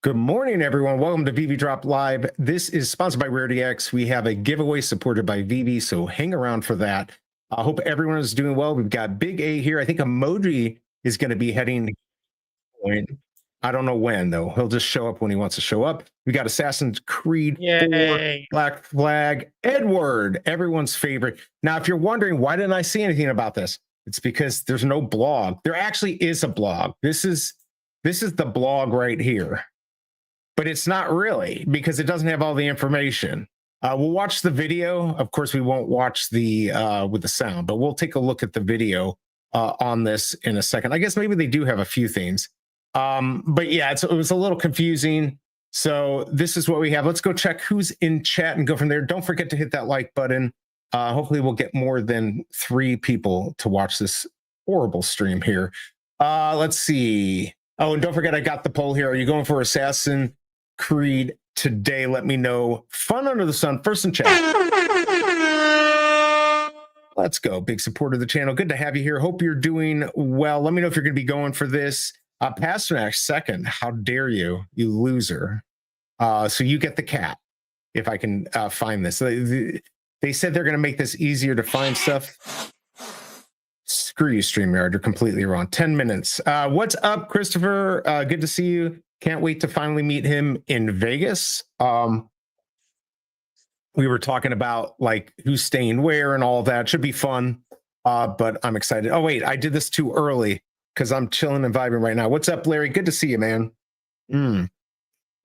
Good morning, everyone. Welcome to VeVe Drop Live. This is sponsored by RareDX. We have a giveaway supported by VeVe, so hang around for that. I hope everyone is doing well. We've got Big A here. I think Emoji is going to be heading. I don't know when, though. He'll just show up when he wants to show up. We got Assassin's Creed 4, Black Flag, Edward, everyone's favorite. Now, if you're wondering, why didn't I see anything about this? It's because there's no blog. There actually is a blog. This is the blog right here. But it's not really, because it doesn't have all the information. We'll watch the video. Of course, we won't watch the with the sound, but we'll take a look at the video on this in a second. I guess maybe they do have a few things. But yeah, it was a little confusing. So this is what we have. Let's go check who's in chat and go from there. Don't forget to hit that like button. Hopefully we'll get more than 3 people to watch this horrible stream here. Let's see. Oh, and don't forget, I got the poll here. Are you going for Assassin's Creed today? Let me know. Fun under the sun, first in chat. Let's go. Big supporter of the channel. Good to have you here. Hope you're doing well. Let me know if you're going to be going for this. Pasternak second. How dare you, you loser. So you get the cat if I can find this. They said they're going to make this easier to find stuff. Screw you, StreamYard. You're completely wrong. 10 minutes. What's up, Christopher? Good to see you. Can't wait to finally meet him in Vegas. We were talking about like who's staying where and all that. Should be fun. But I'm excited. Oh, wait, I did this too early because I'm chilling and vibing right now. What's up, Larry? Good to see you, man.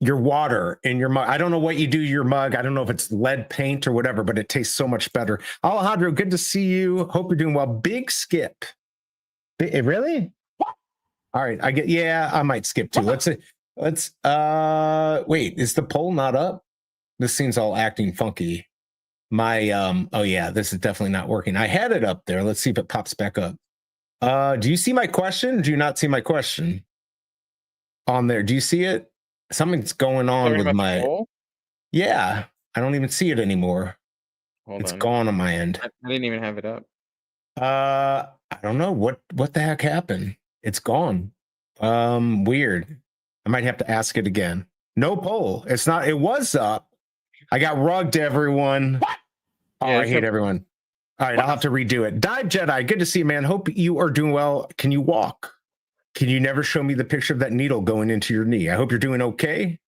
Your water in your mug. I don't know what you do to your mug. I don't know if it's lead paint or whatever, but it tastes so much better. Alejandro, good to see you. Hope you're doing well. Big skip. Really? All right. I might skip too. Let's wait, is the poll not up? This seems all acting funky. Oh yeah, this is definitely not working. I had it up there. Let's see if it pops back up. Do you see my question? Do you not see my question on there? Do you see it? Something's going on with my yeah, I don't even see it anymore. It's gone on my end. I didn't even have it up. I don't know what the heck happened. It's gone. Weird. I might have to ask it again. No poll. It's not. It was up. I got rugged, everyone. Oh, yeah, I hate everyone. All right, I'll have to redo it. Dive Jedi, good to see you, man. Hope you are doing well. Can you walk? Can you never show me the picture of that needle going into your knee? I hope you're doing okay.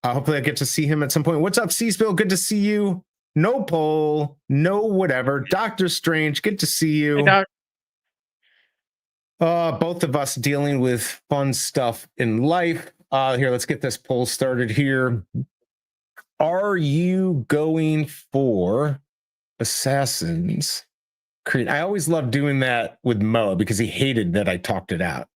Hopefully I get to see him at some point. What's up, Cspill? Good to see you. No poll, no whatever. Doctor Strange, good to see you. Hey, Doc. Both of us dealing with fun stuff in life. Here, let's get this poll started here. Are you going for Assassin's Creed? I always love doing that with Moa because he hated that I talked it out.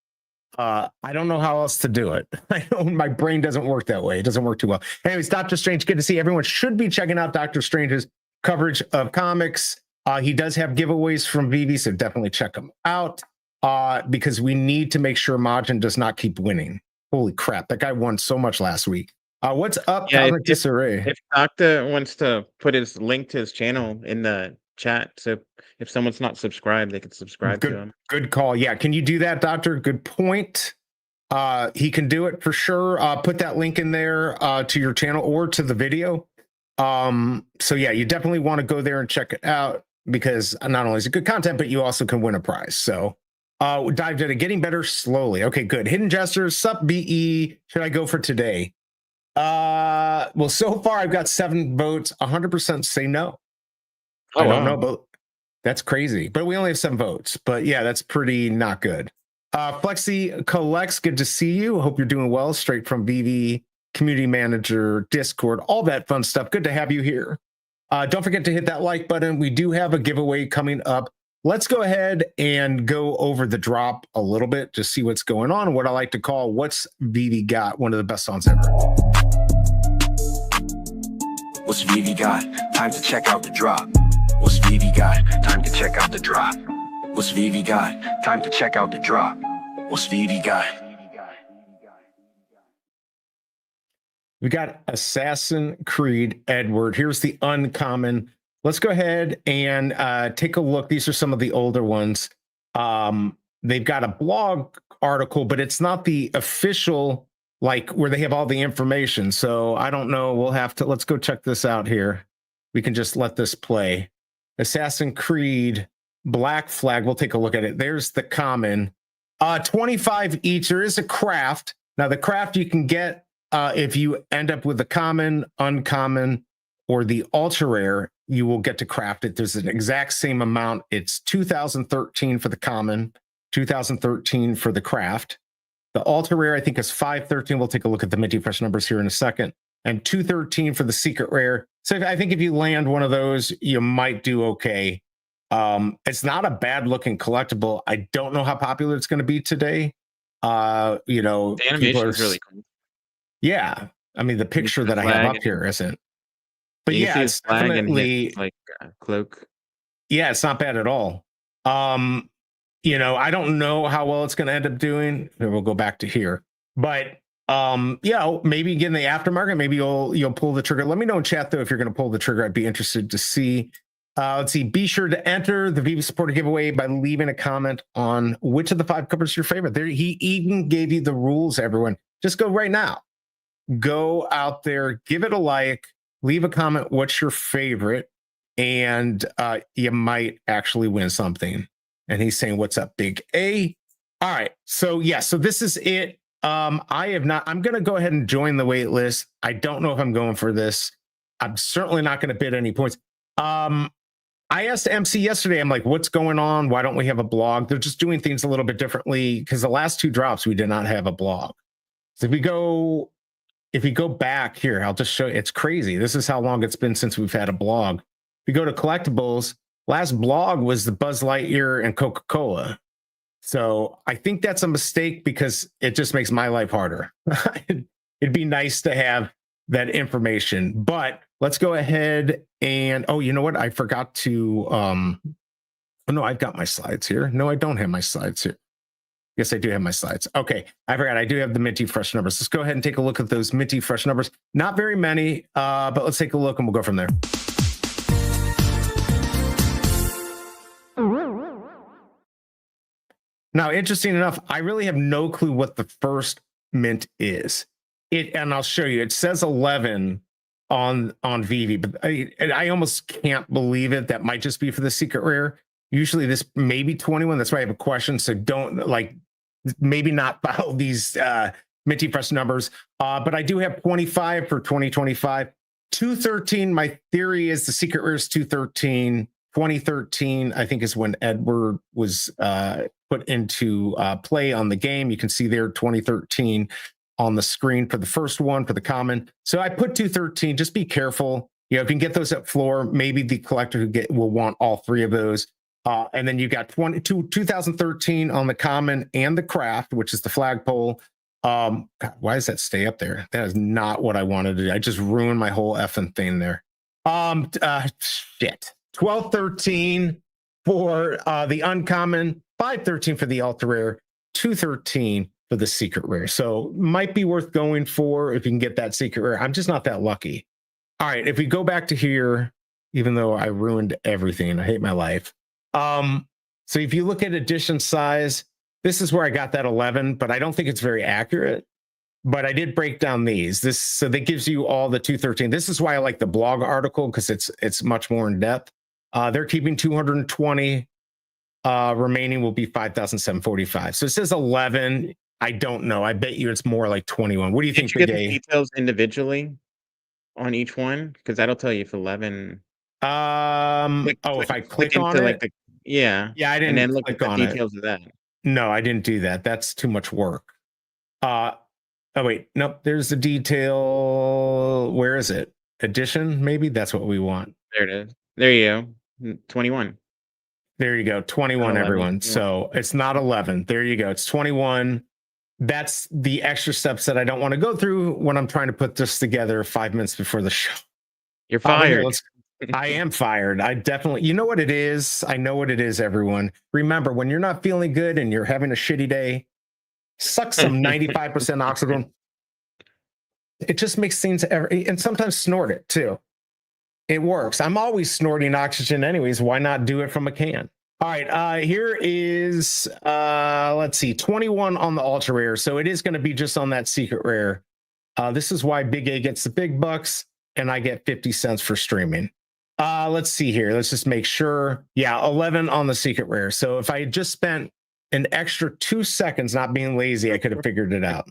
I don't know how else to do it. I know my brain doesn't work that way. It doesn't work too well. Anyways, Doctor Strange, good to see everyone. Should be checking out Doctor Strange's coverage of comics. He does have giveaways from VeVe, so definitely check them out. Because we need to make sure Majin does not keep winning. Holy crap, that guy won so much last week. What's up, Cosmic Disarray? If Doctor wants to put his link to his channel in the chat, so if someone's not subscribed, they can subscribe to him. Good call. Yeah, can you do that, Doctor? Good point. He can do it for sure. Put that link in there to your channel or to the video. So yeah, you definitely want to go there and check it out because not only is it good content, but you also can win a prize. So dived into getting better slowly. Okay, good. Hidden Jesters, sup BE. Should I go for today? Well, so far I've got 7 votes. 100% say no. I don't know, but that's crazy. But we only have 7 votes. But yeah, that's pretty not good. Flexi Collects, good to see you. Hope you're doing well. Straight from VeVe, community manager, Discord, all that fun stuff. Good to have you here. Don't forget to hit that like button. We do have a giveaway coming up. Let's go ahead and go over the drop a little bit to see what's going on. What I like to call What's VeVe Got, one of the best songs ever. What's VeVe got? Time to check out the drop. What's VeVe got? Time to check out the drop. What's VeVe got? Time to check out the drop. What's VeVe got? We got Assassin's Creed Edward. Here's the uncommon let's go ahead and take a look. These are some of the older ones. They've got a blog article, but it's not the official, like where they have all the information. So I don't know. Let's go check this out here. We can just let this play. Assassin's Creed Black Flag. We'll take a look at it. There's the common. 25 each. There is a craft. Now the craft you can get if you end up with the common, uncommon, or the ultra rare, you will get to craft it. There's an exact same amount. It's 2013 for the common, 2013 for the craft. The ultra rare, I think, is 513. We'll take a look at the minty fresh numbers here in a second. And 213 for the secret rare. So I think if you land one of those, you might do okay. It's not a bad looking collectible. I don't know how popular it's going to be today. The animation is really cool. Yeah. I mean, the picture that I have up here isn't. But yeah, it's definitely like a cloak. Yeah, it's not bad at all. I don't know how well it's going to end up doing. We'll go back to here. But maybe get in the aftermarket. Maybe you'll pull the trigger. Let me know in chat though if you're going to pull the trigger. I'd be interested to see. Let's see. Be sure to enter the VeVe supporter giveaway by leaving a comment on which of the 5 covers is your favorite. There, he even gave you the rules. Everyone, just go right now. Go out there, give it a like, leave a comment. What's your favorite? And you might actually win something. And he's saying, "What's up, Big A?" All right. So so this is it. I'm going to go ahead and join the wait list. I don't know if I'm going for this. I'm certainly not going to bid any points. I asked MC yesterday, I'm like, what's going on? Why don't we have a blog? They're just doing things a little bit differently because the last 2 drops, we did not have a blog. So if we go back here, I'll just show you. It's crazy. This is how long it's been since we've had a blog. If you go to Collectibles, last blog was the Buzz Lightyear and Coca-Cola. So I think that's a mistake because it just makes my life harder. It'd be nice to have that information, but let's go ahead and, you know what? I forgot to, no, I've got my slides here. No, I don't have my slides here. Yes, I do have my slides. Okay, I forgot. I do have the minty fresh numbers. Let's go ahead and take a look at those minty fresh numbers. Not very many, but let's take a look and we'll go from there. Now, interesting enough, I really have no clue what the first mint is. And I'll show you. It says 11 on VeVe, but I almost can't believe it. That might just be for the secret rare. Usually this may be 21. That's why I have a question. So don't maybe not follow these minty fresh numbers. But I do have 25 for 2025. 213, my theory is the secret rare is 213. 2013, I think, is when Edward was put into play on the game. You can see there 2013 on the screen for the first one for the common. So I put 213. Just be careful. If you can get those at floor, maybe the collector will want all 3 of those. And then you got 2013 on the common and the craft, which is the flagpole. God, why does that stay up there? That is not what I wanted to do. I just ruined my whole effing thing there. Shit. 1213 for the uncommon, 513 for the ultra rare, 213 for the secret rare. So might be worth going for if you can get that secret rare. I'm just not that lucky. All right, if we go back to here, even though I ruined everything, I hate my life. So if you look at edition size, this is where I got that 11, but I don't think it's very accurate. But I did break down these. So that gives you all the 213. This is why I like the blog article, because it's much more in depth. They're keeping 220. Remaining will be 5,745. So it says 11. I don't know. I bet you it's more like 21. What do you think, Big Big A? A? Details individually on each one, because that'll tell you if 11. If I click on it, yeah, I didn't. And then look click at the on details it. of that. No, I didn't do that. That's too much work. Oh wait, nope. There's the detail. Where is it? Edition? Maybe that's what we want. There it is. There you go. 21. There you go. 21, everyone. Yeah. So it's not 11. There you go. It's 21. That's the extra steps that I don't want to go through when I'm trying to put this together 5 minutes before the show. You're fired. I am fired. I definitely, you know what it is? I know what it is, everyone. Remember, when you're not feeling good and you're having a shitty day, suck some 95% oxygen. It just makes things, and sometimes snort it too. It works. I'm always snorting oxygen anyways. Why not do it from a can? All right, here is, let's see, 21 on the ultra rare. So it is going to be just on that secret rare. This is why Big A gets the big bucks and I get 50 cents for streaming. Let's see here. Let's just make sure. Yeah, 11 on the secret rare. So if I had just spent an extra 2 seconds not being lazy, I could have figured it out.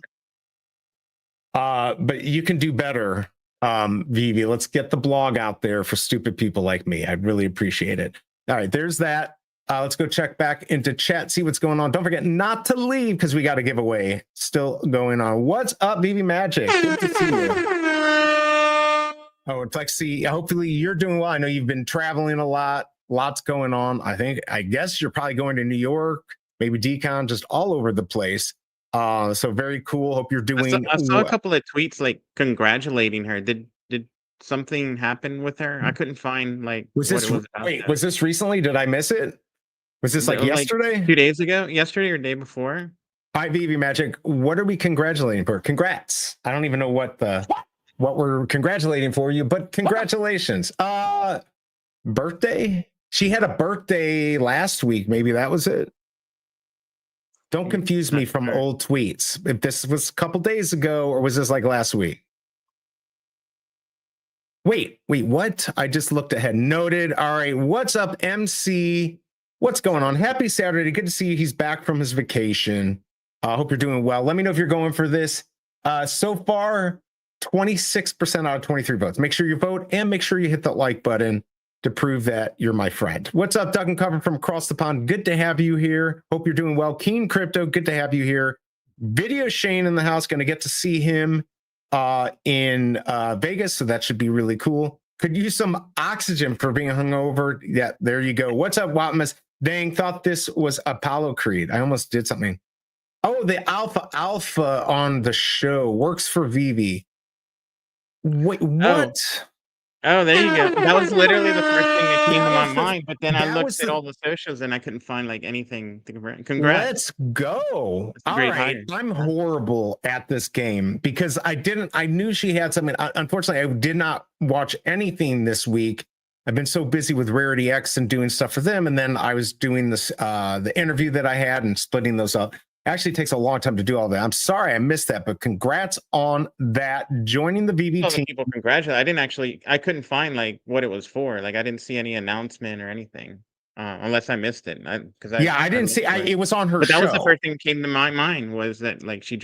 But you can do better, VeVe. Let's get the blog out there for stupid people like me. I'd really appreciate it. All right, there's that. Let's go check back into chat, see what's going on. Don't forget not to leave because we got a giveaway still going on. What's up, VeVe Magic? Good to see you. Oh, it's like, see, hopefully you're doing well. I know you've been traveling a lot. Lots going on. I guess you're probably going to New York, maybe Decon, just all over the place. So very cool. Hope you're doing. I saw a couple of tweets like congratulating her. Did something happen with her? I couldn't find like was this what it was about wait, that. was this recently? Did I miss it? Was this like yesterday? 2 days ago? Yesterday or day before? Hi, VeVe Magic. What are we congratulating for? Congrats. I don't even know what we're congratulating for you, but congratulations. Birthday? She had a birthday last week. Maybe that was it. Don't confuse me from old tweets. If this was a couple days ago, or was this like last week? Wait, what? I just looked ahead. Noted. All right. What's up, MC? What's going on? Happy Saturday. Good to see you. He's back from his vacation. I hope you're doing well. Let me know if you're going for this. So far, 26% out of 23 votes. Make sure you vote and make sure you hit that like button to prove that you're my friend. What's up, Doug and Cover from across the pond? Good to have you here. Hope you're doing well. Keen Crypto, good to have you here. Video Shane in the house. Going to get to see him in Vegas, so that should be really cool. Could use some oxygen for being hungover. Yeah, there you go. What's up, Watmas? Dang, thought this was Apollo Creed. I almost did something. Oh, the Alpha on the show works for VeVe. Wait, what? Oh, there you go. That was literally the first thing that came to my mind. But then I looked at all the socials and I couldn't find like anything to compare. Congrats. Let's go. All right. Hire. I'm horrible at this game because I knew she had something. Unfortunately, I did not watch anything this week. I've been so busy with Rarity X and doing stuff for them. And then I was doing this, the interview that I had and splitting those up. Actually takes a long time to do all that. I'm sorry I missed that, but congrats on that. Joining the VeVe team. People congratulate. I couldn't find like what it was for. Like I didn't see any announcement or anything, unless I missed it. I didn't see. It was on her but show. That was the first thing that came to my mind was that like she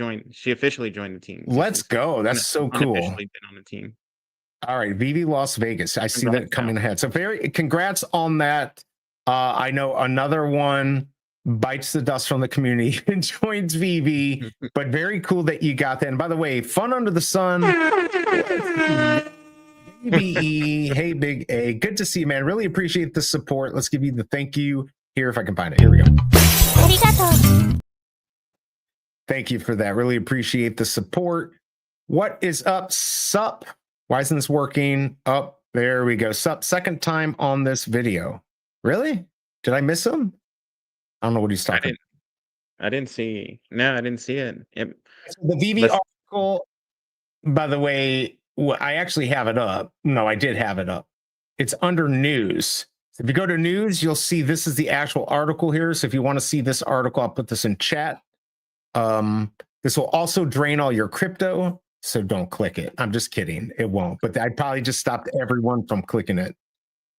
officially joined the team. Let's go. That's so cool. Unofficially been on the team. All right, VeVe Las Vegas. I see that coming ahead. So very congrats on that. I know another one bites the dust from the community and joins VeVe, but very cool that you got that. And by the way, fun under the sun. BE, hey Big A, good to see you, man. Really appreciate the support. Let's give you the thank you here if I can find it. Here we go. Thank you for that. Really appreciate the support. What is up, sup? Why isn't this working? Oh, there we go. Sup, second time on this video. Really? Did I miss him? I don't know what he's talking about. I didn't see. No, I didn't see it. The VeVe article, by the way, I actually have it up. No, I did have it up. It's under news. So if you go to news, you'll see this is the actual article here. So if you want to see this article, I'll put this in chat. This will also drain all your crypto. So don't click it. I'm just kidding. It won't. But I probably just stopped everyone from clicking it.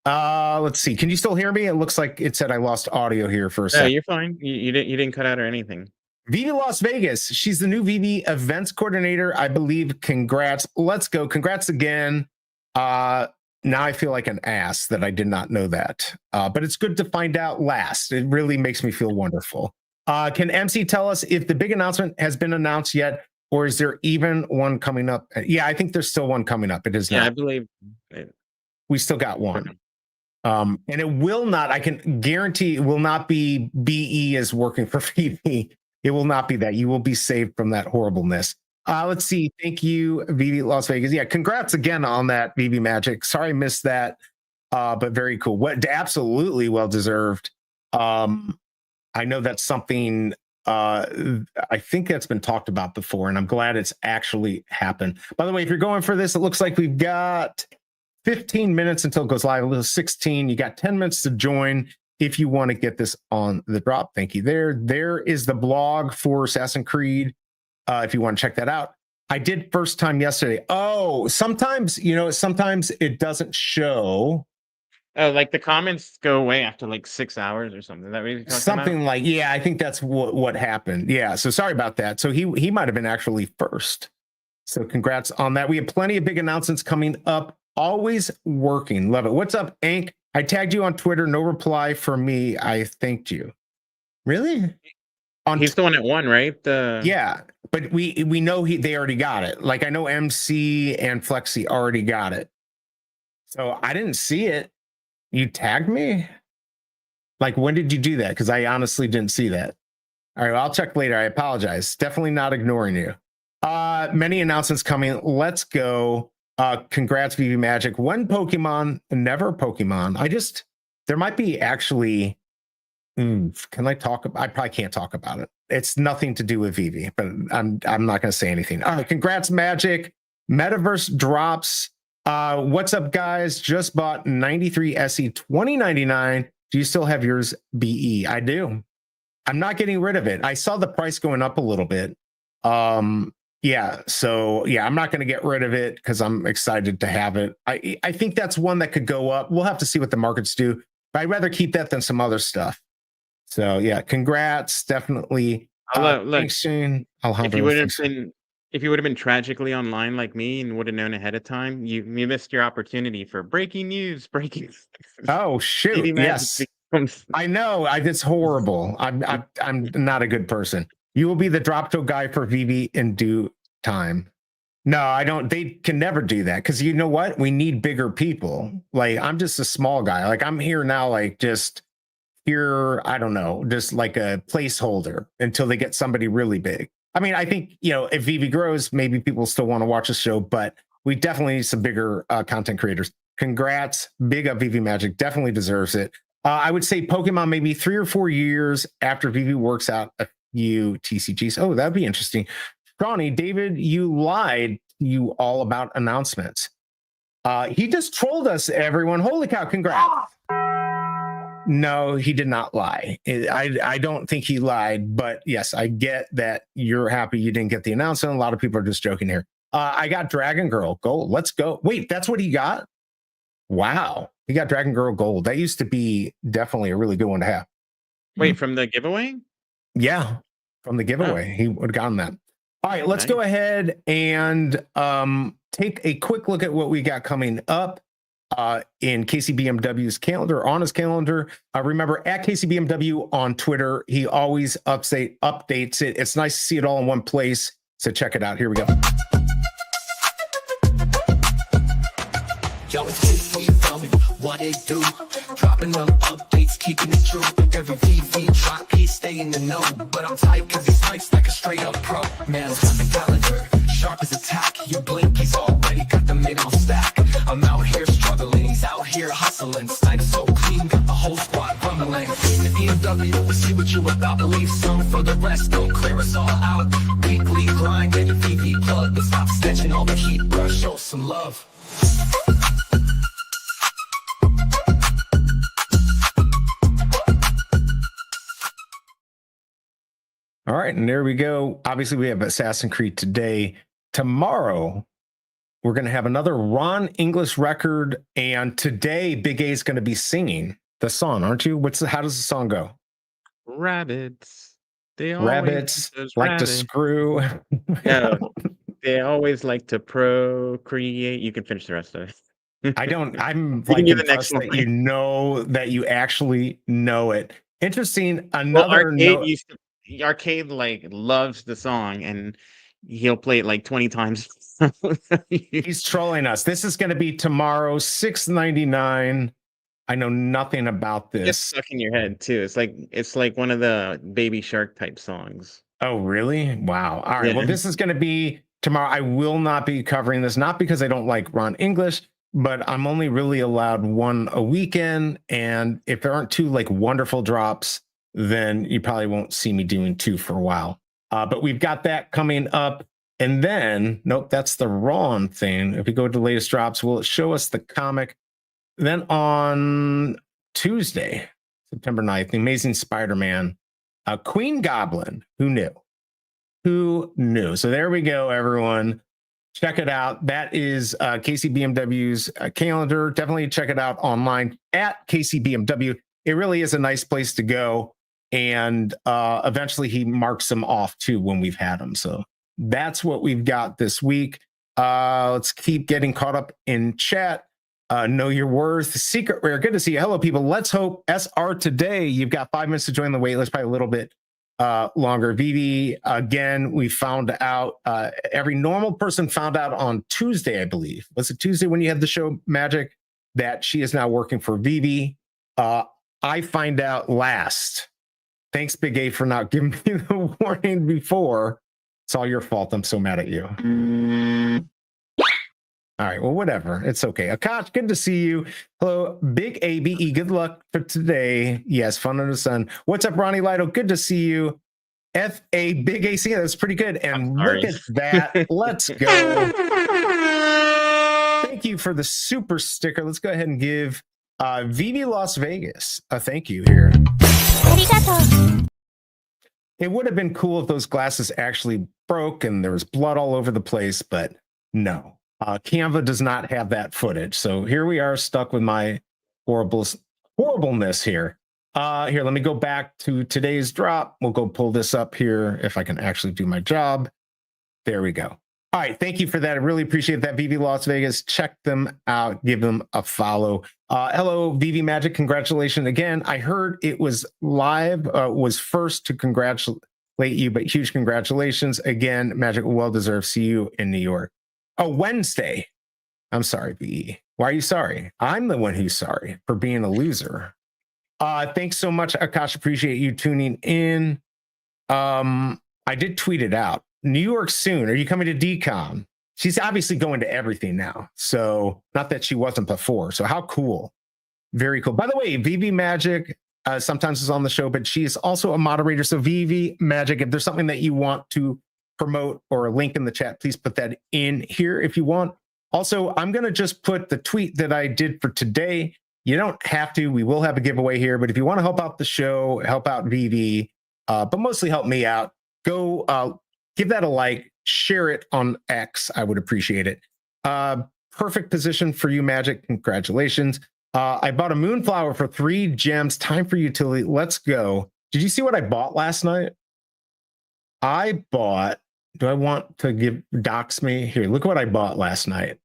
Let's see. Can you still hear me? It looks like it said I lost audio here for a second. No, you're fine. You didn't cut out or anything. VeVe Las Vegas. She's the new VeVe events coordinator, I believe. Congrats. Let's go. Congrats again. Now I feel like an ass that I did not know that. But it's good to find out last. It really makes me feel wonderful. Can MC tell us if the big announcement has been announced yet, or is there even one coming up? Yeah, I think there's still one coming up. It is not. I believe we still got one. And it will not, I can guarantee it will not be BE as working for VeVe. It will not be that. You will be saved from that horribleness. Let's see. Thank you, VeVe Las Vegas. Yeah, congrats again on that, VeVe Magic. Sorry I missed that, but very cool. What absolutely well deserved. I know that's something I think that's been talked about before, and I'm glad it's actually happened. By the way, if you're going for this, it looks like we've got 15 minutes until it goes live. A little 16. You got 10 minutes to join if you want to get this on the drop. Thank you. There is the blog for Assassin's Creed. If you want to check that out. I did first time yesterday. Oh, sometimes it doesn't show. Oh, like the comments go away after like 6 hours or something. Is that what you're talking Something about? like, yeah, I think that's what happened. Yeah, so sorry about that. So he might have been actually first. So congrats on that. We have plenty of big announcements coming up. Always working. Love it. What's up, Ank? I tagged you on Twitter. No reply from me. I thanked you. Really? He's the one that won, right? Yeah, but we know they already got it. Like, I know MC and Flexi already got it. So I didn't see it. You tagged me? Like, when did you do that? Because I honestly didn't see that. All right, well, I'll check later. I apologize. Definitely not ignoring you. Many announcements coming. Let's go. Congrats, VeVe Magic. One Pokemon, never Pokemon. There might be actually. Can I talk? I probably can't talk about it. It's nothing to do with VeVe, but I'm not going to say anything. All right, congrats, Magic. Metaverse drops. What's up, guys? Just bought 93 SE 2099. Do you still have yours, BE? I do. I'm not getting rid of it. I saw the price going up a little bit. Yeah, so yeah, I'm not going to get rid of it because I'm excited to have it. I think that's one that could go up. We'll have to see what the markets do, but I'd rather keep that than some other stuff. So yeah, congrats, definitely. Thanks, Shane. If you would have been tragically online like me and would have known ahead of time, you missed your opportunity for breaking news. Oh shoot! Yes, I know. It's horrible. I'm not a good person. You will be the drop toe guy for VeVe in due time. No, I don't. They can never do that because you know what? We need bigger people. Like, I'm just a small guy. Like, I'm here now. Like, just here. I don't know. Just like a placeholder until they get somebody really big. I mean, I think, if VeVe grows, maybe people still want to watch the show, but we definitely need some bigger content creators. Congrats. Big up VeVe Magic. Definitely deserves it. I would say Pokemon maybe 3 or 4 years after VeVe works out a few TCGs. Oh, that'd be interesting. Shawnee, David, you lied you all about announcements. He just trolled us, everyone. Holy cow, congrats. No, he did not lie. I don't think he lied, but yes, I get that you're happy you didn't get the announcement. A lot of people are just joking here. I got Dragon Girl Gold. Let's go. Wait, that's what he got? Wow. He got Dragon Girl Gold. That used to be definitely a really good one to have. Wait, from the giveaway? Yeah, from the giveaway. He would have gotten that. All right, let's go ahead and take a quick look at what we got coming up in KCBMW's calendar, on his calendar. Remember, at KCBMW on Twitter, he always updates it. It's nice to see it all in one place. So check it out. Here we go. Yo, it's kids from the film, what it do? Dropping them updates, keeping it true. Every VeVe drop, he stay in the know. But I'm tight cause he's nice like a straight up pro. Man's got the calendar, sharp as a tack. You blink, he's already got the mid on stack. I'm out here struggling, he's out here hustling. Snipe so clean, got the whole squad rumbling. The BMW, we'll see what you about to leave some for the rest. Don't clear us all out. Weekly grind, get a VeVe plug. But stop snatching all the heat, bro. Show some love. All right, and there we go. Obviously, we have Assassin's Creed today. Tomorrow, we're going to have another Ron English record, and today, Big A is going to be singing the song, aren't you? How does the song go? Rabbits. Rabbits like to screw. Yeah, they always like to procreate. You can finish the rest of it. I'm like impressed that you know that you actually know it. Interesting. Another Arcade like loves the song and he'll play it like 20 times. He's trolling us. This is going to be tomorrow, $6.99. I know nothing about this. It's stuck in your head too. It's like one of the Baby Shark type songs. Oh, really? Wow. All right. Yeah. Well, this is going to be tomorrow. I will not be covering this, not because I don't like Ron English, but I'm only really allowed one a weekend. And if there aren't two like wonderful drops, then you probably won't see me doing two for a while. But we've got that coming up. And then, nope, that's the wrong thing. If we go to the latest drops, will it show us the comic? Then on Tuesday, September 9th, The Amazing Spider-Man, Queen Goblin. Who knew? Who knew? So there we go, everyone. Check it out. That is KCBMW's calendar. Definitely check it out online at KCBMW. It really is a nice place to go. And eventually he marks them off too when we've had them. So that's what we've got this week. Let's keep getting caught up in chat. Know Your Worth, Secret Rare. Good to see you. Hello, people. Let's hope SR today. You've got 5 minutes to join the waitlist, probably a little bit longer. VeVe, again, we found out, every normal person found out on Tuesday, I believe. Was it Tuesday when you had the show, Magic, that she is now working for VeVe? I find out last. Thanks, Big A, for not giving me the warning before. It's all your fault. I'm so mad at you. All right, well, whatever. It's okay. Akash, good to see you. Hello, Big ABE. Good luck for today. Yes, fun under the sun. What's up, Ronnie Lido? Good to see you. FA Big AC. That's pretty good. And look at that. Let's go. Thank you for the super sticker. Let's go ahead and give VeVe Las Vegas a thank you here. It would have been cool if those glasses actually broke and there was blood all over the place, but no. Canva does not have that footage. So here we are stuck with my horribleness here. Here, let me go back to today's drop. We'll go pull this up here if I can actually do my job. There we go. All right, thank you for that. I really appreciate that, VeVe Las Vegas. Check them out. Give them a follow. Hello, VeVe Magic. Congratulations again. I heard it was live, was first to congratulate you, but huge congratulations. Again, Magic, well-deserved. See you in New York. Oh, Wednesday. I'm sorry, VE. Why are you sorry? I'm the one who's sorry for being a loser. Thanks so much, Akash. Appreciate you tuning in. I did tweet it out. New York soon. Are you coming to DCOM? She's obviously going to everything now. So not that she wasn't before. So how cool. Very cool. By the way, VeVe Magic sometimes is on the show, but she is also a moderator. So VeVe Magic, if there's something that you want to promote or a link in the chat, please put that in here if you want. Also, I'm going to just put the tweet that I did for today. You don't have to. We will have a giveaway here. But if you want to help out the show, help out VeVe, but mostly help me out, go give that a like, share it on X. I would appreciate it. Perfect position for you, Magic. Congratulations. I bought a Moonflower for 3 gems. Time for utility. Let's go. Did you see what I bought last night? I bought, do I want to dox me? Here, look what I bought last night.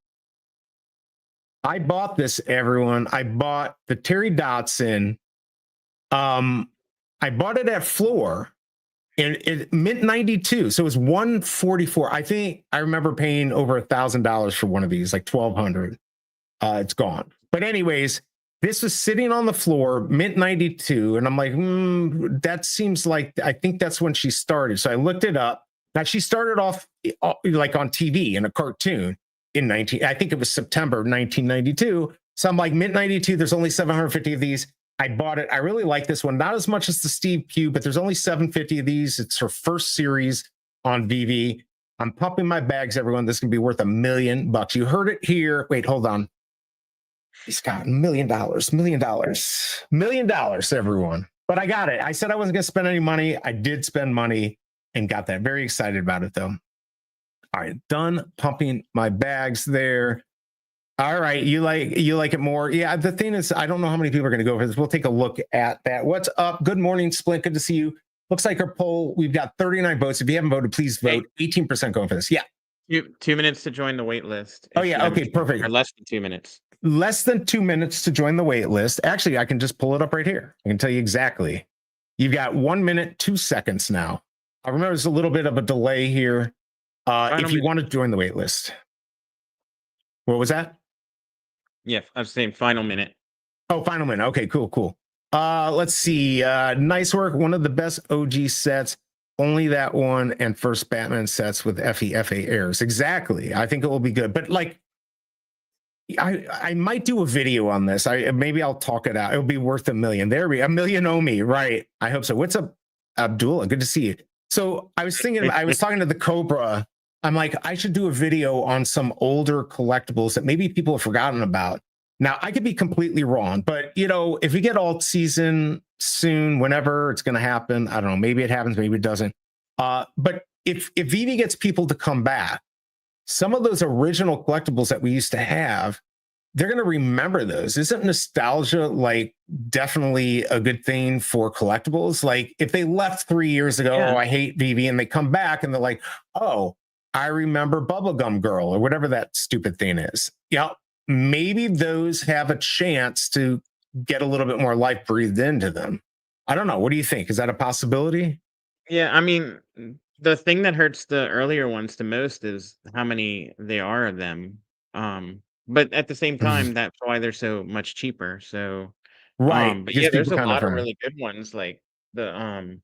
I bought this, everyone. I bought the Terry Dotson. I bought it at floor. And it mint 92, so it was 144. I think I remember paying over $1,000 for one of these, like 1,200. It's gone. But anyways, this was sitting on the floor, mint 92, and I'm like, that seems like, I think that's when she started. So I looked it up. Now she started off like on TV in a cartoon in I think it was September 1992. So I'm like, mint 92. There's only 750 of these. I bought it. I really like this one. Not as much as the Steve Pugh, but there's only 750 of these. It's her first series on VeVe. I'm pumping my bags, everyone. This is going to be worth $1 million. You heard it here. Wait, hold on. He's got $1 million, $1 million, everyone. But I got it. I said I wasn't going to spend any money. I did spend money and got that. Very excited about it, though. All right, done pumping my bags there. All right, you like it more. Yeah, the thing is, I don't know how many people are going to go for this. We'll take a look at that. What's up? Good morning, Splint. Good to see you. Looks like our poll, we've got 39 votes. If you haven't voted, please vote. 18% going for this. Yeah. 2 minutes to join the wait list. Oh, yeah. Okay, perfect. Or less than 2 minutes. Less than 2 minutes to join the wait list. Actually, I can just pull it up right here. I can tell you exactly. You've got 1 minute, 2 seconds now. I remember there's a little bit of a delay here. If you want to join the wait list. What was that? Yeah, I was saying final minute. Oh, final minute. Okay, cool. Let's see. Nice work. One of the best OG sets. Only that one and first Batman sets with FEFA errors. Exactly. I think it will be good. But like, I might do a video on this. Maybe I'll talk it out. It'll be worth $1 million. There we go. $1 million owe me. Right. I hope so. What's up, Abdullah? Good to see you. So I was talking to the Cobra I'm like, I should do a video on some older collectibles that maybe people have forgotten about. Now, I could be completely wrong, but if we get alt season soon, whenever it's going to happen, I don't know, maybe it happens, maybe it doesn't. But if VeVe gets people to come back, some of those original collectibles that we used to have, they're going to remember those. Isn't nostalgia like definitely a good thing for collectibles? Like if they left 3 years ago, Yeah. oh, I hate VeVe, and they come back and they're like, oh, I remember Bubblegum Girl or whatever that stupid thing is. Yeah, maybe those have a chance to get a little bit more life breathed into them. I don't know. What do you think? Is that a possibility? Yeah, I mean, the thing that hurts the earlier ones the most is how many there are of them. But at the same time, that's why they're so much cheaper. So, Right. but Because yeah, there's people a kind of lot of are. really good ones like the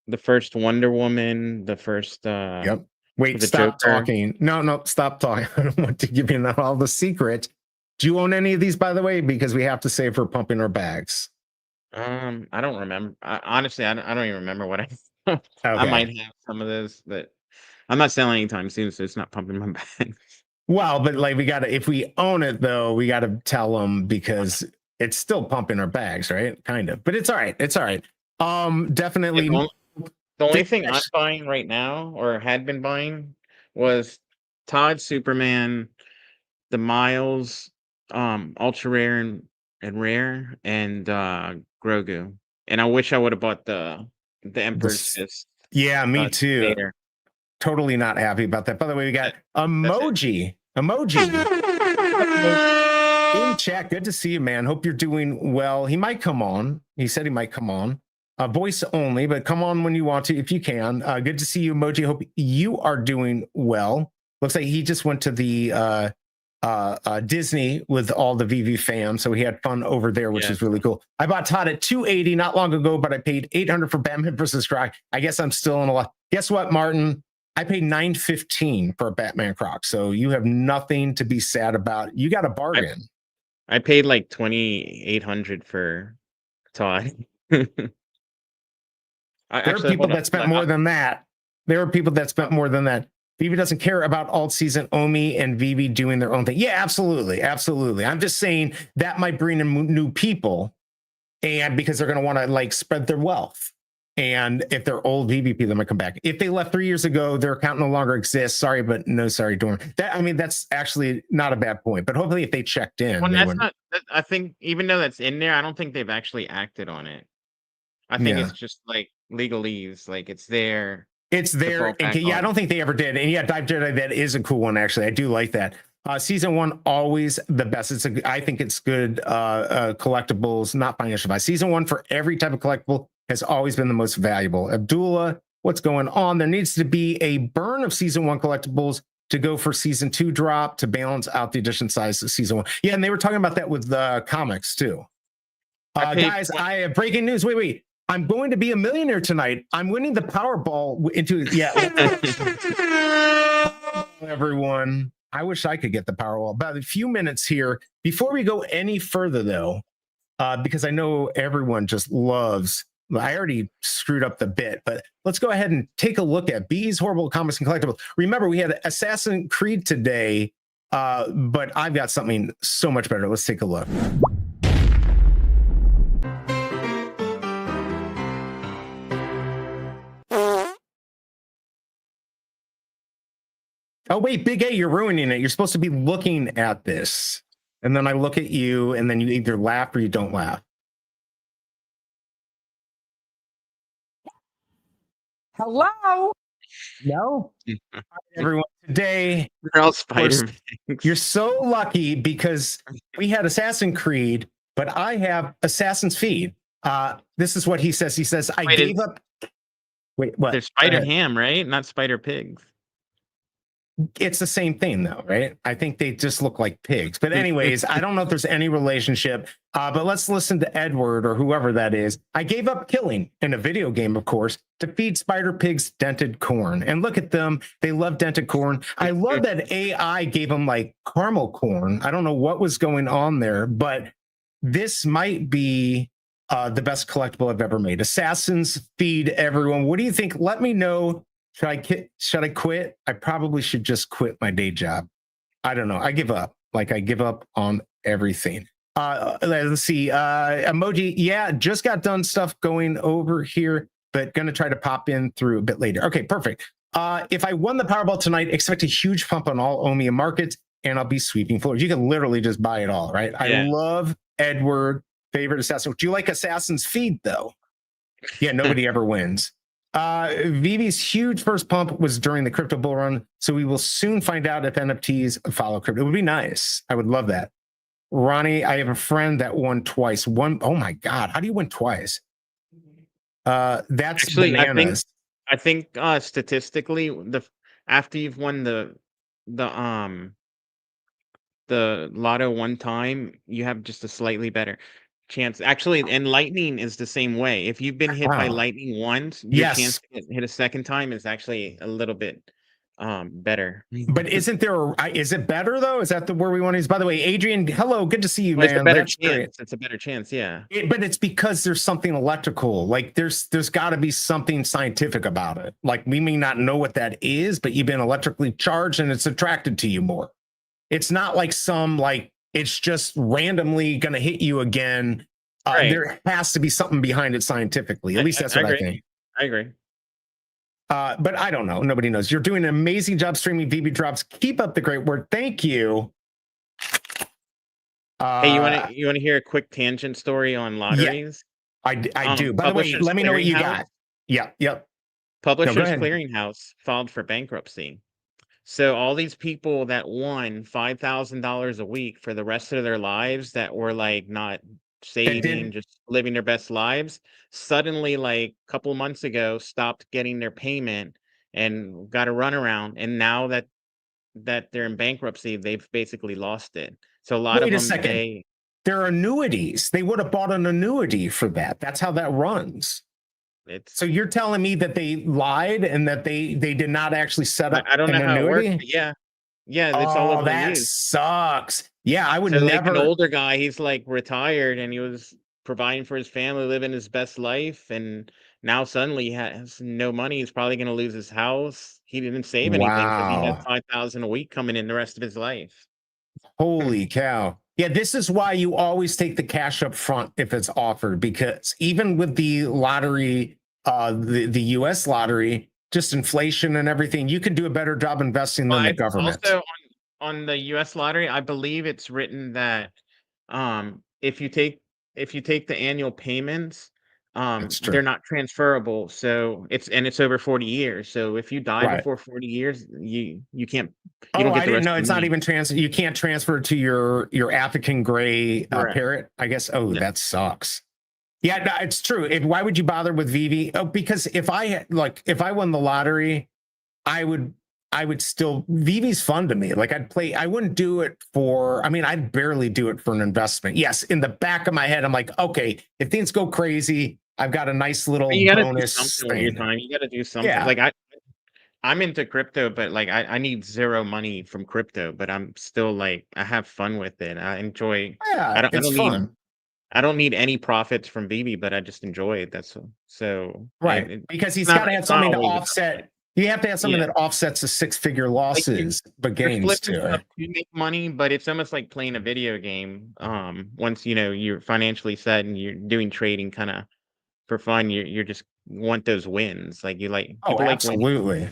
the first Wonder Woman, the first Yep. Wait, the stop Joker. talking. No, stop talking. I don't want to give you all the secret. Do you own any of these, by the way? Because we have to save for pumping our bags. I don't remember. Honestly, I don't even remember what I I Okay. might have some of those, but I'm not selling anytime soon, so it's not pumping my bag. Well, but like if we own it though, we got to tell them because it's still pumping our bags, right? Kind of, but it's all right. It's all right. Definitely. Yeah, the only thing I'm buying right now, or had been buying, was Todd Superman, the Miles, ultra rare and rare, and Grogu. And I wish I would have bought the Emperor's Fist. Yeah, me too. Vader. Totally not happy about that. By the way, we got Emoji. In chat, good to see you, man. Hope you're doing well. He might come on. He said he might come on. Voice only, but come on when you want to, if you can. Good to see you, Emoji. Hope you are doing well. Looks like he just went to the Disney with all the VeVe fans, so he had fun over there, which is really cool. I bought Todd at $280 not long ago, but I paid $800 for Batman versus Croc. I guess I'm still in a lot. Guess what, Martin? I paid $915 for a Batman Croc, so you have nothing to be sad about. You got a bargain. I paid like $2,800 for Todd. There are people that spent more than that. There are people that spent more than that. VeVe doesn't care about alt season Omi and VeVe doing their own thing. Yeah, absolutely. Absolutely. I'm just saying that might bring in new people, and because they're going to want to like spread their wealth. And if they're old VeVe people, they might come back. If they left 3 years ago, their account no longer exists. Sorry, but no sorry, Dorm. That's actually not a bad point. But hopefully if they checked in. Well, that's not, I think even though that's in there, I don't think they've actually acted on it. I think it's just like legalese. Like it's there. It's there. I don't think they ever did. And yeah, Dive Jedi, that is a cool one, actually. I do like that. Season one, always the best. I think it's good collectibles, not financial advice. Season one for every type of collectible has always been the most valuable. Abdullah, what's going on? There needs to be a burn of season one collectibles to go for season two drop to balance out the edition size of season one. Yeah, and they were talking about that with the comics too. Guys, I have breaking news. Wait. I'm going to be a millionaire tonight. I'm winning the Powerball into everyone. I wish I could get the Powerball. About a few minutes here before we go any further, though, because I know everyone just loves. I already screwed up the bit, but let's go ahead and take a look at B's Horrible Comics and Collectibles. Remember, we had Assassin's Creed today, but I've got something so much better. Let's take a look. Oh, wait, Big A, you're ruining it. You're supposed to be looking at this. And then I look at you, and then you either laugh or you don't laugh. Hello? No? Hi, everyone. Today, they're all Spider-Man. You're so lucky because we had Assassin's Creed, but I have Assassin's Feed. This is what he says. He says, I gave up. Wait, what? They're Spider Ham, right? Not Spider Pigs. It's the same thing, though, right? I think they just look like pigs. But anyways, I don't know if there's any relationship, but let's listen to Edward or whoever that is. I gave up killing in a video game, of course, to feed spider pigs dented corn. And look at them. They love dented corn. I love that AI gave them like caramel corn. I don't know what was going on there, but this might be the best collectible I've ever made. Assassins Feed, everyone. What do you think? Let me know Should I quit? I probably should just quit my day job. I don't know. I give up. Like I give up on everything. Let's see. Emoji. Yeah, just got done stuff going over here, but gonna try to pop in through a bit later. Okay, perfect. If I won the Powerball tonight, expect a huge pump on all Omia markets, and I'll be sweeping floors. You can literally just buy it all, right? Yeah. I love Edward, favorite assassin. Do you like Assassin's Feed though? Yeah, nobody ever wins. VeVe's huge first pump was during the crypto bull run, so we will soon find out if NFTs follow crypto. It would be nice. I would love that. Ronnie, I have a friend that won twice. Oh my God, how do you win twice? That's Actually, bananas. I think statistically, after you've won the lotto one time, you have just a slightly better chance. Actually, and lightning is the same way. If you've been hit by Wow. lightning once, your Yes. chance to get hit a second time is actually a little bit better. But isn't there is it better though? Is that where we want to use? By the way, Adrian, hello, good to see you, Well, man. it's a better That's chance. great. It's a better chance, yeah. But it's because there's something electrical. Like there's got to be something scientific about it. Like we may not know what that is, but you've been electrically charged and it's attracted to you more. It's not like it's just randomly going to hit you again. Right. There has to be something behind it scientifically. At least that's what I think. I agree. But I don't know. Nobody knows. You're doing an amazing job streaming VeVe drops. Keep up the great work. Thank you. Hey, you want to hear a quick tangent story on lotteries? Yeah, I do. By the way, let me know what you got. Yeah. Yep. Publishers Clearinghouse filed for bankruptcy. So all these people that won $5,000 a week for the rest of their lives that were like not saving, just living their best lives, suddenly like a couple of months ago stopped getting their payment and got a runaround. And now that they're in bankruptcy, they've basically lost it. So a lot of them, they're annuities. They would have bought an annuity for that. That's how that runs. So you're telling me that they lied and that they did not actually set up I don't know an how annuity? it works. Yeah, it's all over that the news. Sucks. Yeah, I would So never. like an older guy, he's like retired and he was providing for his family, living his best life, and now suddenly he has no money. He's probably going to lose his house. He didn't save anything because he had 5,000 a week coming in the rest of his life. Holy cow. Yeah, this is why you always take the cash up front if it's offered, because even with the lottery, the US lottery, just inflation and everything, you can do a better job investing than the government. Also on the US lottery, I believe it's written that if you take the annual payments, they're not transferable. So it's over 40 years. So if you die before 40 years, you can't. You don't get the rest. No, it's not even transfer. You can't transfer to your African gray parrot, I guess. Oh, that sucks. Yeah, no, it's true. Why would you bother with VeVe? Oh, because if I won the lottery, I would still, VeVe's fun to me. Like I wouldn't do it I'd barely do it for an investment. Yes, in the back of my head, I'm like, okay, if things go crazy, I've got a nice little bonus thing. You got to do something. Yeah. Like I'm into crypto, but like I need zero money from crypto, but I'm still like, I have fun with it. I enjoy. Yeah, it's fun. I don't need any profits from VeVe, but I just enjoy it. That's so right. Because he's got to have something to offset. You have to have something that offsets the six-figure losses, but gains too. Right? You make money, but it's almost like playing a video game. Once you're financially set and you're doing trading kind of for fun, you're just want those wins. Like you like. Absolutely.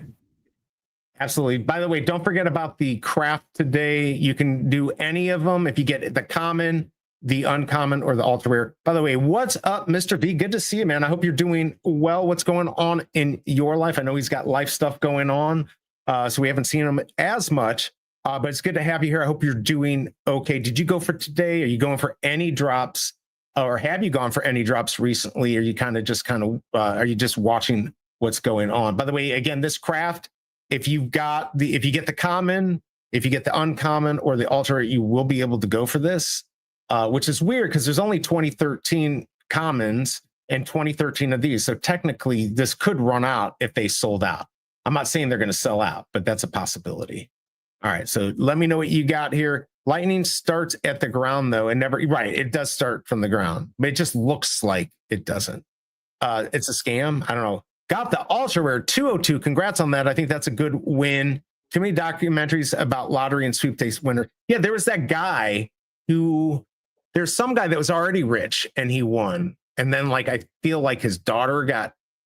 Absolutely. By the way, don't forget about the craft today. You can do any of them if you get the common, the uncommon, or the ultra rare. By the way, what's up, Mr. V? Good to see you, man. I hope you're doing well. What's going on in your life? I know he's got life stuff going on, so we haven't seen him as much, but it's good to have you here. I hope you're doing okay. Did you go for today? Are you going for any drops, or have you gone for any drops recently? Or you are you just watching what's going on? By the way, again, this craft, if you get the common, if you get the uncommon or the ultra, you will be able to go for this. Which is weird because there's only 2013 commons and 2013 of these. So technically this could run out if they sold out. I'm not saying they're going to sell out, but that's a possibility. All right. So let me know what you got here. Lightning starts at the ground though. And it does start from the ground, but it just looks like it doesn't. It's a scam. I don't know. Got the ultra rare 202. Congrats on that. I think that's a good win. Too many documentaries about lottery and sweepstakes winner. Yeah, there was that guy there's some guy that was already rich and he won. And then like, I feel like his daughter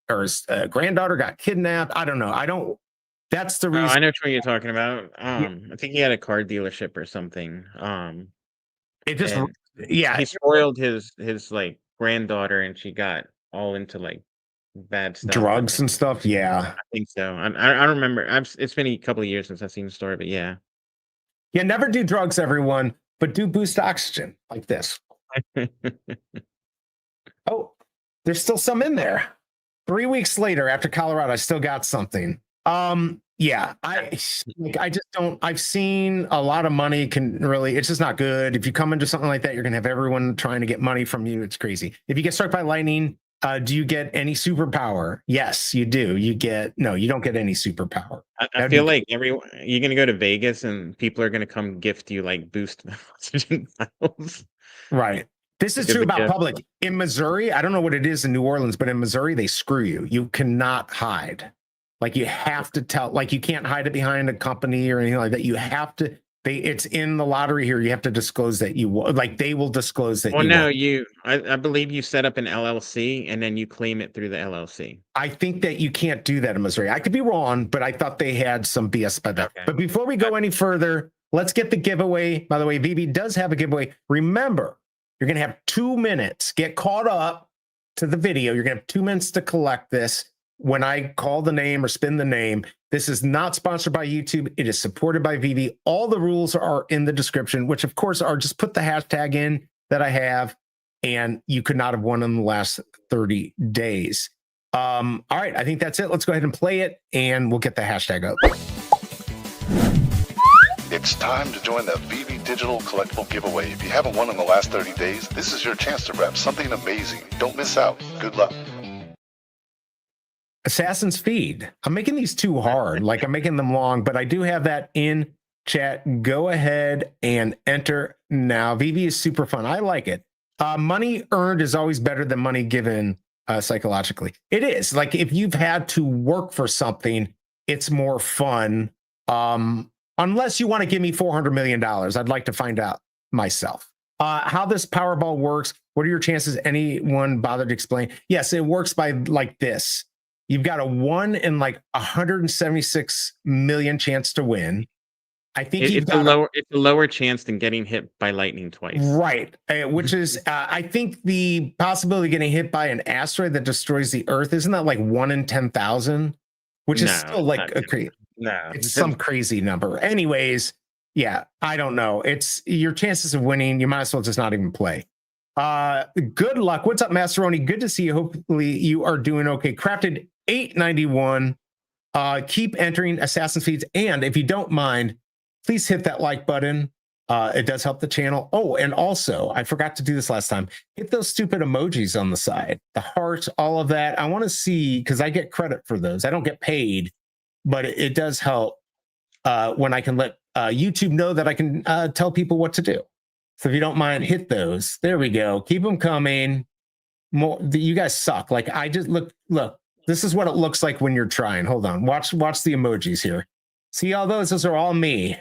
his granddaughter got kidnapped. I don't know. That's the reason. I know what you're talking about. I think he had a car dealership or something. It just, he spoiled his like granddaughter and she got all into like bad stuff, drugs and stuff. Yeah, I think so. I remember. It's been a couple of years since I've seen the story, but yeah. Never do drugs, everyone, but do boost oxygen like this. Oh, there's still some in there. 3 weeks later, after Colorado, I still got something. Yeah, I just don't. I've seen a lot of money it's just not good. If you come into something like that, you're gonna have everyone trying to get money from you. It's crazy. If you get struck by lightning, do you get any superpower? Yes, you do. You don't get any superpower. I feel like you're gonna go to Vegas and people are gonna come gift you like boost oxygen vials. Right. This is true about public. In Missouri, I don't know what it is in New Orleans, but in Missouri, they screw you. You cannot hide. Like you have to tell, like you can't hide it behind a company or anything like that. You have to, it's in the lottery here. You have to disclose that they will disclose that. Well, no, I believe you set up an LLC and then you claim it through the LLC. I think that you can't do that in Missouri. I could be wrong, but I thought they had some BS about that. Okay. But before we go any further, let's get the giveaway. By the way, VeVe does have a giveaway. Remember, you're going to have 2 minutes. Get caught up to the video. You're going to have 2 minutes to collect this. When I call the name or spin the name, this is not sponsored by YouTube. It is supported by VeVe. All the rules are in the description, which of course are just put the hashtag in that I have, and you could not have won in the last 30 days. All right, I think that's it. Let's go ahead and play it, and we'll get the hashtag up. It's time to join the VeVe Digital Collectible Giveaway. If you haven't won in the last 30 days, this is your chance to wrap something amazing. Don't miss out. Good luck. Assassin's feed. I'm making these too hard. Like I'm making them long, but I do have that in chat. Go ahead and enter now. VeVe is super fun. I like it. Money earned is always better than money given psychologically. It is. Like if you've had to work for something, it's more fun. Unless you want to give me $400 million. I'd like to find out myself. How this Powerball works. What are your chances? Anyone bothered to explain? Yes, it works by like this. You've got a 1 in like 176 million chance to win. I think it's a lower chance than getting hit by lightning twice. Right. Which is, I think the possibility of getting hit by an asteroid that destroys the Earth, isn't that like 1 in 10,000? Which is still like it's some crazy number. Anyways, yeah, I don't know. It's your chances of winning. You might as well just not even play. Good luck. What's up, Masteroni? Good to see you. Hopefully you are doing okay. Crafted 891. Keep entering Assassin's feeds. And if you don't mind, please hit that like button. It does help the channel. Oh, and also, I forgot to do this last time. Hit those stupid emojis on the side. The heart, all of that. I want to see, because I get credit for those. I don't get paid, but it does help when I can let YouTube know that I can tell people what to do. So if you don't mind, hit those. There we go. Keep them coming. More. You guys suck. Like I just look. This is what it looks like when you're trying. Hold on. Watch the emojis here. See all those? Those are all me.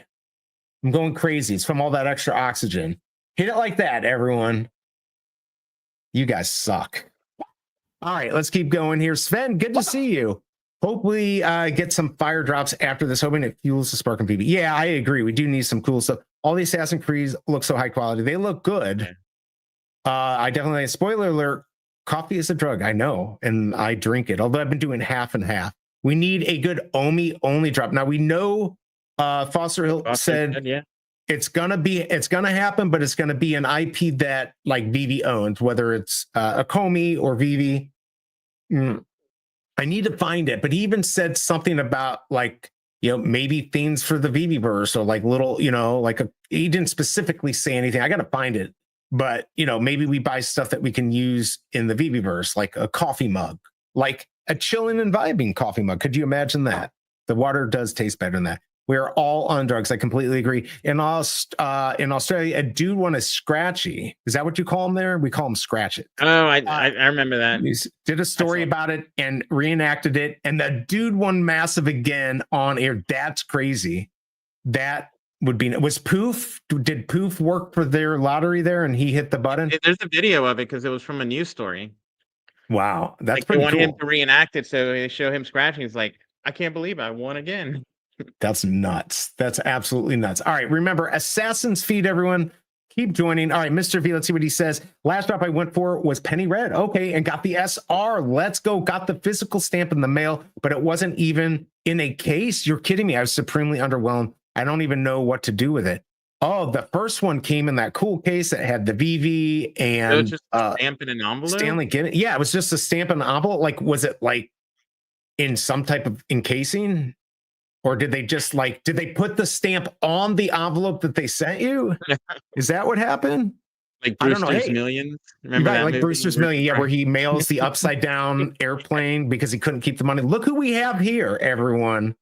I'm going crazy. It's from all that extra oxygen. Hit it like that, everyone. You guys suck. All right, let's keep going here. Sven, good to see you. Hope we get some fire drops after this, hoping it fuels the spark and PvP. Yeah, I agree. We do need some cool stuff. All the Assassin's Creeds look so high quality. They look good. I definitely, spoiler alert, coffee is a drug. I know, and I drink it, although I've been doing half and half. We need a good Omi only drop. Now we know Foster Hill said it's gonna happen, but it's gonna be an IP that like VeVe owns, whether it's a Komi or VeVe. I need to find it, but he even said something about like, you know, maybe things for the VeVeverse or like little, you know, like he didn't specifically say anything. I got to find it, but you know, maybe we buy stuff that we can use in the VeVeverse, like a coffee mug, like a chilling and vibing coffee mug. Could you imagine that? The water does taste better than that. We're all on drugs. I completely agree. In Australia, a dude won a scratchy. Is that what you call him there? We call him Scratch It. Oh, I remember that. He did a story about it and reenacted it, and the dude won massive again on air. That's crazy. That would be. Was Poof? Did Poof work for their lottery there, and he hit the button? There's a video of it because it was from a news story. Wow, that's like pretty they want cool. him to reenact it, so they show him scratching. He's like, I can't believe I won again. That's nuts. That's absolutely nuts. All right, remember Assassin's feed, everyone. Keep joining. All right, Mr. V, let's see what he says. Last drop I went for was Penny Red. Okay, and got the SR. Let's go. Got the physical stamp in the mail, but it wasn't even in a case. You're kidding me. I was supremely underwhelmed. I don't even know what to do with it. Oh, the first one came in that cool case that had the VeVe and So it's just a stamp in an envelope? Stanley Gibbons. Yeah, it was just a stamp in an envelope. Like, was it like in some type of encasing? Or did they just did they put the stamp on the envelope that they sent you? Is that what happened? Like Brewster's Brewster's Millions? Remember right, that like movie? Brewster's Million, yeah, where he mails the upside down airplane because he couldn't keep the money. Look who we have here, everyone.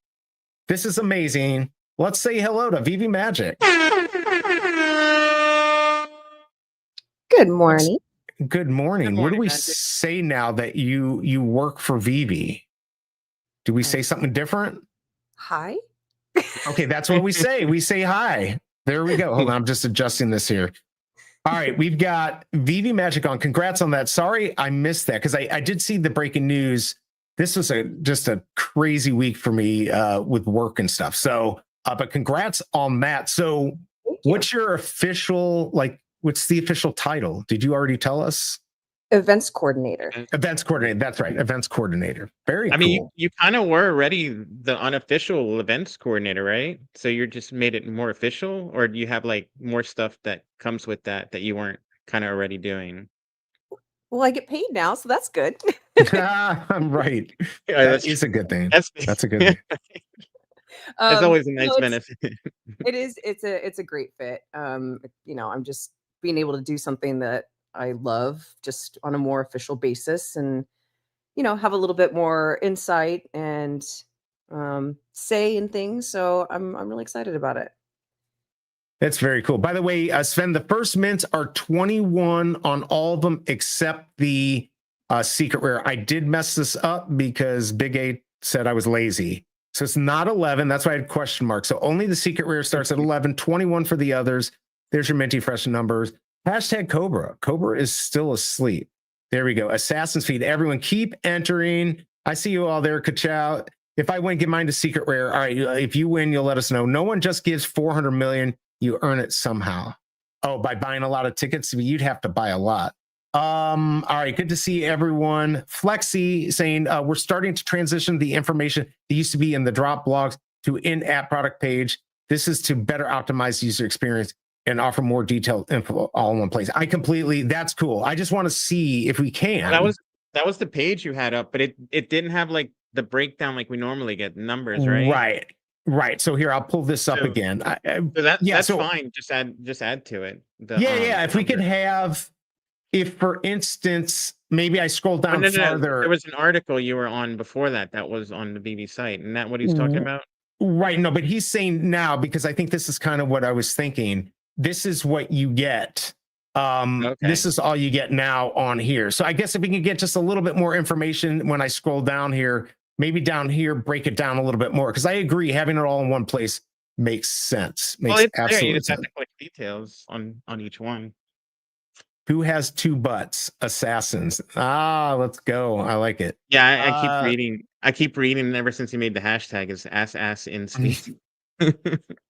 This is amazing. Let's say hello to VeVe Magic. Good morning. Good morning. What do we Magic. say now that you work for VeVe? Do we say something different? Hi. Okay, that's what we say. We say hi. There we go. Hold on, I'm just adjusting this here. All right, we've got VeVe Magic on. Congrats on that. Sorry I missed that because I did see the breaking news. This was just a crazy week for me with work and stuff. So, but congrats on that. So, what's your official, what's the official title? Did you already tell us? Events coordinator. Events coordinator. That's right. Events coordinator. Very cool. I mean, you kind of were already the unofficial events coordinator, right? So you're just made it more official, or do you have like more stuff that comes with that you weren't kind of already doing? Well, I get paid now, so that's good. I'm right. Yeah, That is a good thing. That's a good thing. That's always a nice no, benefit. It is. It's a great fit. I'm just being able to do something that I love just on a more official basis, and have a little bit more insight and say in things. So I'm really excited about it. That's very cool. By the way, Sven, the first mints are 21 on all of them except the secret rare. I did mess this up because Big A said I was lazy. So it's not 11. That's why I had question marks. So only the secret rare starts at 11, 21 for the others. There's your minty fresh numbers. Hashtag Cobra. Cobra is still asleep. There we go. Assassin's feed. Everyone keep entering. I see you all there. Ka-chow. If I win, give mine to secret rare. All right. If you win, you'll let us know. No one just gives 400 million. You earn it somehow. Oh, by buying a lot of tickets? You'd have to buy a lot. All right. Good to see everyone. Flexi saying we're starting to transition the information that used to be in the drop blogs to in-app product page. This is to better optimize user experience and offer more detailed info all in one place. That's cool. I just want to see if we can. That was the page you had up, but it didn't have like the breakdown like we normally get numbers, right? Right. So here, I'll pull this up again. So that's fine. Just add to it. If we could have, if for instance, maybe I scroll down further. There was an article you were on before that was on the VeVe site. Isn't that what he's talking about? Right. No, but he's saying now, because I think this is kind of what I was thinking. This is what you get. Okay. This is all you get now on here. So I guess if we can get just a little bit more information when I scroll down here, maybe down here, break it down a little bit more. Because I agree, having it all in one place makes sense. Makes absolute sense. Have to click details on each one. Who has two butts? Assassins. Let's go. I like it. Yeah, I keep reading. I keep reading ever since he made the hashtag is ass in speed.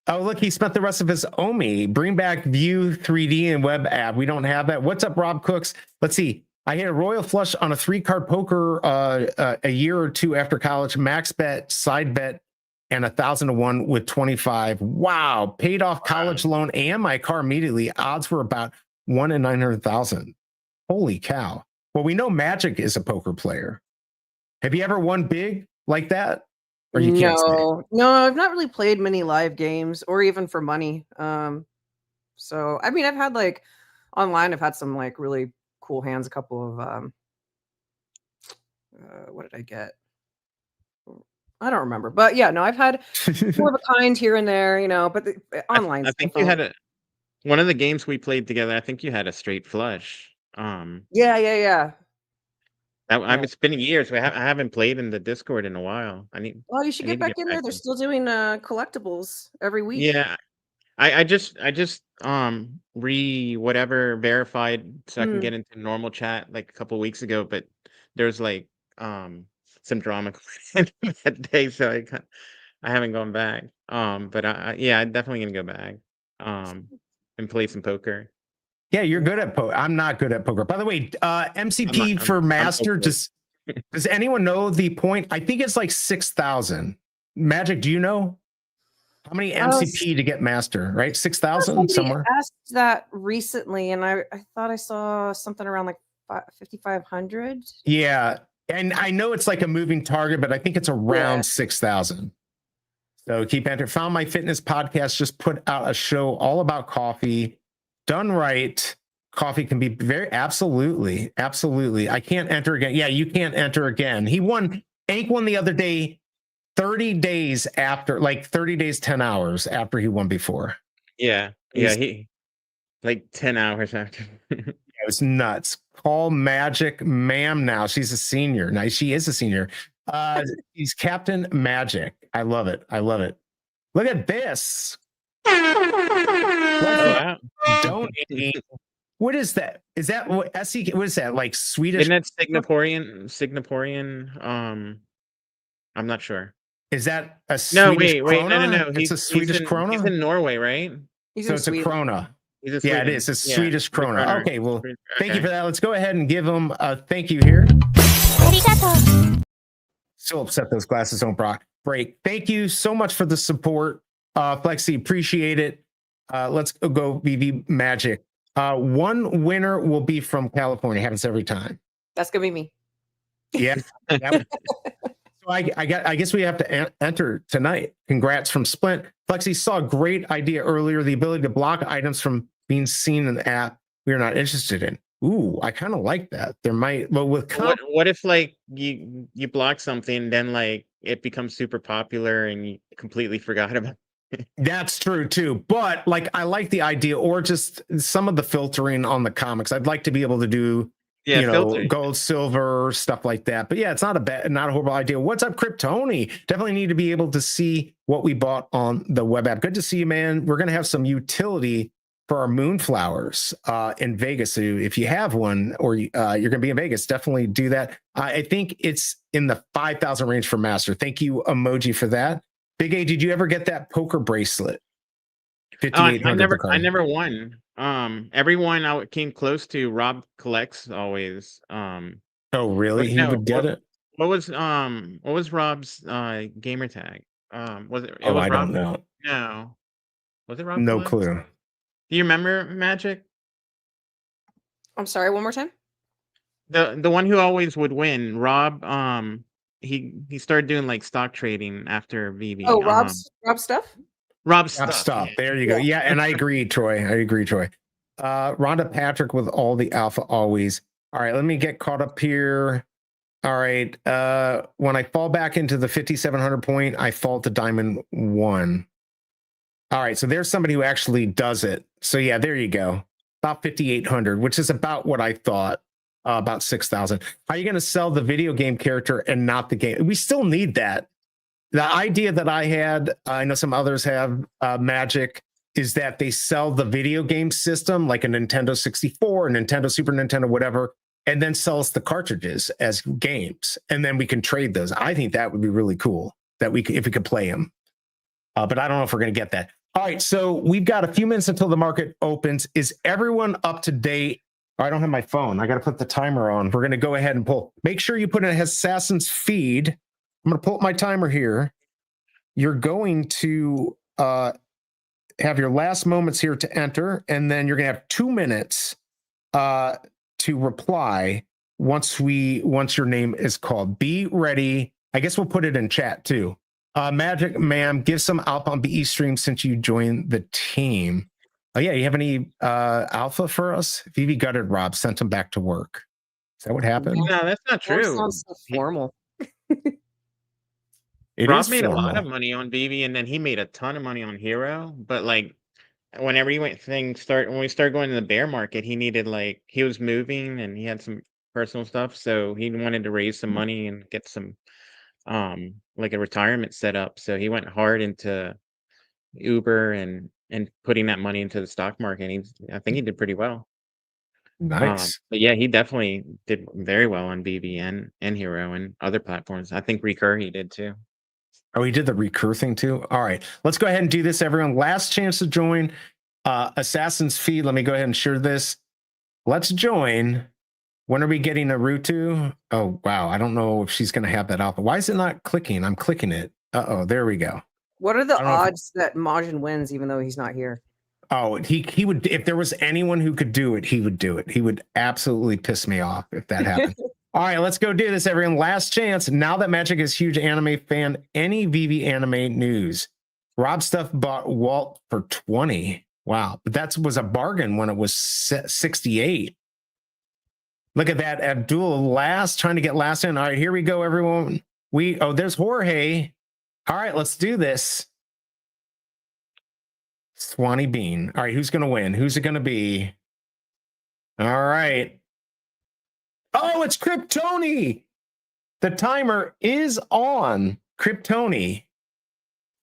Oh, look, he spent the rest of his OMI. Bring back View 3D and web app. We don't have that. What's up, Rob Cooks? Let's see. I hit a royal flush on a 3-card poker a year or two after college. Max bet, side bet, and 1,000 to 1 with 25. Wow. Paid off college loan and my car immediately. Odds were about 1 in 900,000. Holy cow. Well, we know Magic is a poker player. Have you ever won big like that? Or you can't say? No, I've not really played many live games or even for money. So I mean, I've had online, I've had some really cool hands. A couple of what did I get? I don't remember, but yeah, no, I've had more of a kind here and there, you know, but the online. I think you had one of the games we played together. I think you had a straight flush. Yeah. It's been years. I haven't played in the Discord in a while. Well, you should I get need to back in there. They're still doing collectibles every week. Yeah, I just whatever verified so I can get into normal chat like a couple weeks ago, but there's like some drama that day, so I haven't gone back. But I'm definitely gonna go back and play some poker. Yeah, you're good at poker. I'm not good at poker. By the way, MCP for master. Does anyone know the point? I think it's like 6,000. Magic, do you know how many MCP to get master? Right, 6,000 somewhere. Asked that recently, and I thought I saw something around like 5,500. Yeah, and I know it's like a moving target, but I think it's around 6,000. So keep entering. Found My Fitness podcast just put out a show all about coffee. Done right, coffee can be absolutely. I can't enter again. Yeah, you can't enter again. Hank won the other day, 30 days after, like 30 days, 10 hours after he won before. Yeah, he like 10 hours after. It was nuts. Call Magic Ma'am now. She's a senior. Nice, she is a senior. He's Captain Magic. I love it. Look at this. Wow. Donate. What is that? Is that what SE? What is that? Like Swedish? Isn't that Signaporean? I'm not sure. Is that a Swedish krona? No. It's a Swedish krona. He's in Norway, right? So it's a krona. Yeah, it is. It's Swedish krona. Okay, well, thank you Okay. for that. Let's go ahead and give him a thank you here. So upset those glasses don't break. Thank you so much for the support, Flexi. Appreciate it. Let's go VeVe Magic. One winner will be from California. Happens every time. That's gonna be me. Yeah. So I guess we have to enter tonight. Congrats from Splint. Flexi saw a great idea earlier. The ability to block items from being seen in the app we are not interested in. Ooh, I kind of like that. There might, well, with what if like you block something, then like it becomes super popular and you completely forgot about it? That's true too. But like, I like the idea, or just some of the filtering on the comics. I'd like to be able to do, gold, silver, stuff like that. But yeah, it's not a horrible idea. What's up, Kryptoni? Definitely need to be able to see what we bought on the web app. Good to see you, man. We're going to have some utility for our moonflowers in Vegas. So if you have one, or you're going to be in Vegas, definitely do that. I think it's in the 5,000 range for master. Thank you, Emoji, for that. Big A, did you ever get that poker bracelet? I never won. Everyone I came close to, Rob collects always. Oh, really? He would get it. What was Rob's gamer tag? Was it? I Rob? don't know. No, was it Rob? No collects? clue. Do you remember Magic? I'm sorry, one more time. The one who always would win, Rob. He started doing like stock trading after VeVe. Oh, Rob stuff. Rob stuff. Yeah. There you go. Yeah, and I agree, Troy. Rhonda Patrick with all the alpha always. All right, let me get caught up here. All right. When I fall back into the 5,700 point, I fall to Diamond 1. All right, so there's somebody who actually does it. So yeah, there you go. About 5,800, which is about what I thought. About 6,000. How are you going to sell the video game character and not the game? We still need that. The idea that I had, I know some others have, Magic, is that they sell the video game system like a Nintendo 64, a Nintendo Super Nintendo, whatever, and then sell us the cartridges as games, and then we can trade those. I think that would be really cool if we could play them. But I don't know if we're going to get that. All right, so we've got a few minutes until the market opens. Is everyone up to date? I don't have my phone. I got to put the timer on. We're going to go ahead and pull. Make sure you put in Assassin's feed. I'm going to pull up my timer here. You're going to have your last moments here to enter, and then you're going to have 2 minutes to reply once your name is called. Be ready. I guess we'll put it in chat too. Magic Ma'am, give some alpha on BE stream since you joined the team. Oh yeah, you have any alpha for us? VeVe gutted Rob, sent him back to work. Is that what happened? No, that's not true. That sounds so formal. It Rob is made a lot of formal. money on VeVe, and then he made a ton of money on Hero. But like, whenever he went when we started going to the bear market, he needed he was moving and he had some personal stuff, so he wanted to raise some money and get some like a retirement set up. So he went hard into Uber and putting that money into the stock market. I think he did pretty well. Nice. But yeah, he definitely did very well on VeVe and Hero and other platforms. I think Recur he did too. Oh, he did the recur thing too. All right, let's go ahead and do this, everyone. Last chance to join Assassin's feed. Let me go ahead and share this. Let's join. When are we getting Naruto? Oh, wow. I don't know if she's going to have that alpha. Why is it not clicking? I'm clicking it. Uh-oh, there we go. What are the odds that Majin wins even though he's not here? Oh, he would, if there was anyone who could do it, he would do it. He would absolutely piss me off if that happened. All right, let's go do this, everyone. Last chance. Now that Magic is a huge anime fan, any VeVe anime news? Rob Stuff bought Walt for 20. Wow, but that was a bargain when it was 68. Look at that, Abdul trying to get last in. All right, here we go, everyone. There's Jorge. All right, let's do this. Swanee Bean. All right, who's going to win? Who's it going to be? All right. Oh, it's Kryptoni. The timer is on. Kryptoni.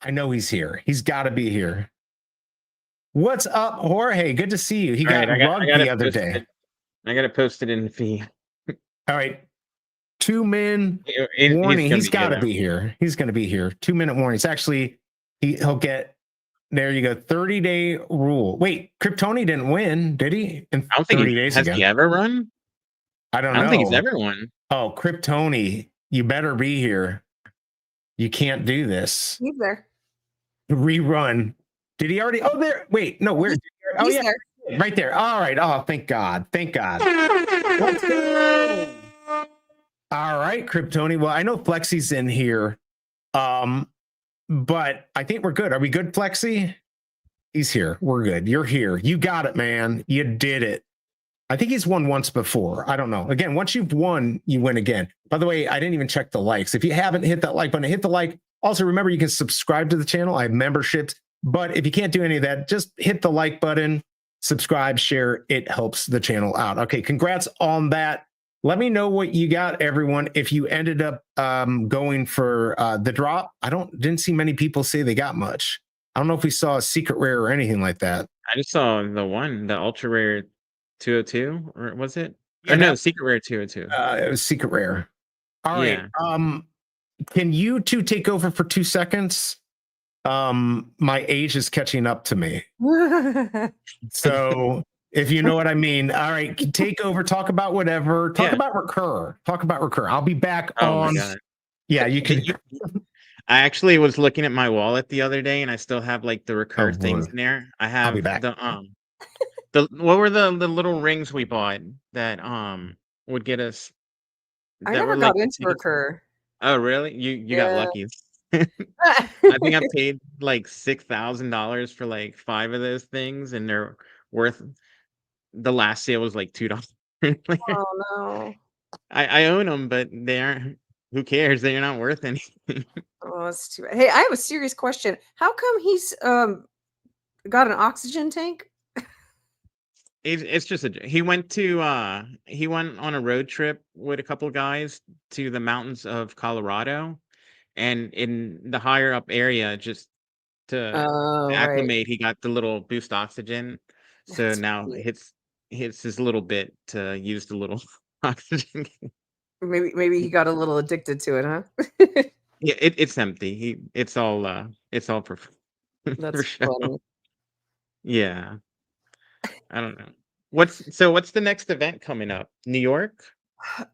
I know he's here. He's got to be here. What's up, Jorge? Good to see you. He got rugged the other day. I got to post it in the feed. All right. 2-minute warning. He's got to be here. He's going to be here. 2-minute warning. It's actually, he'll get, there you go. 30-day rule. Wait, Kryptoni didn't win, did he? I don't think has he ever run? I don't know. I don't think he's ever won. Oh, Kryptoni, you better be here. You can't do this. He's there. Rerun. Did he already? Oh, there. Wait, no, where? Oh, yeah. There. Right there. All right. Oh, thank God. Thank God. Let's go. All right, Kryptoni. Well, I know Flexi's in here. But I think we're good. Are we good, Flexi? He's here. We're good. You're here. You got it, man. You did it. I think he's won once before. I don't know. Again, once you've won, you win again. By the way, I didn't even check the likes. If you haven't hit that like button, hit the like. Also, remember, you can subscribe to the channel. I have memberships. But if you can't do any of that, just hit the like button, subscribe, share. It helps the channel out. Okay, congrats on that. Let me know what you got, everyone. If you ended up going for the drop, didn't see many people say they got much. I don't know if we saw a secret rare or anything like that. I just saw the ultra rare 202, or was it? Yeah, or no, secret rare 202. It was secret rare. All right. Can you two take over for 2 seconds? My age is catching up to me. So if you know what I mean. All right, take over, talk about whatever. Talk about recur. I'll be back on. Yeah, you can. I actually was looking at my wallet the other day and I still have like the recur things in there. I have the what were the little rings we bought that would get us? I never got into recur. Oh really? You got lucky. I think I paid like $6,000 for like 5 of those things, and they're worth. The last sale was like $2. Oh no! I own them, but they aren't. Who cares? They're not worth anything. Oh, that's too bad. Hey, I have a serious question. How come he's got an oxygen tank? It's just he went on a road trip with a couple of guys to the mountains of Colorado, and in the higher up area, just to acclimate, he got the little boost oxygen. So now it's his little bit to use the little oxygen. Maybe he got a little addicted to it, huh? Yeah, it's empty. It's all for That's funny. Yeah. I don't know. What's the next event coming up? New York?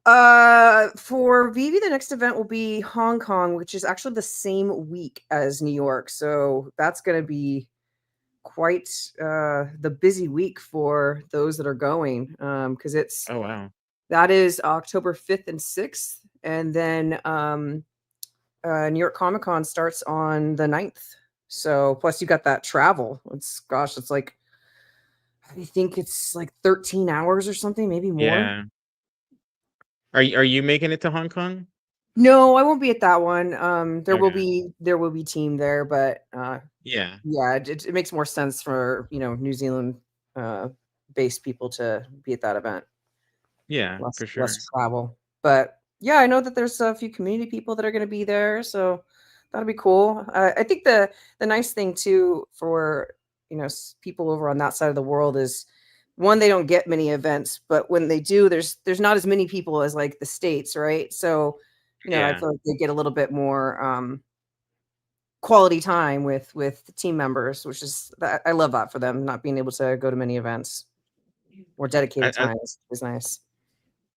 For VeVe, the next event will be Hong Kong, which is actually the same week as New York. So that's going to be quite the busy week for those that are going, because it's that is October 5th and 6th, and then New York Comic Con starts on the 9th. So plus you got that travel. It's like, I think it's like 13 hours or something, maybe more. Yeah. Are you making it to Hong Kong? No, I won't be at that one. There will Okay. be team there, but Yeah. yeah, it makes more sense for New Zealand based people to be at that event. Yeah, for Less sure. travel. But yeah, I know that there's a few community people that are going to be there, so that'll be cool. I think the nice thing too for people over on that side of the world is one, they don't get many events, but when they do, there's not as many people as like the States, right? So I Yeah. feel like they get a little bit more quality time with the team members, which is I love that for them, not being able to go to many events or I dedicated I, time is nice.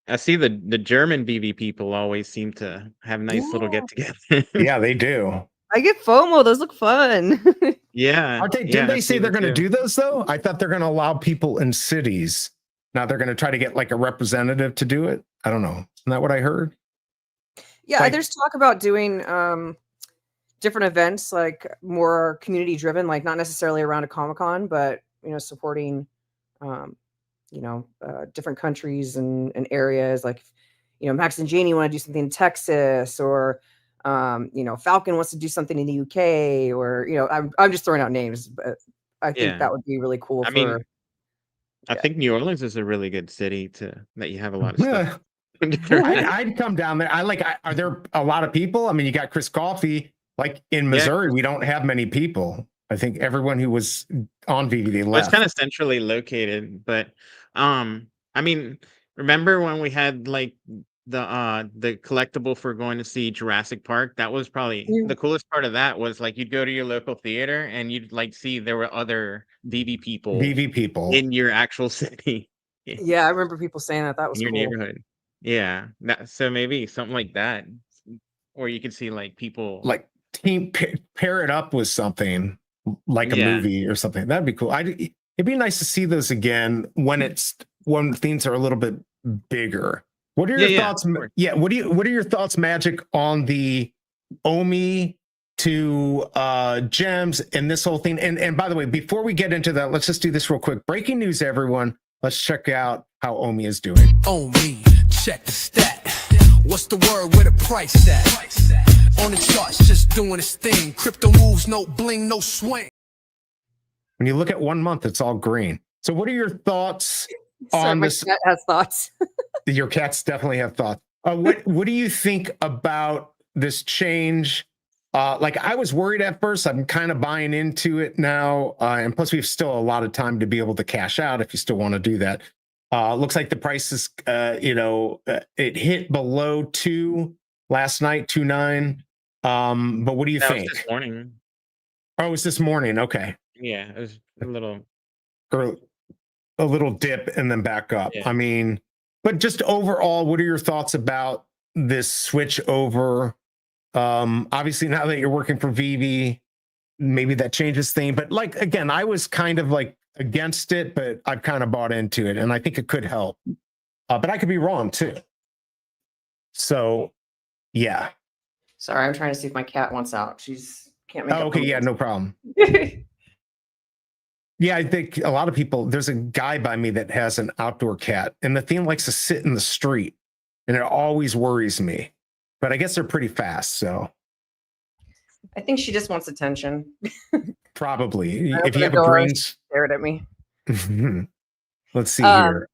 I see the German VV people always seem to have nice little Yeah. get-together. Yeah, they do. I get FOMO. Those look fun. Yeah, Aren't they? Didn't yeah, they I've say seen they're them going to too. do those though? I thought they're going to allow people in cities. Now they're going to try to get like a representative to do it. I don't know. Isn't that what I heard? Yeah, Like, there's talk about doing different events, like more community driven, like not necessarily around a Comic-Con, but supporting um, different countries and areas. Like, Max and Janie want to do something in Texas, or Falcon wants to do something in the UK, or I'm just throwing out names, but I think Yeah. that would be really cool I for mean, I yeah. think New Orleans is a really good city that you have a lot of stuff. yeah, I'd come down there. are there a lot of people? I mean, you got Chris Coffey. Like in Yeah, Missouri, we don't have many people. I think everyone who was on VV, they well, it's left. kind of centrally located, but I mean, remember when we had like the collectible for going to see Jurassic Park? That was probably the coolest part of that was like you'd go to your local theater and you'd like see there were other VV people VV people. in your actual city in Yeah, I remember people saying that was your cool. neighborhood. Yeah, so maybe something like that, or you could see like people. Like pair it up with something like a Yeah, movie or something. That'd be cool. It'd be nice to see those again when things are a little bit bigger. What are yeah, your yeah, thoughts? of course. Yeah, what are your thoughts, Magic, on the Omi to gems and this whole thing? And by the way, before we get into that, let's just do this real quick. Breaking news, everyone. Let's check out how Omi is doing. On me, check the stat. What's the word, where the price at? On the charts, just doing its thing. Crypto moves, no bling, no swing. When you look at 1 month, it's all green. So what are your thoughts Sorry, on my this? cat has thoughts. Your cats definitely have thoughts. What do you think about this change? Like I was worried at first. I'm kind of buying into it now, and plus we have still a lot of time to be able to cash out if you still want to do that. Looks like the price is, it hit below 2 last night, 2.9. But what do you That was think? this morning. Oh, it was this morning. Okay, Yeah, it was a little. or a little dip and then back up. Yeah. I mean, but just overall, what are your thoughts about this switch over? Obviously, now that you're working for VeVe, maybe that changes things. But like again, I was kind of like against it, but I've kind of bought into it, and I think it could help. But I could be wrong too. So, yeah. Sorry, I'm trying to see if my cat wants out. She's can't make Oh, up okay, her yeah, mind. no problem. Yeah, I think a lot of people. There's a guy by me that has an outdoor cat, and the thing likes to sit in the street, and it always worries me. But I guess they're pretty fast, so I think she just wants attention. probably I if opened you the have a door, green. she stared at me. Let's see Um, here.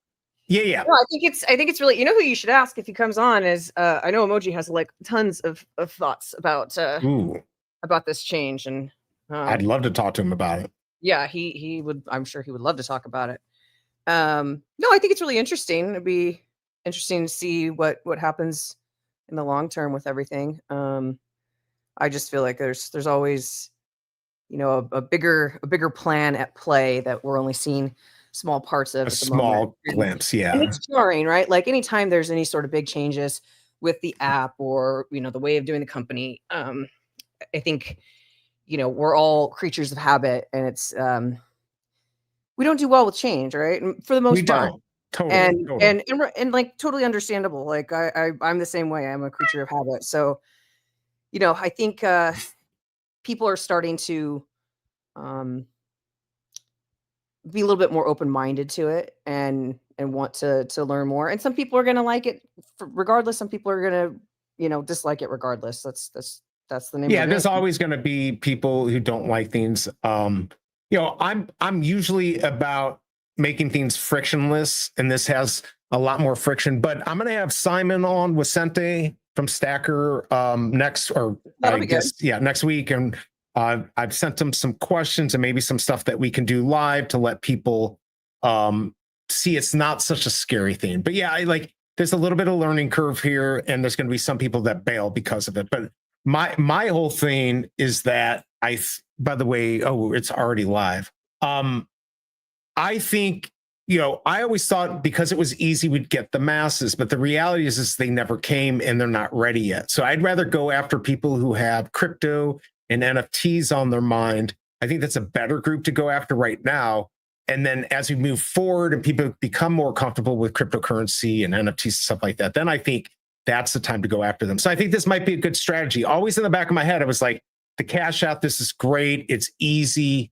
Yeah. No, I think it's really, who you should ask if he comes on is I know Emoji has like tons of thoughts about Ooh, this change, and I'd love to talk to him about it. yeah, he would. I'm sure he would love to talk about it. No, I think it's really interesting. It'd be interesting to see what happens in the long term with everything. I just feel like there's always a bigger plan at play that we're only seeing small parts of A at the moment. small glimpse, yeah. And it's jarring, right? Like anytime there's any sort of big changes with the app or the way of doing the company, I think we're all creatures of habit, and it's we don't do well with change, right? For the most We part. don't. Totally. And like totally understandable. Like I'm the same way. I'm a creature of habit. So, I think people are starting to be a little bit more open-minded to it and want to learn more. And some people are going to like it regardless. Some people are going to, dislike it regardless. That's the name. Yeah, of there's it. always going to be people who don't like things. I'm usually about making things frictionless, and this has a lot more friction. But I'm going to have Simon on with Sente from Stacker next, or That'll I be guess good. next week, and I've sent him some questions and maybe some stuff that we can do live to let people see it's not such a scary thing. But yeah, there's a little bit of learning curve here, and there's going to be some people that bail because of it. But my whole thing is that by the way, it's already live. I think, I always thought because it was easy, we'd get the masses, but the reality is they never came and they're not ready yet. So I'd rather go after people who have crypto and NFTs on their mind. I think that's a better group to go after right now. And then as we move forward and people become more comfortable with cryptocurrency and NFTs and stuff like that, then I think that's the time to go after them. So I think this might be a good strategy. Always in the back of my head, I was like, the cash out, this is great. It's easy.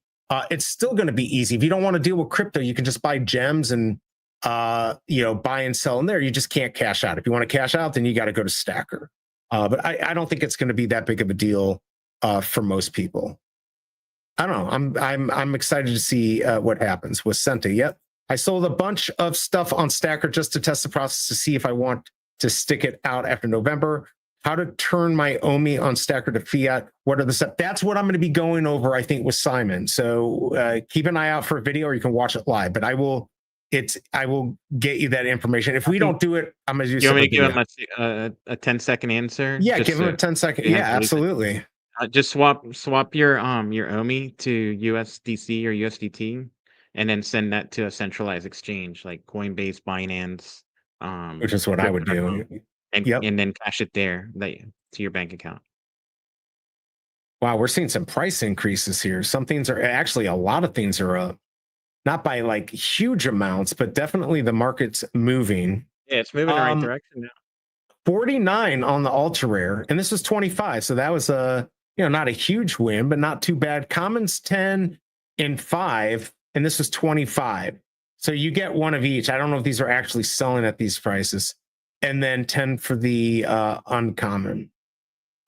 It's still going to be easy. If you don't want to deal with crypto, you can just buy gems and, buy and sell in there. You just can't cash out. If you want to cash out, then you got to go to Stacker. But I don't think it's going to be that big of a deal for most people. I don't know. I'm excited to see what happens with Sente. Yep. I sold a bunch of stuff on Stacker just to test the process to see if I want to stick it out after November. How to turn my OMI on Stacker to fiat. What are the steps? That's what I'm going to be going over, I think, with Simon. So keep an eye out for a video, or you can watch it live. But I will get you that information. If we don't do it, I'm going to do. You want me to give him a 10-second answer? Yeah, give him a 10-second. Yeah, absolutely. Just swap your OMI to USDC or USDT, and then send that to a centralized exchange like Coinbase, Binance, which is what I would do. And then cash it there to your bank account. Wow, we're seeing some price increases here. Some things are actually, a lot of things are up, not by like huge amounts, but definitely the market's moving. Yeah, it's moving in the right direction now. 49 on the ultra rare, and this was 25, so that was not a huge win, but not too bad. Commons 10 and 5, and this was 25. So you get one of each. I don't know if these are actually selling at these prices. And then 10 for the uncommon.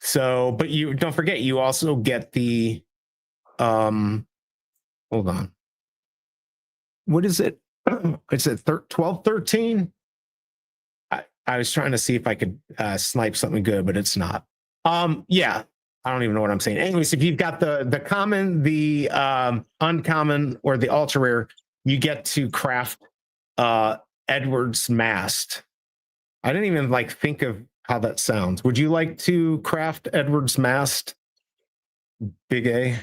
So, but you don't forget, you also get the hold on. What is it? It's at 12, 13. I was trying to see if I could snipe something good, but it's not. Yeah, I don't even know what I'm saying. Anyways, if you've got the common, the uncommon, or the ultra rare, you get to craft Edward's Mast. I didn't even think of how that sounds. Would you like to craft Edward's Mast, Big A?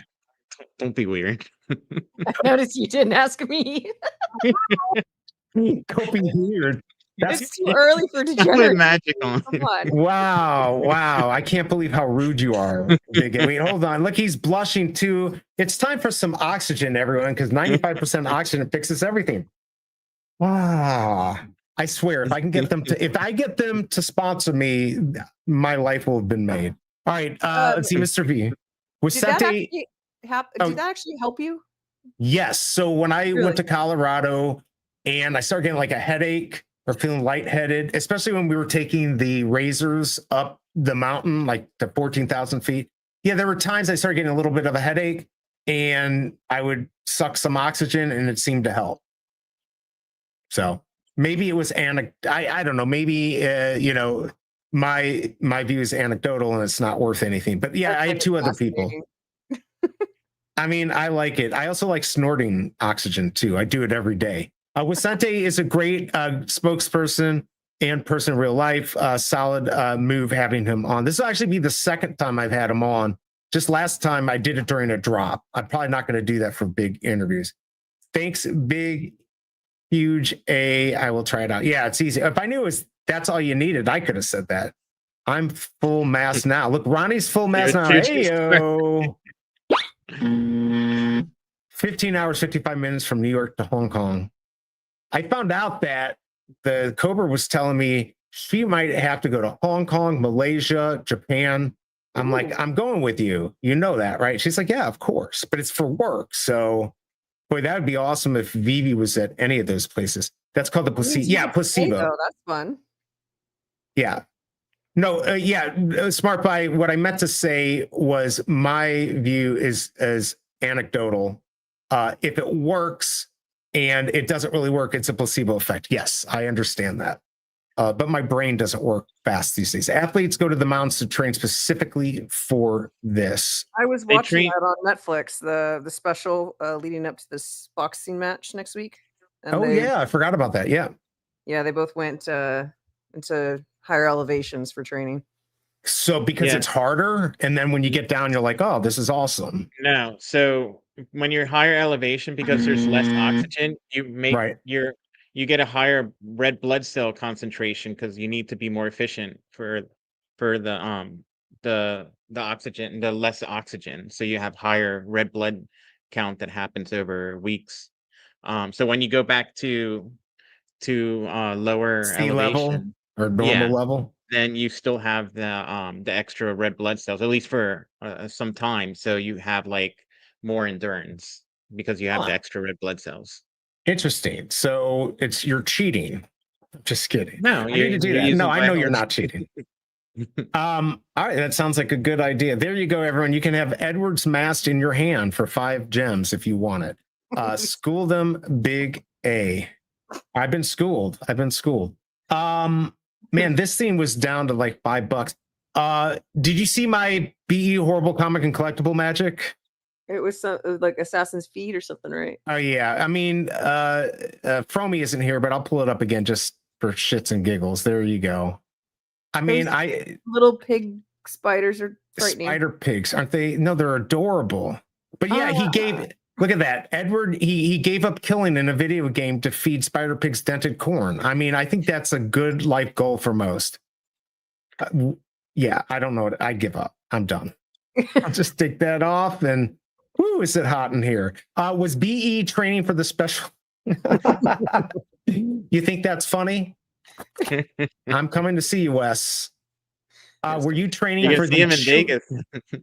Don't be weird. I noticed you didn't ask me. Don't be weird. It's too early for degenerate magic on. Come on. Wow. I can't believe how rude you are, Big A. Wait, hold on. Look, he's blushing too. It's time for some oxygen, everyone, because 95% oxygen fixes everything. Wow. I swear, if I get them to sponsor me, my life will have been made. All right, let's see, Mr. V. Did that actually help you? Yes. So when I went to Colorado and I started getting like a headache or feeling lightheaded, especially when we were taking the razors up the mountain, like to 14,000 feet. Yeah, there were times I started getting a little bit of a headache, and I would suck some oxygen, and it seemed to help. So. Maybe it was I don't know. Maybe my view is anecdotal and it's not worth anything. But yeah, I had two other people. I mean, I like it. I also like snorting oxygen too. I do it every day. Wasante is a great spokesperson and person in real life. Solid move having him on. This will actually be the second time I've had him on. Just last time I did it during a drop. I'm probably not going to do that for big interviews. Thanks, Big. Huge A. I will try it out. Yeah, it's easy. If I knew that's all you needed, I could have said that. I'm full mass now. Look, Ronnie's full mass now. Hey-yo. 15 hours, 55 minutes from New York to Hong Kong. I found out that the Cobra was telling me she might have to go to Hong Kong, Malaysia, Japan. I'm like, I'm going with you. You know that, right? She's like, yeah, of course. But it's for work. So boy, that would be awesome if VeVe was at any of those places. That's called the placebo. Yeah, placebo. That's fun. Yeah. No, yeah, smart buy. What I meant to say was my view is as anecdotal. If it works and it doesn't really work, it's a placebo effect. Yes, I understand that. But my brain doesn't work fast these days. Athletes go to the mountains to train specifically for this. I was They watching train- that on Netflix, the special leading up to this boxing match next week. And Yeah, I forgot about that. Yeah. Yeah, they both went into higher elevations for training. So because it's harder, and then when you get down, you're like, oh, this is awesome. No, so when you're higher elevation, because there's less oxygen, you make you get a higher red blood cell concentration because you need to be more efficient for the oxygen, the less oxygen. So you have higher red blood count that happens over weeks. So when you go back to lower sea level elevation or normal level, then you still have the extra red blood cells, at least for some time. So you have like more endurance because you have the extra red blood cells. Interesting. So you're cheating. Just kidding. No, I need to do that. No, I know you're not cheating. All right, that sounds like a good idea. There you go, everyone. You can have Edward's Mast in your hand for 5 gems if you want it. School them, big A. I've been schooled. Man, this thing was down to like $5. Did you see my BE horrible comic and collectible magic? It was like Assassin's Feed or something, right? Oh yeah. I mean, Fromy isn't here, but I'll pull it up again just for shits and giggles. There you go. I mean, little pig spiders are frightening. Spider pigs, aren't they? No, they're adorable. But yeah, he gave. Look at that, Edward. He gave up killing in a video game to feed spider pigs dented corn. I mean, I think that's a good life goal for most. Yeah, I don't know. I give up. I'm done. I'll just take that off and. Woo, is it hot in here? Was BE training for the special? You think that's funny? I'm coming to see you, Wes. Were you training for the him in Vegas?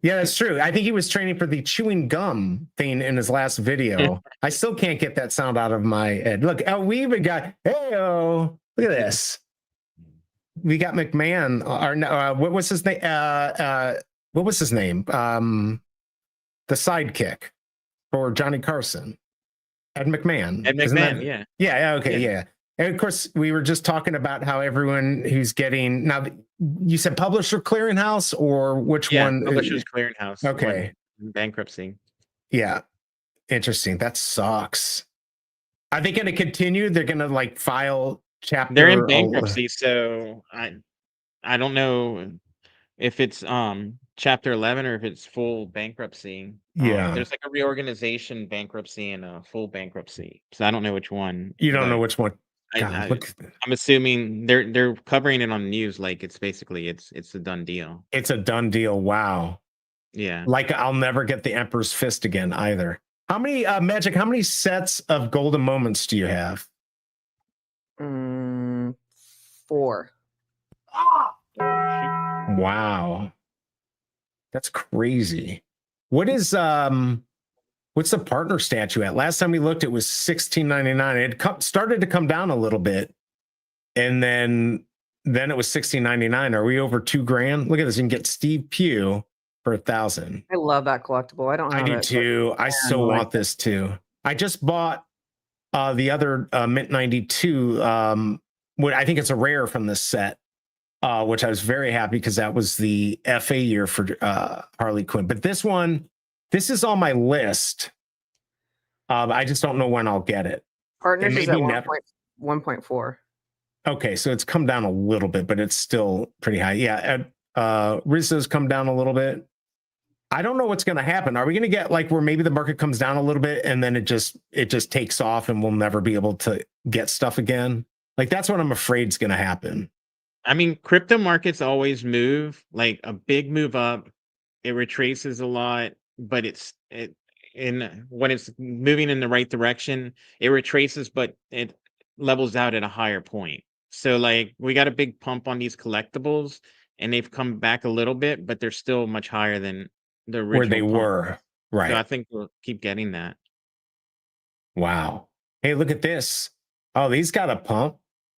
Yeah, that's true. I think he was training for the chewing gum thing in his last video. I still can't get that sound out of my head. Look, we even got, hey-oh, look at this. We got McMahon. What was his name? What was his name? The sidekick for Johnny Carson, Ed McMahon. Ed McMahon, yeah. Okay, yeah. And of course, we were just talking about how everyone who's getting now. You said Publisher Clearinghouse or which one? Publishers Clearinghouse. Okay, bankruptcy. Yeah, interesting. That sucks. Are they going to continue? They're going to like file chapter. They're in bankruptcy, so I don't know if it's chapter 11 or if it's full bankruptcy. There's like a reorganization bankruptcy and a full bankruptcy, so I don't know which one. You don't know which one. God, I'm assuming they're covering it on the news like it's basically it's a done deal. It's a done deal. Wow. Yeah. Like I'll never get the Emperor's Fist again either. How many Magic? How many sets of golden moments do you have? 4. Wow. That's crazy. What is what's the partner statue at? Last time we looked, it was $16.99. It started to come down a little bit, and then it was $16.99. Are we over $2,000? Look at this. You can get Steve Pugh for 1,000. I love that collectible. I don't have it. I do too. I so want this too. I just bought the other Mint 92. I think it's a rare from this set. Which I was very happy because that was the FA year for Harley Quinn. But this is on my list. I just don't know when I'll get it. Partners is at 1.4. Okay, so it's come down a little bit, but it's still pretty high. Yeah, Rizzo's come down a little bit. I don't know what's going to happen. Are we going to get like where maybe the market comes down a little bit and then it just takes off and we'll never be able to get stuff again? Like that's what I'm afraid is going to happen. I mean, crypto markets always move, like a big move up. It retraces a lot, but when it's moving in the right direction, it retraces, but it levels out at a higher point. So like we got a big pump on these collectibles and they've come back a little bit, but they're still much higher than the original where they pump. were. Right. So I think we'll keep getting that. Wow. Hey, look at this. Oh, these got a pump.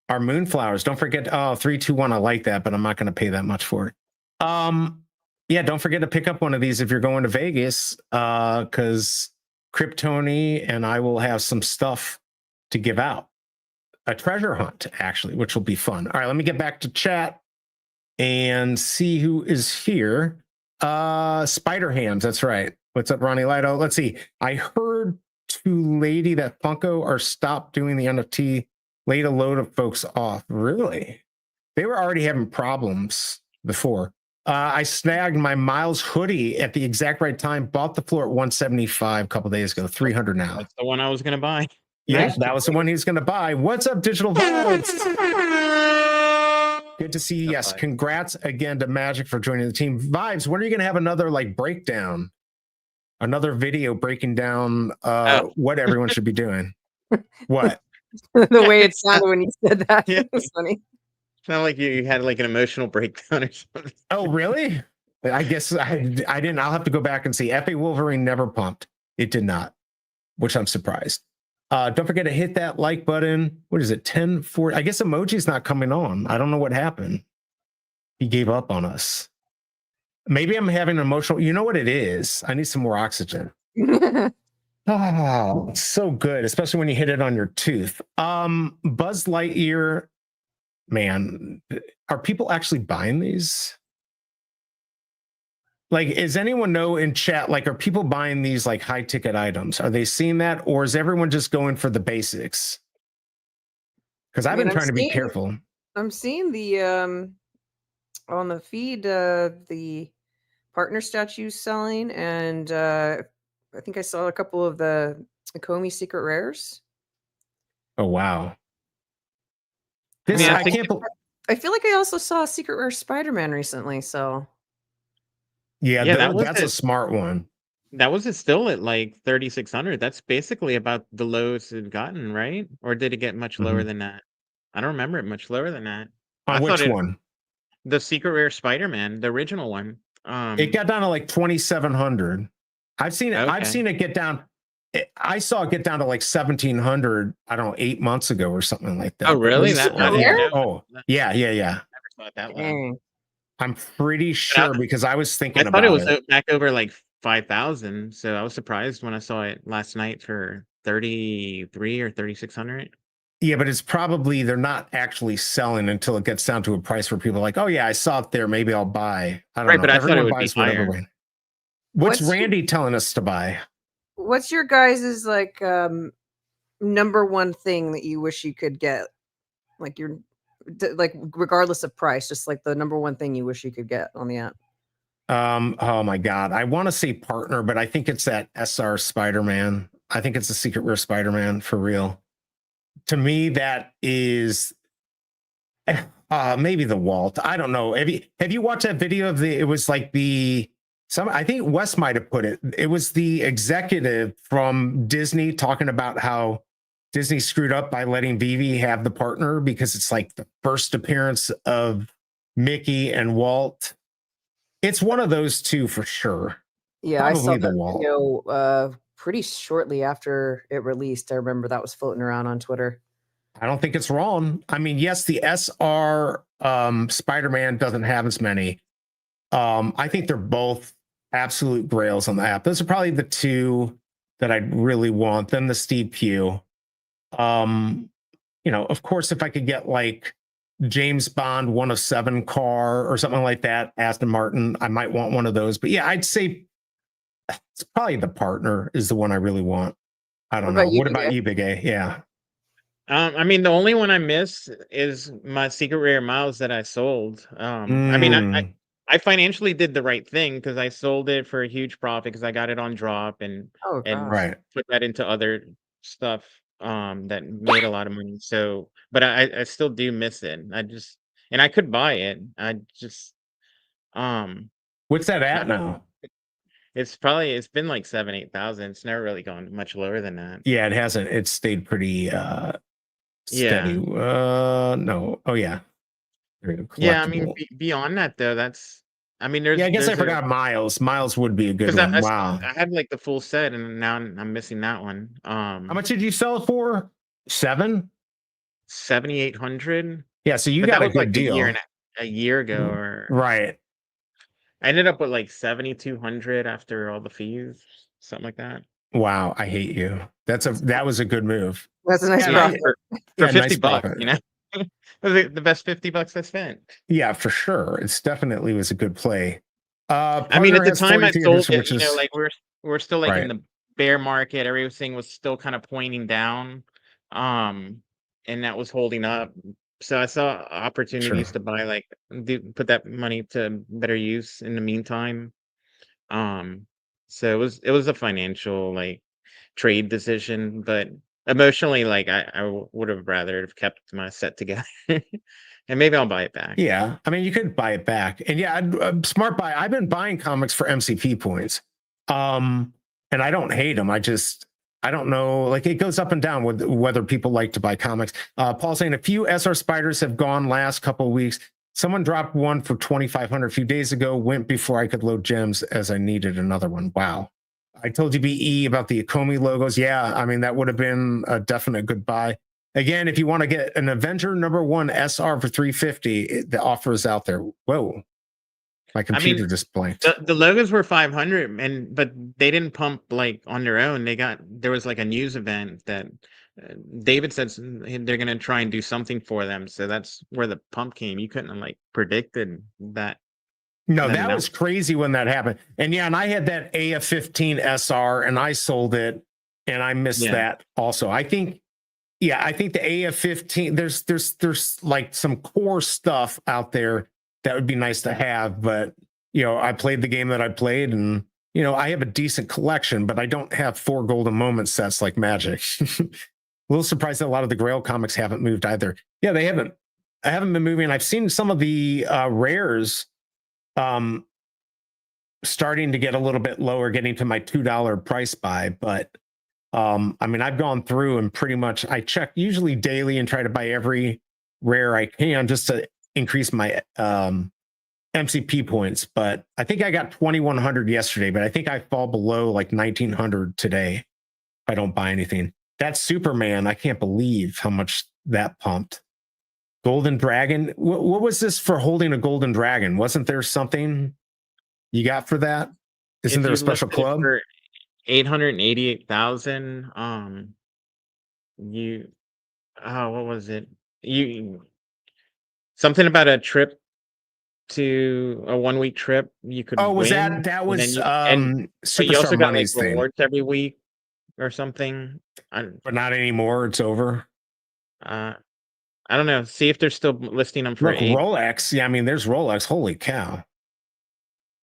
Our Moonflowers. Don't forget. Oh, 321. I like that, but I'm not going to pay that much for it. Yeah, don't forget to pick up one of these if you're going to Vegas, because Kryptoni and I will have some stuff to give out. A treasure hunt, actually, which will be fun. All right, let me get back to chat and see who is here. Spider Hams, that's right. What's up, Ronnie Lido? Let's see. I heard to Lady that Funko are stopped doing the NFT, laid a load of folks off. Really? They were already having problems before. I snagged my Miles hoodie at the exact right time, bought the floor at 175 a couple days ago, 300 now. That's the one I was going to buy. Yeah, that was the one he was going to buy. What's up, Digital Vibes? Good to see you. Yes, congrats again to Magic for joining the team. Vibes, when are you going to have another like breakdown? Another video breaking down what everyone should be doing. What? The way it sounded when you said that. Yeah. It was funny. It's not like you had like an emotional breakdown or something. Oh, really? I guess I didn't. I'll have to go back and see. Epic Wolverine never pumped. It did not, which I'm surprised. Don't forget to hit that like button. What is it? 10:40. I guess Emoji's not coming on. I don't know what happened. He gave up on us. Maybe I'm having an emotional. You know what it is? I need some more oxygen. Oh, so good, especially when you hit it on your tooth. Buzz Lightyear, man, are people actually buying these? Like, is anyone know in chat, like, are people buying these like high ticket items? Are they seeing that, or is everyone just going for the basics? Because I've been trying to be careful. I'm seeing the on the feed the partner statues selling, and I think I saw a couple of the Komi secret rares. Oh wow! I mean, I can't. I feel like I also saw a secret rare Spider-Man recently. So yeah, that's a smart one. That was still at like 3,600. That's basically about the lowest it had gotten, right? Or did it get much lower than that? I don't remember it much lower than that. On which one? The secret rare Spider-Man, the original one. It got down to like 2,700. I've seen it. Okay. I've seen it get down. I saw it get down to like 1,700. I don't know, 8 months ago or something like that. Oh, really? Yeah. Never thought that low. I'm pretty sure because I was thinking about it. I thought it was back over like 5,000. So I was surprised when I saw it last night for 33 or 3,600. Yeah, but it's probably they're not actually selling until it gets down to a price where people are like, oh yeah, I saw it there. Maybe I'll buy. I don't know. But I thought it would be higher. What's Randy telling us to buy? What's your guys' like number one thing that you wish you could get? Like your like regardless of price, just like the number one thing you wish you could get on the app. Oh my god, I want to say partner, but I think it's that SR Spider-Man. I think it's a secret rare Spider-Man for real. To me, that is maybe the Walt. I don't know. Have you watched that video of it was like I think Wes might have put it. It was the executive from Disney talking about how Disney screwed up by letting VeVe have the partner because it's like the first appearance of Mickey and Walt. It's one of those two for sure. Yeah, probably I saw that video pretty shortly after it released. I remember that was floating around on Twitter. I don't think it's wrong. I mean, yes, the SR Spider-Man doesn't have as many. I think they're both absolute grails on the app. Those are probably the two that I'd really want. Then the Steve Pugh. Of course, if I could get like James Bond 107 car or something like that, Aston Martin, I might want one of those. But yeah, I'd say it's probably the partner is the one I really want. I don't know. What about you, Big A? Yeah. I mean, the only one I miss is my secret rare Miles that I sold. I mean, I financially did the right thing because I sold it for a huge profit because I got it on drop and put that into other stuff that made a lot of money. So, but I still do miss it. And I could buy it. What's that at now? It's been like 7,000-8,000. It's never really gone much lower than that. Yeah, it hasn't. It's stayed pretty steady. No. Oh yeah. Yeah, I mean beyond that though, there's I guess I forgot Miles. Miles would be a good one. Wow. I had like the full set and now I'm missing that one. How much did you sell it for? 7? 7,800. Yeah, so you But got that a was good like deal. a year ago, or Right. I ended up with like 7,200 after all the fees, something like that. Wow, I hate you. That was a good move. That's a nice Yeah, profit. For Yeah, 50 nice bucks, profit. you know. It was the best 50 bucks I spent. Yeah, for sure. It's definitely was a good play. I mean, Partner at the has time I 43 sold edition, it, which you know, is like we're still like in right. the bear market. Everything was still kind of pointing down, um, and that was holding up. So I saw opportunities Sure. to buy, like, put that money to better use in the meantime. Um, so it was a financial, like, trade decision, but emotionally, like, I would have rather have kept my set together, and maybe I'll buy it back. Yeah, I mean, you could buy it back, and yeah, smart buy. I've been buying comics for MCP points, and I don't hate them. I don't know, like it goes up and down with whether people like to buy comics. Paul saying a few SR spiders have gone last couple of weeks. Someone dropped one for 2,500 a few days ago. Went before I could load gems as I needed another one. Wow. I told you BE about the Akomi logos. Yeah, I mean that would have been a definite good buy. Again, if you want to get an Avenger #1 SR for 350, the offer is out there. Whoa, my computer just blanked. The logos were 500, but they didn't pump like on their own. There was like a news event that David said they're gonna try and do something for them. So that's where the pump came. You couldn't have like predicted that. No, that was crazy when that happened. And yeah, and I had that AF-15 SR and I sold it, and I missed that also. I think the AF-15, there's like some core stuff out there that would be nice to have, but you know, I played the game that I played, and you know, I have a decent collection, but I don't have 4 golden moment sets like Magic. A little surprised that a lot of the Grail comics haven't moved either. Yeah, they haven't. I haven't been moving. I've seen some of the rares starting to get a little bit lower, getting to my $2 price buy, but I mean, I've gone through and pretty much I check usually daily and try to buy every rare I can just to increase my MCP points. But I think I got 2,100 yesterday, but I think I fall below like 1,900 today if I don't buy anything. That's Superman. I can't believe how much that pumped. Golden Dragon. What was this for holding a Golden Dragon? Wasn't there something you got for that? Isn't there a special club? 888,000. What was it? Something about a trip to a 1-week trip you could Oh, was win, that and was but you also Superstar got like Money's thing? rewards every week or something. But not anymore. It's over. I don't know. See if they're still listing them for Look, Rolex. Yeah, I mean, there's Rolex. Holy cow.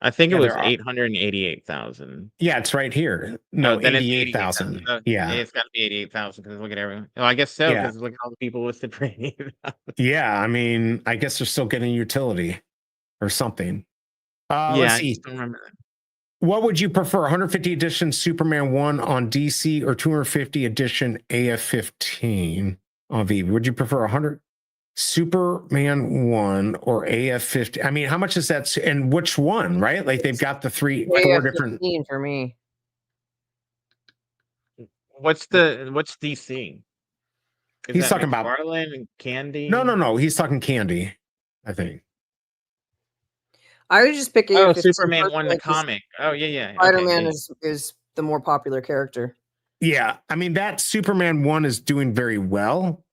I think it Yeah, was there are- 888,000. Yeah, it's right here. No, then it's 88,000. Yeah. It's got to be 88,000 because look at everyone. Oh, I guess so, Yeah. because look at all the people listed for 88,000. Yeah, I mean, I guess they're still getting utility or something. Yeah, Let's I see. just don't remember that. What would you prefer, 150 edition Superman 1 on DC or 250 edition AF-15 on VeVe? Would you prefer 100 Superman 1 or AF-15? I mean, how much is that? And which one, right? Like they've got the 4 different. For me. What's DC? He's talking about McFarlane and Candy. No. He's talking Candy, I think. I was just picking. Oh, Superman won the comic. Oh, yeah. Spider-Man is the more popular character. Yeah, I mean that Superman 1 is doing very well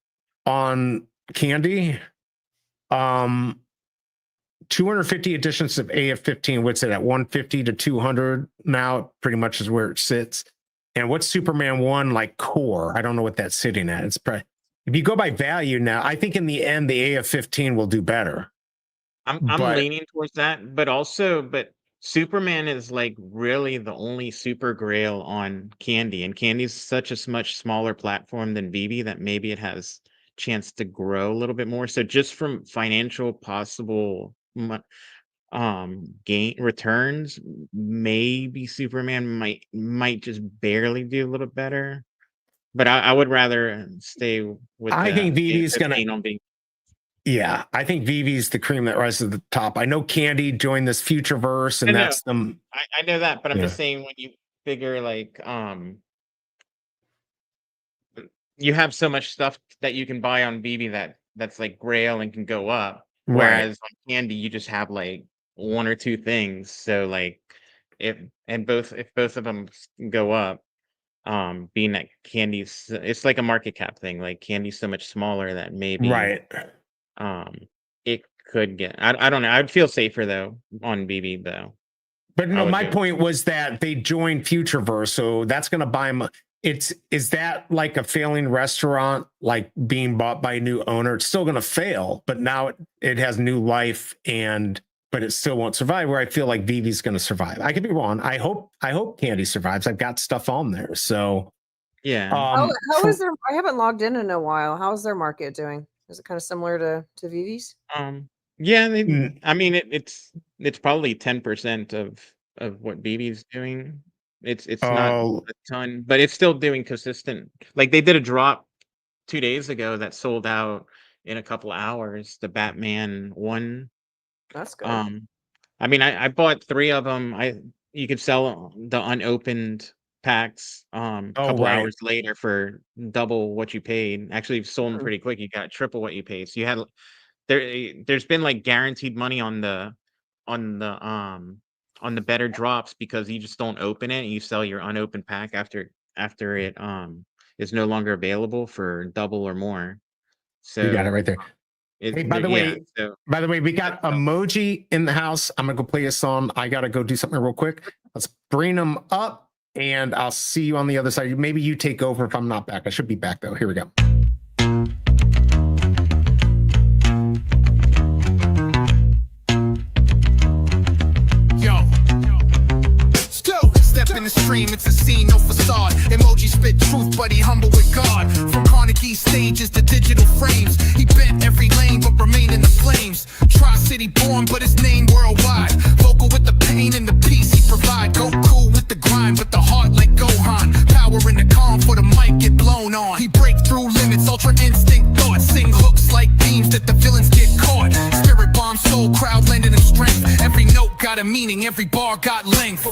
on Candy. 250 editions of AF-15, what's it at 150 to 200 now? Pretty much is where it sits. And what's Superman 1 like core? I don't know what that's sitting at. It's probably, if you go by value now, I think in the end the AF-15 will do better. I'm leaning towards that, but Superman is like really the only super grail on Candy, and Candy's such a much smaller platform than VeVe that maybe it has chance to grow a little bit more. So just from financial possible gain returns, maybe Superman might just barely do a little better. But I would rather stay with. I think VeVe's gonna. being. Yeah, I think VeVe's the cream that rises to the top. I know Candy joined this Futureverse, and that's them. I know that, but I'm just saying when you figure like you have so much stuff that you can buy on VeVe that's like Grail and can go up. Whereas on Candy, you just have like one or two things. So like if both of them go up, being that Candy's, it's like a market cap thing. Like Candy's so much smaller that maybe it could get. I don't know. I'd feel safer though on VeVe though. But no, my point was that they joined Futureverse, so that's going to buy them. Is that like a failing restaurant, like being bought by a new owner? It's still going to fail, but now it has new life, but it still won't survive. Where I feel like VeVe's going to survive. I could be wrong. I hope Candy survives. I've got stuff on there, so yeah. How is their? I haven't logged in a while. How's their market doing? Is it kind of similar to VeVe's? Yeah, I mean it's probably 10% of what VeVe's doing. It's not a ton, but it's still doing consistent. Like they did a drop 2 days ago that sold out in a couple of hours. The Batman one. That's good. I mean, I bought 3 of them. You could sell the unopened packs a couple hours later for double what you paid. Actually, you've sold them pretty quick. You got triple what you paid. So you had there's been like guaranteed money on the better drops because you just don't open it and you sell your unopened pack after it is no longer available for double or more. So you got it right there. Hey, by the way, we got Emoji in the house. I'm gonna go play a song. I gotta go do something real quick. Let's bring them up, and I'll see you on the other side. Maybe you take over if I'm not back. I should be back though. Here we go. Step in the stream, it's a scene, no facade. Emoji spit truth, but he humble with God. From Carnegie stages to digital frames, he bent every lane but remained in the flames. Tri-city born, but his name worldwide. Vocal with the pain and the peace he provide. Go cool with the grind, but the heart like Gohan. Power in the calm for the mic get blown on. He break through limits, ultra instinct thoughts. Sing hooks like beams that the villains get caught. Spirit bomb, soul crowd lending him strength. Every note got a meaning, every bar got length.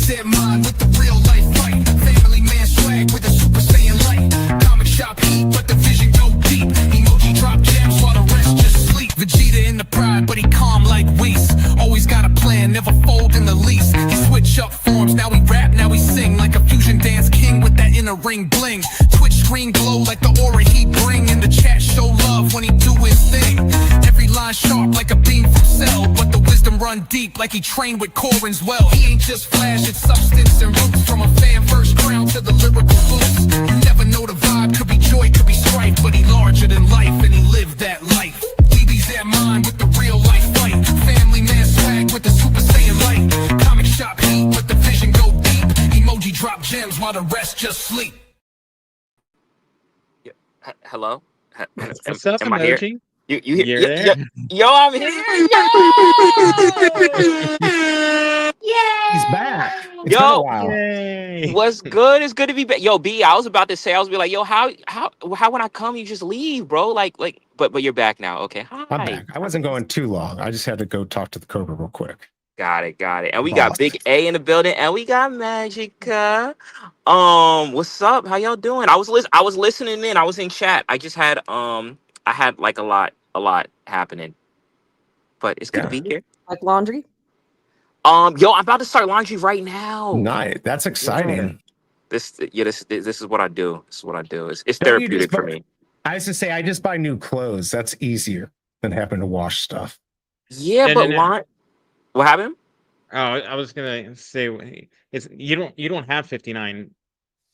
Said mine with the real life fight. Family man swag with a super saiyan light. Comic shop heat, but the vision go deep. Emoji drop gems while the rest just sleep. Vegeta in the pride, but he calm like Whis. Always got a plan, never fold in the least. He switch up forms, now he rap, now he sing. Like a fusion dance king with that inner ring bling. Twitch screen glow like the aura he bring. In the chat show love when he do his thing. Every line sharp like a beam from Cell. But the wisdom run deep like he trained with Corin's well. He ain't just flash, it's substance and roots. From a fan first crown to the lyrical boots. You never know the vibe, could be joy, could be strife. But he larger than life and he lived that life. VeVe's at mine with the real life fight. Family man swag with the super saiyan light. Comic shop heat, but the vision go deep. Emoji drop gems while the rest just sleep. Hello? What's up, am I here? Emoji? You You're there? Yo, I'm here. He's back. It's Yo, been a while. Yay. what's good? It's good to be back. Yo, B, I was about to say, I was be like, yo, how when I come, you just leave, bro? But you're back now. Okay, hi. I'm back. I wasn't going too long. I just had to go talk to the Cobra real quick. Got it. And we got Big A in the building, and we got Magica. What's up? How y'all doing? I was listening in. I was in chat. I just had I had like a lot happening, but it's good to be here. Like laundry? Yo, I'm about to start laundry right now. Nice. That's exciting. Yeah. This is what I do. This is what I do. It's therapeutic for me. I used to say I just buy new clothes. That's easier than having to wash stuff. Yeah, but what happened? Oh, I was gonna say it's you don't have 59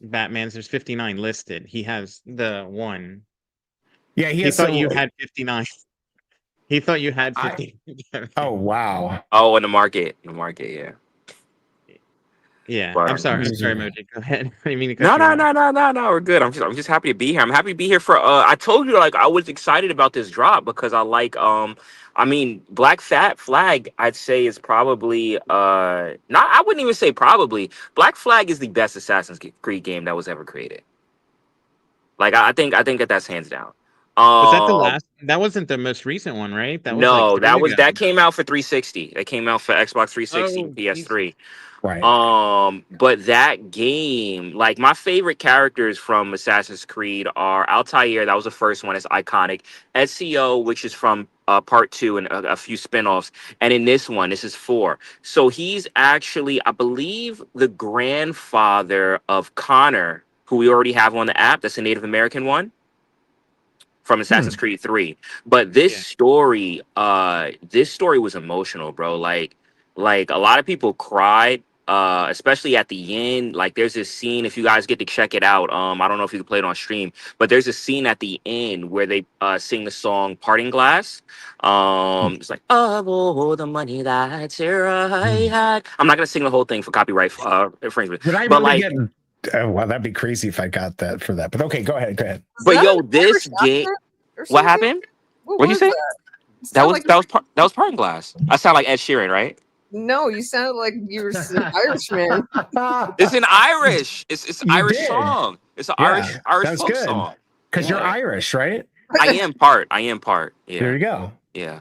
Batmans. There's 59 listed. He has the one. Yeah, he thought you had 59. He thought you had 50. Oh wow. Oh, in the market, yeah. Yeah, But, I'm sorry, Moji. Go ahead. I mean, No, we're good. I'm just happy to be here. I'm happy to be here for I told you like I was excited about this drop because I like I mean Black Flag I'd say is probably I wouldn't even say probably. Black Flag is the best Assassin's Creed game that was ever created. Like I think that's hands down. Was that the last? That wasn't the most recent one, right? That was like No, 3 ago. that came out for 360. That came out for Xbox 360 and Oh, PS3. Right. But that game, like my favorite characters from Assassin's Creed are Altair, that was the first one, it's iconic. Ezio, which is from part 2 and a few spin-offs. And in this one, this is 4. So he's actually, I believe, the grandfather of Connor, who we already have on the app. That's a Native American one from Assassin's Creed 3. But this story was emotional, bro. Like a lot of people cried, especially at the end. Like there's this scene, if you guys get to check it out, I don't know if you can play it on stream, but there's a scene at the end where they sing the song Parting Glass. It's like, oh, the money that Sarah had. I'm not gonna sing the whole thing for copyright infringement. Would I but really like get? Oh, well, that'd be crazy if I got that for that. But okay, go ahead. but yo, this game. What happened? What you say? That was Parting Glass. I sound like Ed Sheeran, right? No, you sounded like you were an Irishman. It's an Irish. It's an Irish did. song. It's an Yeah, Irish that's folk good. song. Because you're Irish, right? I am part. Yeah. There you go. Yeah.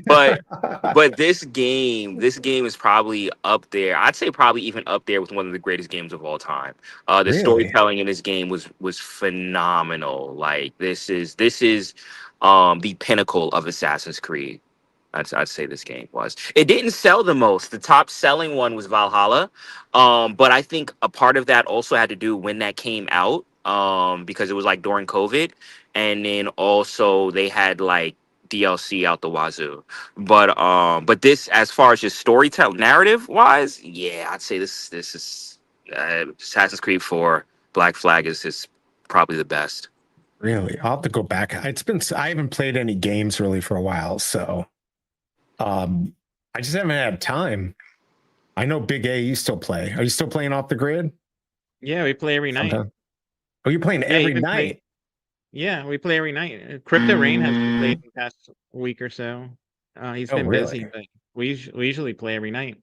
but this game is probably up there. I'd say probably even up there with one of the greatest games of all time. The storytelling in this game was phenomenal. Like this is the pinnacle of Assassin's Creed. I'd say this game was. It didn't sell the most. The top selling one was Valhalla. But I think a part of that also had to do when that came out. Because it was like during COVID. And then also they had like DLC out the wazoo. But this, as far as just storytelling, narrative wise, yeah, I'd say this is Assassin's Creed 4 Black Flag is probably the best. Really, I'll have to go back. I haven't played any games really for a while, so I just haven't had time. I know Big A, you still play. Are you still playing Off the Grid? Yeah, we play every night. Sometime. Oh, you're playing every night? Yeah, we play every night. Crypto Rain has been played the past week or so. He's been busy, but we usually play every night.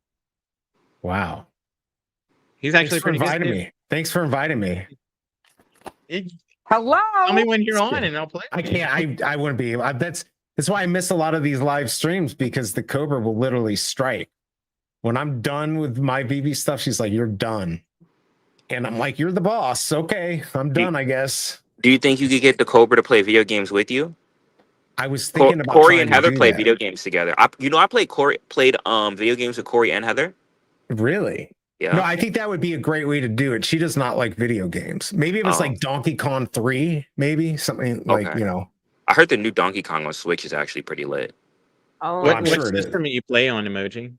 Wow. He's actually pretty good. Thanks for inviting me. Hello. Tell me when you're on and I'll play. I can't. I wouldn't be. That's why I miss a lot of these live streams, because the Cobra will literally strike. When I'm done with my VeVe stuff, she's like, "You're done," and I'm like, "You're the boss." Okay, I'm done, I guess. Do you think you could get the Cobra to play video games with you? I was thinking about Corey and Heather play video games together. I played video games with Corey and Heather. Really? Yeah. No, I think that would be a great way to do it. She does not like video games. Maybe it was like Donkey Kong 3, maybe something like, I heard the new Donkey Kong on Switch is actually pretty lit. Oh, what system you play on, Emoji?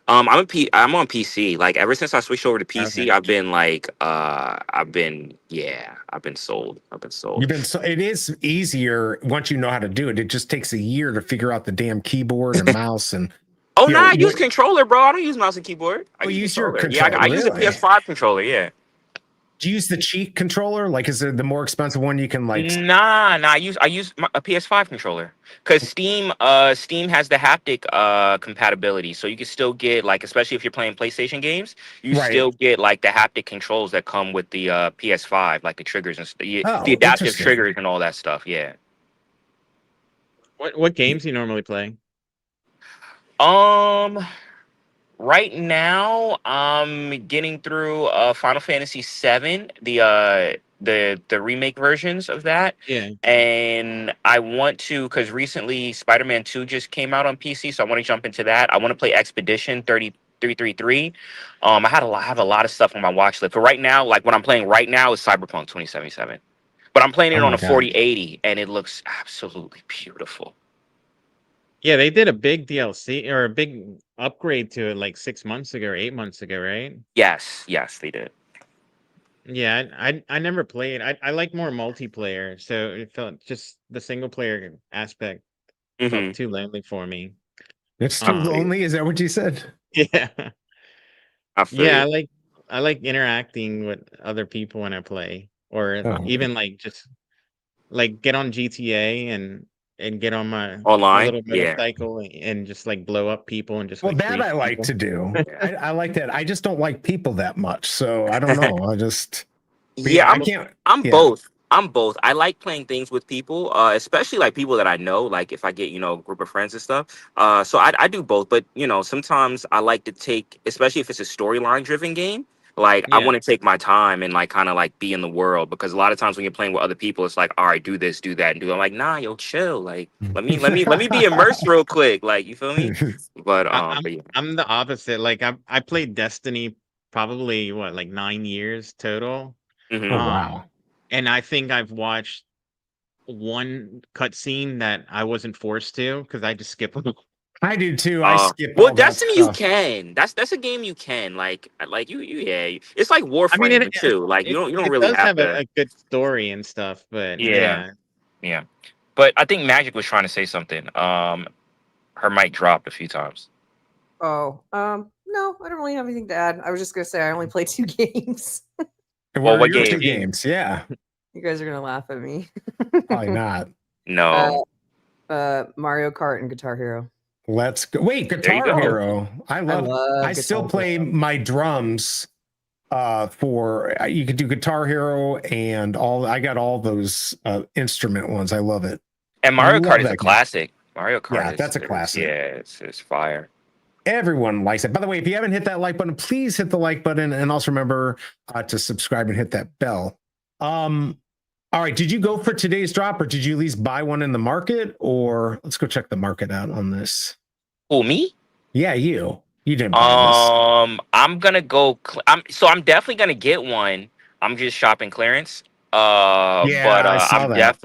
I'm on PC. Like ever since I switched over to PC, okay. I've been sold. It is easier once you know how to do it. It just takes a year to figure out the damn keyboard and mouse and I use controller, bro. I don't use mouse and keyboard. I use your controller. Yeah, I use a PS5 controller, yeah. Do you use the cheap controller? Like, is it the more expensive one you can like? Nah. I use a PS5 controller because Steam has the haptic compatibility, so you can still get like, especially if you're playing PlayStation games, you still get like the haptic controls that come with the PS5, like the triggers and the adaptive triggers and all that stuff. Yeah. What games do you normally play? Right now, I'm getting through Final Fantasy VII, the remake versions of that. Yeah. And I want to, because recently Spider-Man 2 just came out on PC, so I want to jump into that. I want to play Expedition 3333. I have a lot of stuff on my watch list, but right now, like what I'm playing right now is Cyberpunk 2077. But I'm playing it on a 4080, and it looks absolutely beautiful. Yeah, they did a big DLC or a big upgrade to it like 6 months ago or 8 months ago, right? Yes, they did. Yeah, I never played. I like more multiplayer, so it felt just the single player aspect felt too lonely for me. It's too lonely? Is that what you said? Yeah. I like interacting with other people when I play, or even like just like get on GTA and get on my online little motorcycle and just like blow up people and just that I like to do. I like that. I just don't like people that much, so I don't know. Yeah, I can't. I'm Yeah. both. I'm both. I like playing things with people, especially like people that I know. Like if I get, a group of friends and stuff. So I do both. But sometimes I like to take, especially if it's a storyline driven game. Like I Yeah. want to take my time and like kind of like be in the world, because a lot of times when you're playing with other people, it's like, all right, do this, do that, and do. I'm like, nah, yo, chill. Like let me be immersed real quick. Like you feel me? But yeah. I'm the opposite. Like I played Destiny probably what, like 9 years total. Mhm. Oh Um, wow. and I think I've watched one cutscene that I wasn't forced to because I just skip them. I do too. I skip Well, all that Destiny you stuff. can. That's a game you can like you yeah. It's like I mean, Warframe too. Like you don't it really does have have to. a good story and stuff, but Yeah, yeah. yeah. But I think Magic was trying to say something. Her mic dropped a few times. Oh, no, I don't really have anything to add. I was just gonna say I only play 2 games. And Well, what are what your game? 2 games? Yeah. You guys are gonna laugh at me. Probably not. No. Mario Kart and Guitar Hero. Let's go. Wait, There you Guitar go. Hero. I love still Guitar play Hero. my drums for you could do Guitar Hero and I got all those instrument ones. I love it. And Mario Love Kart is that a game. classic. Mario Kart Yeah, is that's a classic. it's fire. Everyone likes it. By the way, if you haven't hit that like button, please hit the like button, and also remember to subscribe and hit that bell. All right, did you go for today's drop, or did you at least buy one in the market? Or let's go check the market out on this. Oh, me? Yeah, you didn't buy this. I'm gonna go. I'm definitely gonna get one. I'm just shopping clearance. Yeah, I saw I'm that.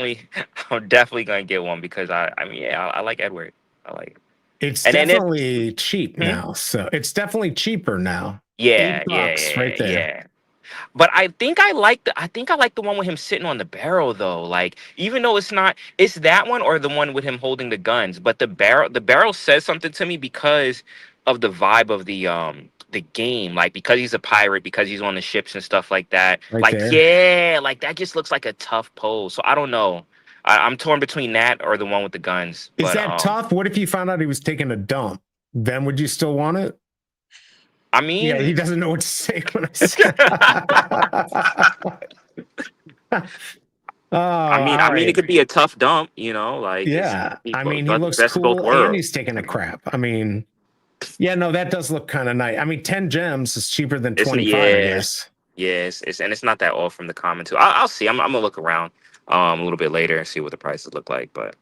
I'm definitely gonna get one because I mean, yeah, I like Edward. I like it. It's And then definitely cheap Hmm? now. So it's definitely cheaper now. Yeah, $8 right there. yeah. But I think I like the one with him sitting on the barrel though. Like even though it's that one or the one with him holding the guns, but the barrel says something to me because of the vibe of the game, like because he's a pirate, because he's on the ships and stuff like that. Right Like there. yeah, like that just looks like a tough pose. So I don't know. I'm torn between that or the one with the guns. Is But that tough? What if you found out he was taking a dump? Then would you still want it? I mean, Yeah, he doesn't know what to say when I say. I mean, it could be a tough dump, like Yeah, I mean, he but looks best of both cool, and worlds. he's taking a crap. I mean, yeah, no, that does look kind of nice. I mean, 10 gems is cheaper than 25, I guess. Yes, it's not that off from the comment too. I'll see. I'm gonna look around a little bit later and see what the prices look like. But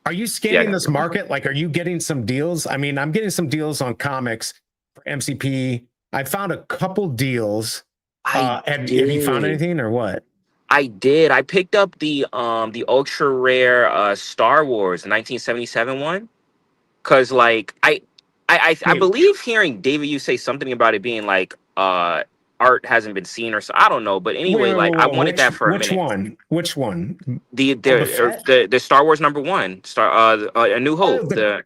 Are you yeah, scanning this market? Like, are you getting some deals? I mean, I'm getting some deals on comics for MCP. I found a couple deals. Have you found anything or what? I did. I picked up the ultra rare Star Wars 1977 one because like I believe hearing David you say something about it being like art hasn't been seen or so I don't know, but anyway, like I wanted that for a minute. Which one? The Star Wars #1 A New Hope. Oh, the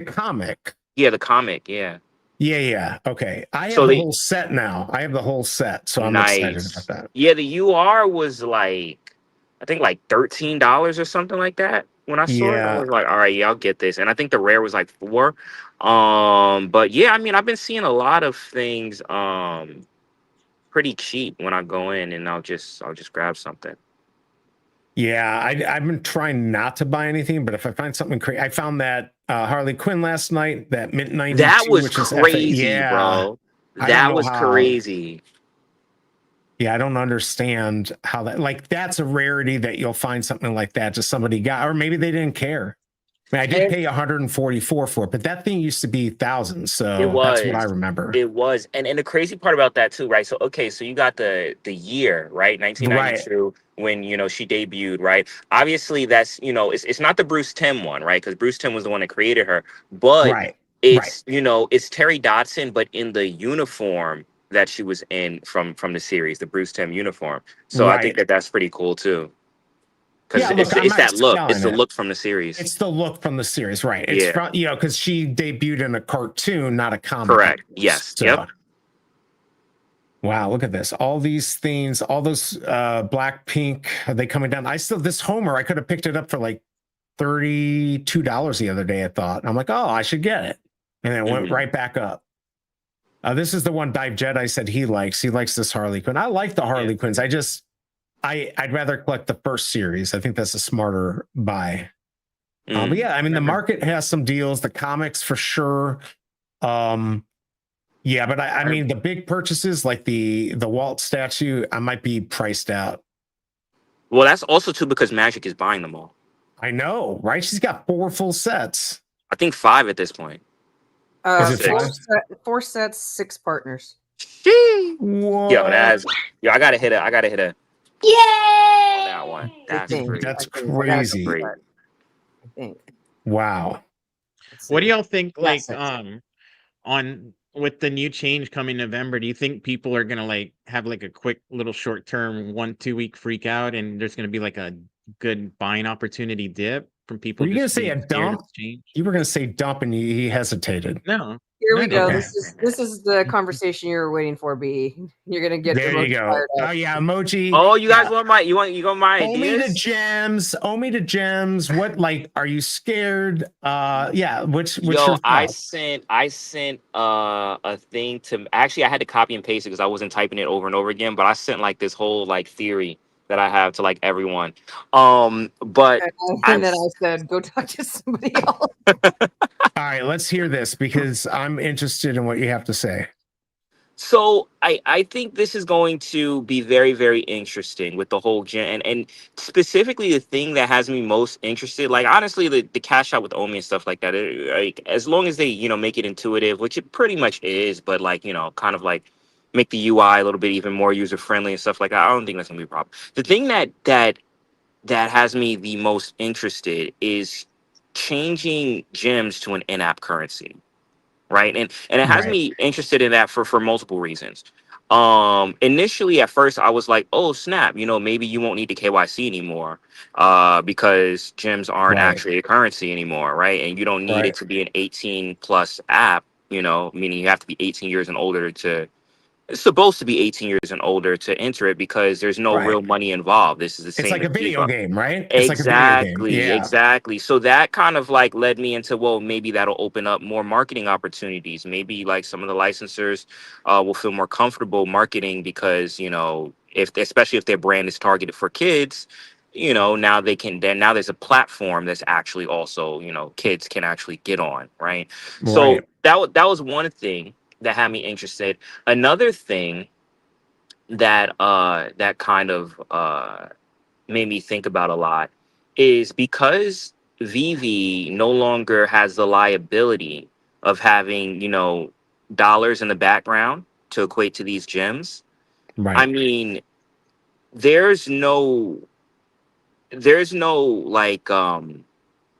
comic. Yeah, the comic. Yeah. Yeah. Okay. I have So the the whole set now. I have the whole set, so I'm excited about that. Yeah, the UR was like I think like $13 or something like that when I saw it. I Yeah. was like, all right, yeah, I'll get this. And I think the rare was like 4. But yeah, I mean, I've been seeing a lot of things pretty cheap when I go in, and I'll just grab something. Yeah, I've been trying not to buy anything, but if I find something crazy, I found that Harley Quinn last night, that Mint 92, That was which is crazy, bro. That was crazy. Yeah, I don't understand how that, like, that's a rarity that you'll find something like that just somebody got, or maybe they didn't care. I mean, I did pay 144 for it, but that thing used to be thousands, so that's what I remember. It was, and the crazy part about that too, right? So okay, so you got the year, right, 1992, when she debuted, right? Obviously, that's it's not the Bruce Timm one, right? Because Bruce Timm was the one that created her, but it's it's Terry Dodson, but in the uniform that she was in from the series, the Bruce Timm uniform. So I think that's pretty cool too. Because it's that look. It's the look from the series. It's the look from the series, right? It's from because she debuted in a cartoon, not a comic. Correct. Yes. So. Yep. Wow, look at this. All these things, all those black pink, are they coming down? This Homer, I could have picked it up for like $32 the other day, I thought. I'm like, oh, I should get it. And then it went right back up. This is the one Dive Jedi said he likes. He likes this Harley Quinn. I like the Harley Quinns. I'd rather collect the first series. I think that's a smarter buy. But yeah, I mean, the market has some deals. The comics for sure. Yeah, but I mean, the big purchases like the Walt statue, I might be priced out. Well, that's also too because Magic is buying them all. I know, right? She's got 4 full sets. I think 5 at this point. Is it 5? 4 sets, 6 partners. Whoa. Yo, I gotta hit a. Yay! That one. That's crazy. I think. Wow. What do y'all think? Like, Yes, on with the new change coming November, do you think people are gonna like have like a quick little short term 1-2 week freak out, and there's gonna be like a good buying opportunity dip from people? Were you gonna just say being a scared dump? of change? You were gonna say dump, and he hesitated. No. Here we go. Okay. This is the conversation you were waiting for, B. You're gonna get There you go. Oh yeah, emoji. Oh, you guys want my my Owe me ideas? to gems. Owe me to gems. What, like, are you scared? Yeah. Which Yo, I sent a thing to, actually I had to copy and paste it because I wasn't typing it over and over again, but I sent like this whole like theory that I have to like everyone. But and then I said, go talk to somebody else. All right, let's hear this because I'm interested in what you have to say. So I think this is going to be very, very interesting with the whole gen, and specifically the thing that has me most interested, like honestly, the cash out with Omi and stuff like that, like as long as they, make it intuitive, which it pretty much is, but like, kind of like make the UI a little bit even more user friendly and stuff like that. I don't think that's gonna be a problem. The thing that has me the most interested is changing gems to an in-app currency. Right. And it has me interested in that for multiple reasons. Initially at first I was like, oh snap, maybe you won't need the KYC anymore, because gems aren't actually a currency anymore, right? And you don't need it to be an 18 plus app, meaning you have to be 18 years and older it's supposed to be 18 years and older to enter it because there's no real money involved. This is the same. It's like a video game, right? Exactly. So that kind of like led me into, well, maybe that'll open up more marketing opportunities. Maybe like some of the licensors will feel more comfortable marketing because, especially if their brand is targeted for kids, now now there's a platform that's actually also, kids can actually get on. Right. So that was one thing that had me interested. Another thing that that kind of made me think about a lot is because VeVe no longer has the liability of having, dollars in the background to equate to these gems. I mean, there's no like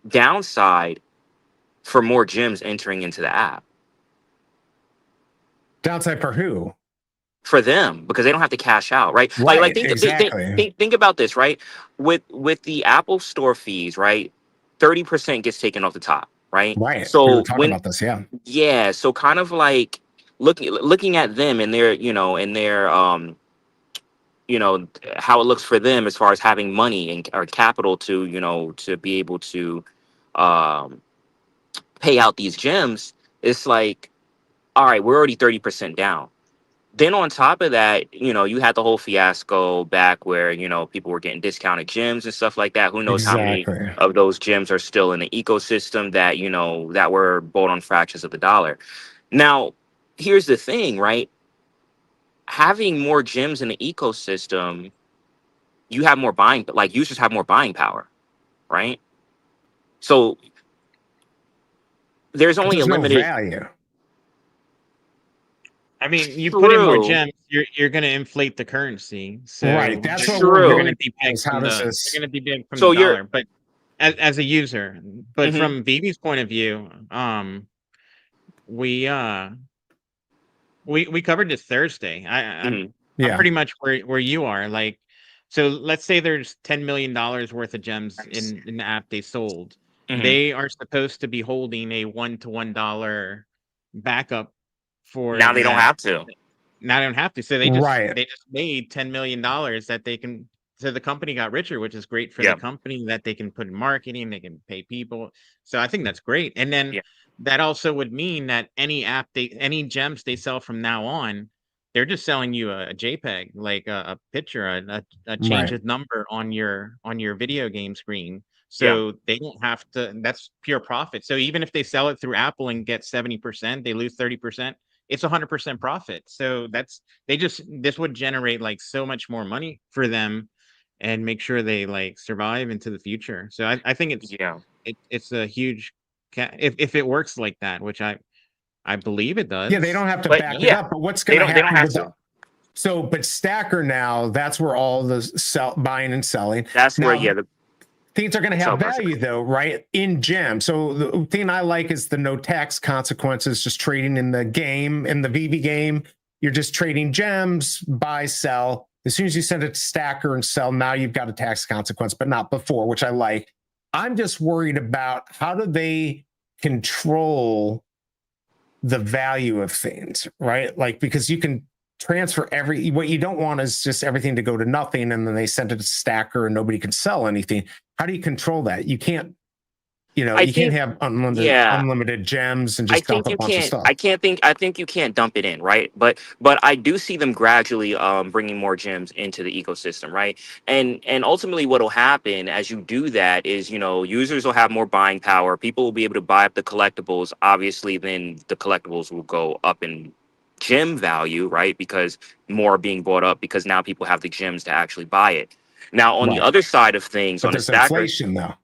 downside for more gems entering into the app. Downside for who? For them, because they don't have to cash out, right? Like think about this, right? With the Apple Store fees, right? 30% gets taken off the top, right? So we were talking about this, yeah. So kind of like looking at them and their, and their how it looks for them as far as having money and or capital to to be able to pay out these gems. It's like, all right, we're already 30% down. Then on top of that, you had the whole fiasco back where, people were getting discounted gems and stuff like that. Who knows how many of those gems are still in the ecosystem that, that were bought on fractions of the dollar. Now, here's the thing, right? Having more gems in the ecosystem, you have more buying, like users have more buying power, right? So there's only a limited value. I mean, you put in more gems, you're going to inflate the currency. So that's what you're we're going to be pegged from the dollar, but as a user. But from VeVe's point of view, we covered this Thursday. I'm pretty much where you are. Like, so let's say there's $10 million worth of gems in the app they sold. They are supposed to be holding a $1 backup for now. They don't have to. Now they don't have to. So they just made $10 million that they can. So the company got richer, which is great for the company that they can put in marketing. They can pay people. So I think that's great. And then that also would mean that any gems they sell from now on, they're just selling you a JPEG, like a picture, a change Right. of number on your video game screen. Yeah. So they don't have to. That's pure profit. So even if they sell it through Apple and get 70%, they lose 30%. It's 100% profit. So this would generate like so much more money for them, and make sure they like survive into the future. So I think Yeah. it's a huge if it works like that, which I believe it does. Yeah, they don't have to But back it yeah, up. But what's they going to don't happen have with to. So, but Stacker now, that's where all the buying and selling. That's where Now, the things are going to sell have price. value though, right? In gems. So the thing I like is the no tax consequences, just trading in the game, in the VeVe game. You're just trading gems, buy, sell. As soon as you send it to Stacker and sell, now you've got a tax consequence, but not before, which I like. I'm just worried about how do they control the value of things, right? Like, because you can transfer what you don't want is just everything to go to nothing, and then they send it to Stacker and nobody can sell anything. How do you control that? You can't, can't have unlimited gems and just dump a bunch of stuff. I think you can't dump it in, right? But I do see them gradually bringing more gems into the ecosystem, right? And ultimately what will happen as you do that is, users will have more buying power. People will be able to buy up the collectibles. Obviously, then the collectibles will go up in gem value, right? Because more are being bought up because now people have the gems to actually buy it. Now, on the other side of things, but on the there's Stacker, inflation though.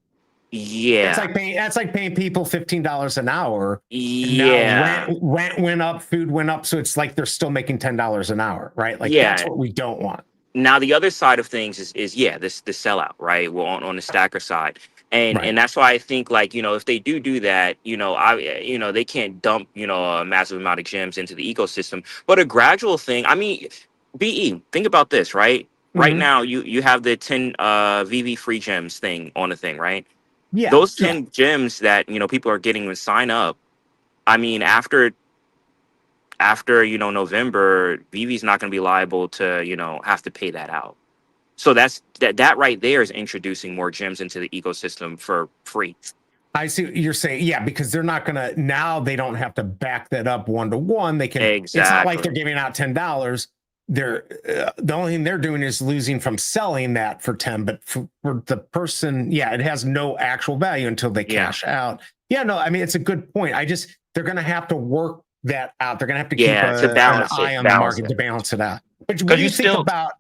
Yeah. That's like paying people $15 an hour. Yeah. Now rent went up, food went up, so it's like they're still making $10 an hour, right? Like that's what we don't want. Now the other side of things is this the sellout, right? Well, on the Stacker side. And that's why I think, like, if they do that, they can't dump, a massive amount of gems into the ecosystem, but a gradual thing. I mean, BE, think about this, right? Right now you have the 10 VeVe free gems thing on the thing, right? Yeah. Those 10 gems that, people are getting to sign up. I mean, after November, VeVe's not going to be liable to, have to pay that out. So that right there is introducing more gems into the ecosystem for free. I see what you're saying. Yeah, because they're not going to, now they don't have to back that up one-to-one. They can, It's not like they're giving out $10. They're the only thing they're doing is losing from selling that for 10, but for the person, it has no actual value until they cash out. Yeah, no, I mean, it's a good point. They're going to have to work that out. They're going to have to keep an eye on the market to balance it out. But what do you think about,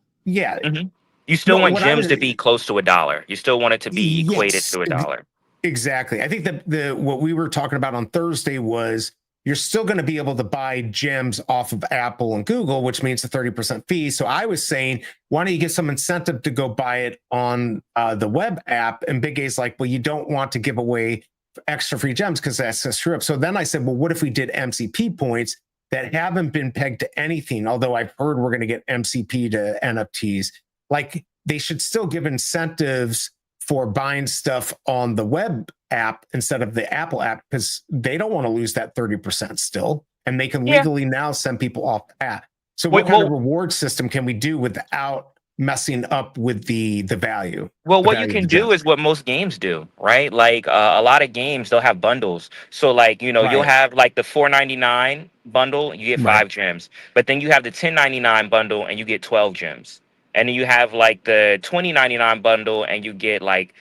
you still want gems to be close to $1. You still want it to be equated to $1. Exactly. I think that what we were talking about on Thursday was you're still going to be able to buy gems off of Apple and Google, which means a 30% fee. So I was saying, why don't you get some incentive to go buy it on the web app? And Big A's like, well, you don't want to give away extra free gems because that's a screw up. So then I said, well, what if we did MCP points that haven't been pegged to anything? Although I've heard we're going to get MCP to NFTs. Like, they should still give incentives for buying stuff on the web app instead of the Apple app, because they don't want to lose that 30% still. And they can legally now send people off the app. So what kind of reward system can we do without messing up with the value? Well, what you can do is what most games do, right? Like a lot of games, they'll have bundles. So like, you'll have like the $4.99 bundle, you get 5 gems. But then you have the $10.99 bundle and you get 12 gems. And then you have like the $20.99 bundle and you get like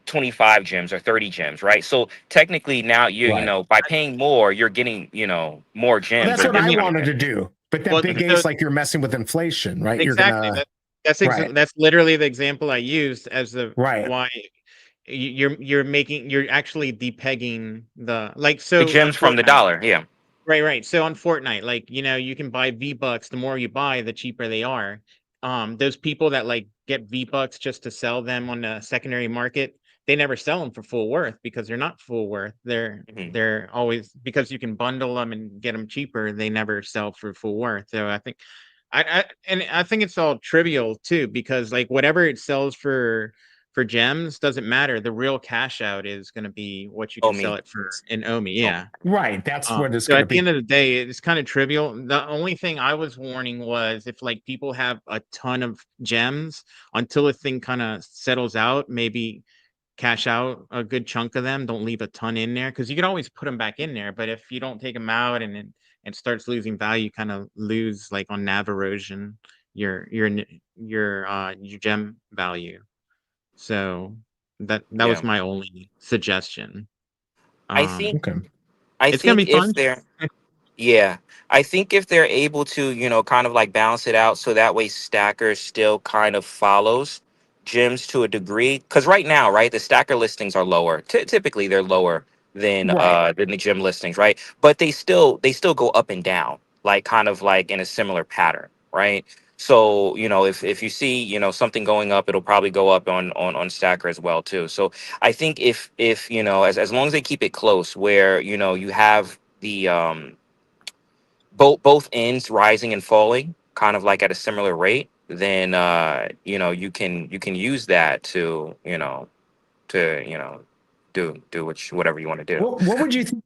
25 gems or 30 gems, right? So technically now you're, by paying more, you're getting, more gems. Well, that's what I wanted to do. But then Big A's like you're messing with inflation, right? Exactly. That's literally the example I used as the why you're actually depegging the gems from the dollar. Yeah. Right. So on Fortnite, like, you can buy V-Bucks. The more you buy, the cheaper they are. Those people that like get V-Bucks just to sell them on the secondary market, they never sell them for full worth because they're not full worth. They're always, because you can bundle them and get them cheaper, they never sell for full worth. So I think I think it's all trivial too, because like whatever it sells for gems doesn't matter. The real cash out is going to be what you can sell it for in OMI. Yeah. Right. That's what it's so going to at be. the end of the day, it's kind of trivial. The only thing I was warning was if like people have a ton of gems, until a thing kind of settles out, maybe cash out a good chunk of them. Don't leave a ton in there, because you can always put them back in there. But if you don't take them out and it starts losing value, you kind of lose, like on nav erosion, your gem value. So that was my only suggestion. I think Okay. I It's gonna think be fun. if they're Yeah, I think if they're able to, kind of like balance it out so that way Stacker still kind of follows gyms to a degree. Because right now, right, the Stacker listings are lower. Typically, they're lower Right. than the gym listings, right? But they still go up and down, like kind of like in a similar pattern, right? So if you see something going up, it'll probably go up on Stacker as well too. So I think if as long as they keep it close, where you have the both ends rising and falling kind of like at a similar rate, then you can use that to do whatever you want to do. What would you think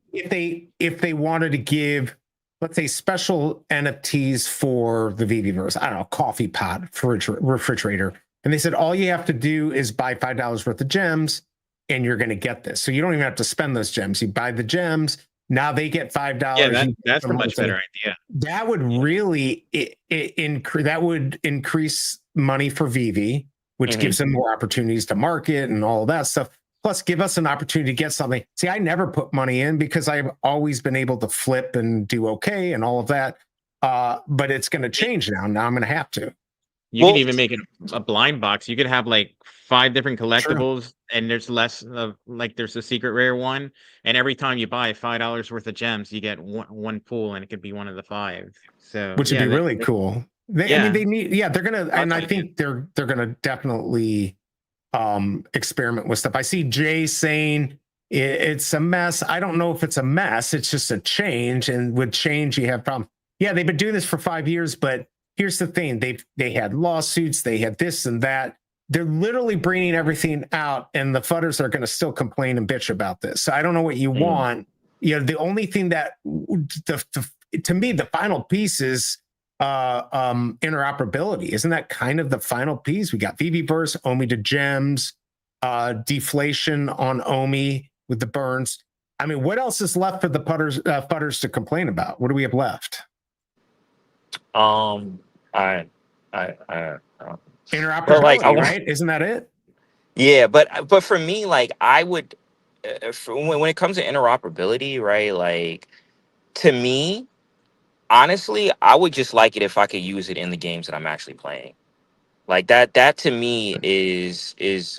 if they wanted to give, let's say, special NFTs for the VeVeverse? I don't know, coffee pot, refrigerator, and they said all you have to do is buy $5 worth of gems, and you're going to get this. So you don't even have to spend those gems. You buy the gems. Now they get $5. Yeah, that's a much better idea. That would really increase money for VeVe, which gives them more opportunities to market and all of that stuff. Plus, give us an opportunity to get something. See, I never put money in because I've always been able to flip and do okay and all of that. But it's going to change now. Now I'm going to have to. You can even make it a blind box. You could have like 5 different collectibles, and there's less of, like, there's a secret rare one, and every time you buy $5 worth of gems, you get one pool, and it could be one of the 5. So which would be really cool. I mean, they need. Yeah, they're gonna, and I think they're gonna definitely experiment with stuff. I see Jay saying it's a mess. I don't know if it's a mess. It's just a change, and with change, you have problems. Yeah, they've been doing this for 5 years, but here's the thing: they had lawsuits, they had this and that. They're literally bringing everything out, and the fudders are going to still complain and bitch about this. So I don't know what you want. The only thing that, to me, the final piece is interoperability. Isn't that kind of the final piece? We got VeVeverse, Omi to gems, deflation on Omi with the burns. I mean, what else is left for the fudders to complain about? What do we have left? Interoperability, right? Isn't that it? Yeah, but for me, like, I would, when it comes to interoperability, right? Like, to me, honestly, I would just like it if I could use it in the games that I'm actually playing. Like that to me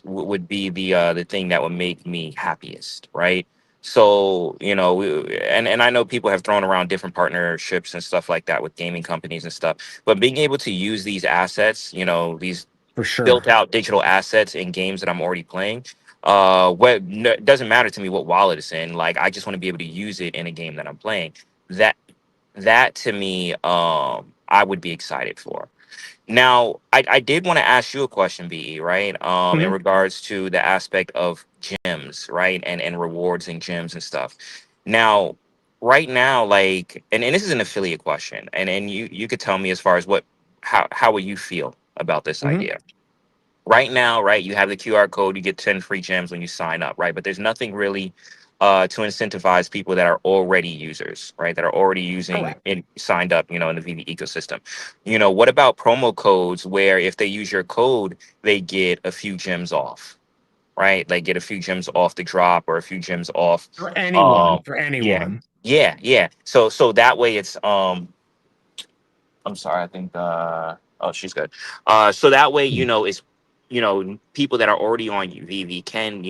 would be the thing that would make me happiest, right? So, and I know people have thrown around different partnerships and stuff like that with gaming companies and stuff, but being able to use these assets, these for sure built out digital assets in games that I'm already playing, it doesn't matter to me what wallet it's in. Like, I just want to be able to use it in a game that I'm playing. That to me, I would be excited for. Now, I did want to ask you a question, BE, right? In regards to the aspect of gems, right? And rewards and gems and stuff. Now, right now, like, and this is an affiliate question, and you could tell me as far as how would you feel about this idea? Right now, right, you have the QR code, you get 10 free gems when you sign up, right? But there's nothing really to incentivize people that are already users, right? That are already using and signed up, in the VeVe ecosystem. What about promo codes where if they use your code, they get a few gems off, right? They get a few gems off the drop or a few gems off for anyone. Yeah. So that way it's I'm sorry, I think she's good. So that way, it's people that are already on VeVe can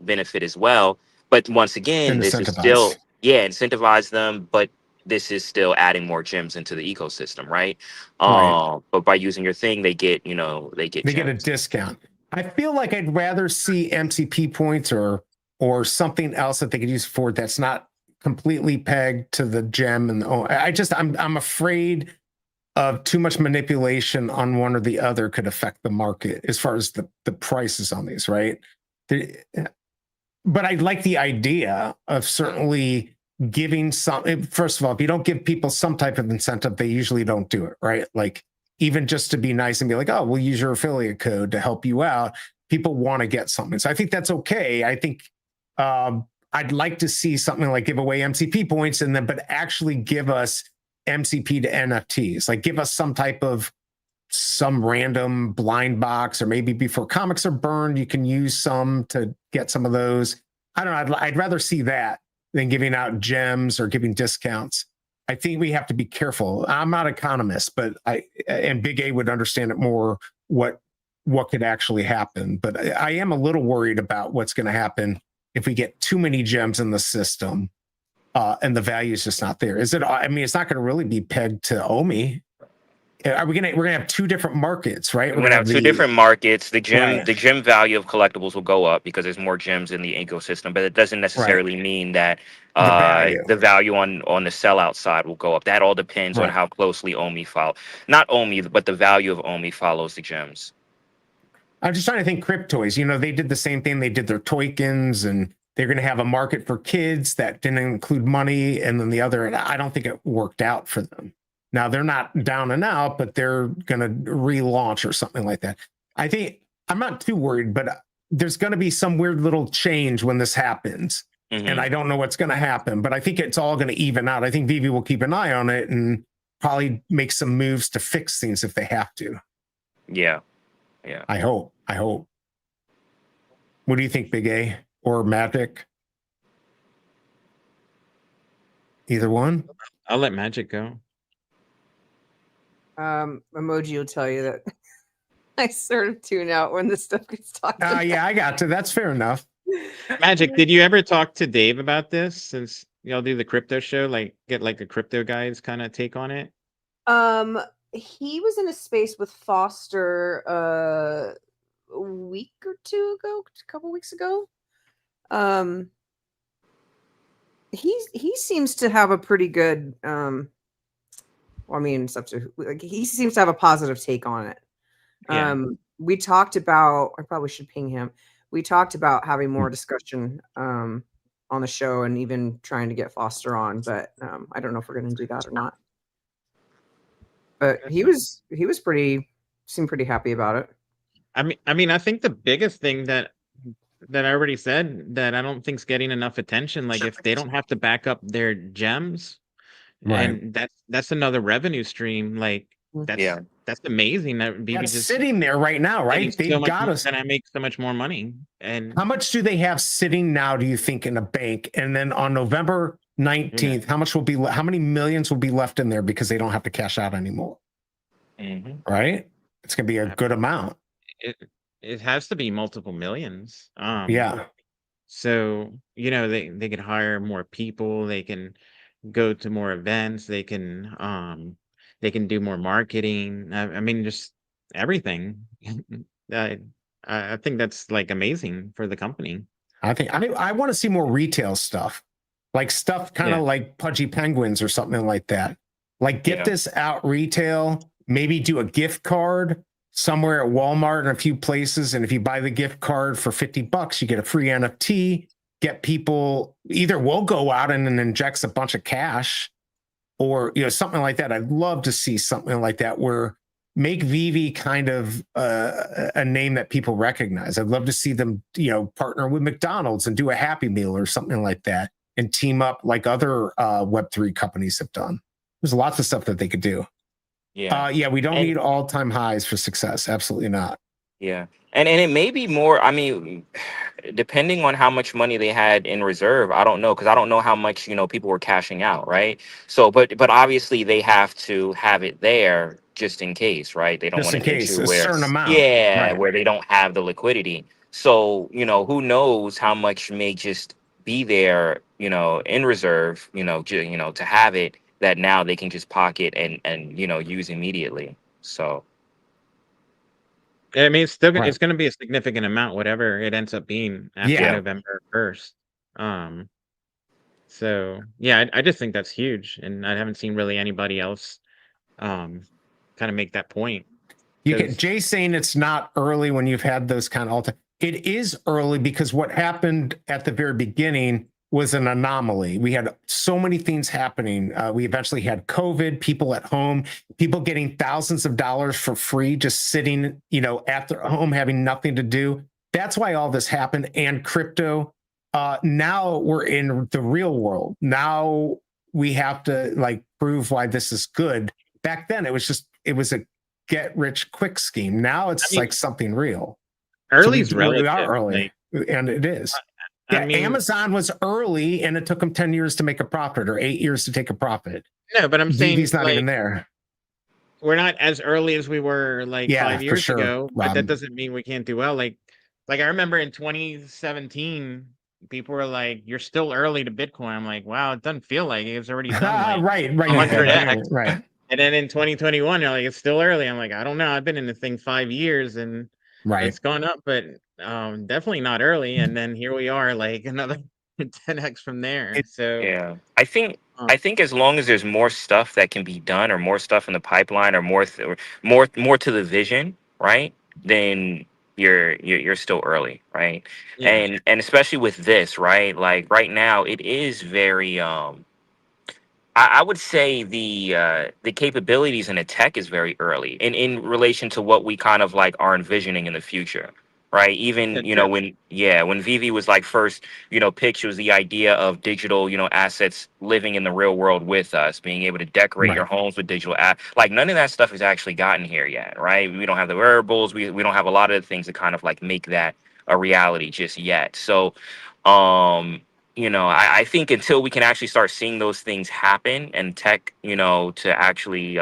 benefit as well. But once again, this is still incentivize them, but this is still adding more gems into the ecosystem, right? But by using your thing, they get get a discount. I feel like I'd rather see MCP points or something else that they could use for that's not completely pegged to the gem. And I'm afraid of too much manipulation on one or the other could affect the market as far as the prices on these, right? But I like the idea of certainly giving some. First of all, if you don't give people some type of incentive, they usually don't do it, right? Like, even just to be nice and be like, oh, we'll use your affiliate code to help you out. people want to get something. So I think that's okay. I think I'd like to see something like give away MCP points and then, but actually give us MCP to NFTs, like give us some type of some random blind box, or maybe before comics are burned, you can use some to get some of those. I don't know. I'd rather see that than giving out gems or giving discounts. I think we have to be careful. I'm not an economist, but and Big A would understand it more what could actually happen. But I am a little worried about what's going to happen if we get too many gems in the system and the value is just not there. Is it? I mean, it's not going to really be pegged to OMI. Are we we're gonna have two different markets, right? We're gonna have two different markets. The gem Right. the gem value of collectibles will go up because there's more gems in the ecosystem, but it doesn't necessarily mean that the value on the sellout side will go up. That all depends on Right. how closely OMI follow, not OMI, but the value of OMI follows the gems. I'm just trying to think cryptoys. You know, they did the same thing. They did their toykins, and they're going to have a market for kids that didn't include money, and then the other. And I don't think it worked out for them. Now they're not down and out, but they're going to relaunch or something like that. I think I'm not too worried, but there's going to be some weird little change when this happens. And I don't know what's going to happen, but I think it's all going to even out. I think VeVe will keep an eye on it and probably make some moves to fix things if they have to. Yeah. I hope. What do you think, Big A or Magic? Either one? I'll let Magic go. Emoji will tell you that I sort of tune out when this stuff gets talked about. Yeah, I got to. That's fair enough. Magic, did you ever talk to Dave about this? Since y'all do the crypto show, like get like a crypto guy's kind of take on it. He was in a space with Foster a week or two ago, a couple weeks ago. He seems to have a pretty good I mean, it's up to, like, he seems to have a positive take on it. We talked about, I probably should ping him. We talked about having more discussion on the show and even trying to get Foster on, but I don't know if we're going to do that or not. But he seemed pretty happy about it. I mean, I think the biggest thing that I already said that I don't think's getting enough attention, like if they don't have to back up their gems, and that's another revenue stream. Like that's amazing. That VeVe just sitting there right now, right? They've got us, and I make so much more money. And how much do they have sitting now, do you think, in a bank? And then on November 19th, how many millions will be left in there because they don't have to cash out anymore? Right? It's gonna be a good amount. It has to be multiple millions. Yeah. So, you know, they can hire more people, they can go to more events, they can do more marketing. I mean, just everything. I think that's like amazing for the company. I want to see more retail stuff, like stuff kind of like Pudgy Penguins or something like that. Like get this out retail, maybe do a gift card somewhere at Walmart and a few places. And if you buy the gift card for $50, you get a free NFT. Get people, either we'll go out and injects a bunch of cash, or, you know, something like that. I'd love to see something like that where make VeVe kind of a name that people recognize. I'd love to see them, you know, partner with McDonald's and do a Happy Meal or something like that, and team up like other Web3 companies have done. There's lots of stuff that they could do. We don't need all-time highs for success. Absolutely not. Yeah. And it may be more, I mean, depending on how much money they had in reserve, I don't know, because I don't know how much, you know, people were cashing out, right? So, but obviously they have to have it there just in case, right? They don't want to get to where, certain amount. where they don't have the liquidity. So, you know, who knows how much may just be there, you know, in reserve, you know, to have it that now they can just pocket and you know, use immediately. So. I mean, it's still it's going to be a significant amount, whatever it ends up being after November 1st. So yeah, I just think that's huge, and I haven't seen really anybody else kind of make that point. You get Jay saying it's not early when you've had those kind of it is early because what happened at the very beginning was an anomaly. We had so many things happening. We eventually had COVID, people at home, people getting thousands of dollars for free, just sitting, you know, at their home, having nothing to do. that's why all this happened. And crypto, now we're in the real world. Now we have to like prove why this is good. Back then it was a get rich quick scheme. Now it's like something real. Early's so relative. We are early, and it is. Yeah, Amazon was early, and it took them 10 years to make a profit, or 8 years to take a profit. No, but I'm saying VeVe's not even there. We're not as early as we were like 5 years ago, but that doesn't mean we can't do well. Like I remember in 2017, people were like, "You're still early to Bitcoin." I'm like, "Wow, it doesn't feel like it. It's already done." Like, right, 100x, right. And then in 2021, they're like, "It's still early." I'm like, "I don't know. I've been in the thing 5 years, and it's gone up, but definitely not early." And then here we are, like another 10x from there. So yeah, I think as long as there's more stuff that can be done, or more stuff in the pipeline, or more to the vision, right? Then you're still early, right? Yeah. And especially with this, right? Like right now, it is very I would say the capabilities in the tech is very early in relation to what we kind of like are envisioning in the future, right? Even when VeVe was like first pitched, was the idea of digital assets living in the real world with us, being able to decorate your homes with digital like none of that stuff has actually gotten here yet, right? We don't have the wearables, we don't have a lot of the things that kind of like make that a reality just yet. So I think until we can actually start seeing those things happen, and tech, to actually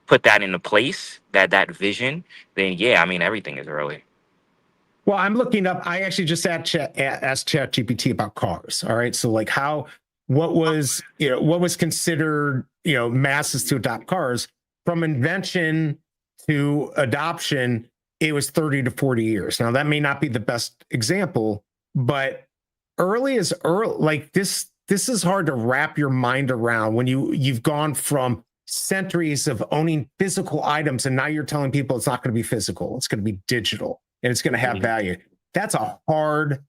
put that into place, that vision, then yeah, I mean, everything is early. Well, I'm looking up. I actually just asked ChatGPT about cars. All right, so like what was considered masses to adopt cars, from invention to adoption, it was 30 to 40 years. Now that may not be the best example, but early is early. Like this is hard to wrap your mind around when you've gone from centuries of owning physical items, and now you're telling people it's not going to be physical, it's going to be digital, and it's going to have value. That's a hard.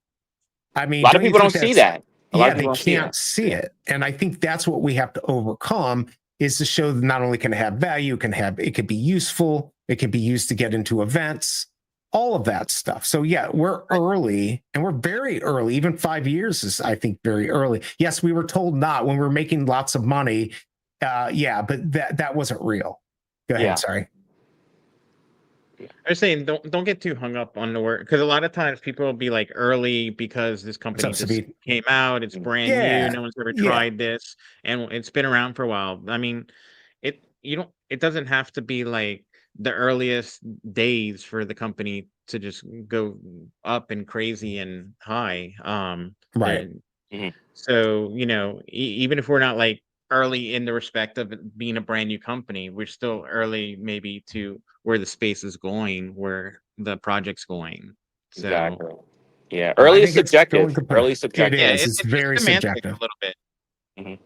I mean, a lot of people don't see that. They can't see it, and I think that's what we have to overcome, is to show that not only can it have value, it can be useful, it can be used to get into events, all of that stuff. So yeah, we're early, and we're very early. Even 5 years is, I think, very early. Yes, we were told not when we were making lots of money. But that wasn't real. Go ahead. Sorry. I was saying, don't get too hung up on the word, because a lot of times people will be like early because this company just came out, it's brand new, no one's ever tried this, and it's been around for a while. I mean, it doesn't have to be like the earliest days for the company to just go up and crazy and high. So even if we're not like early in the respect of being a brand new company, we're still early maybe to where the space is going, where the projec's going. So exactly. Yeah, early is subjective. Early subjective. It is. It's very subjective. A little bit.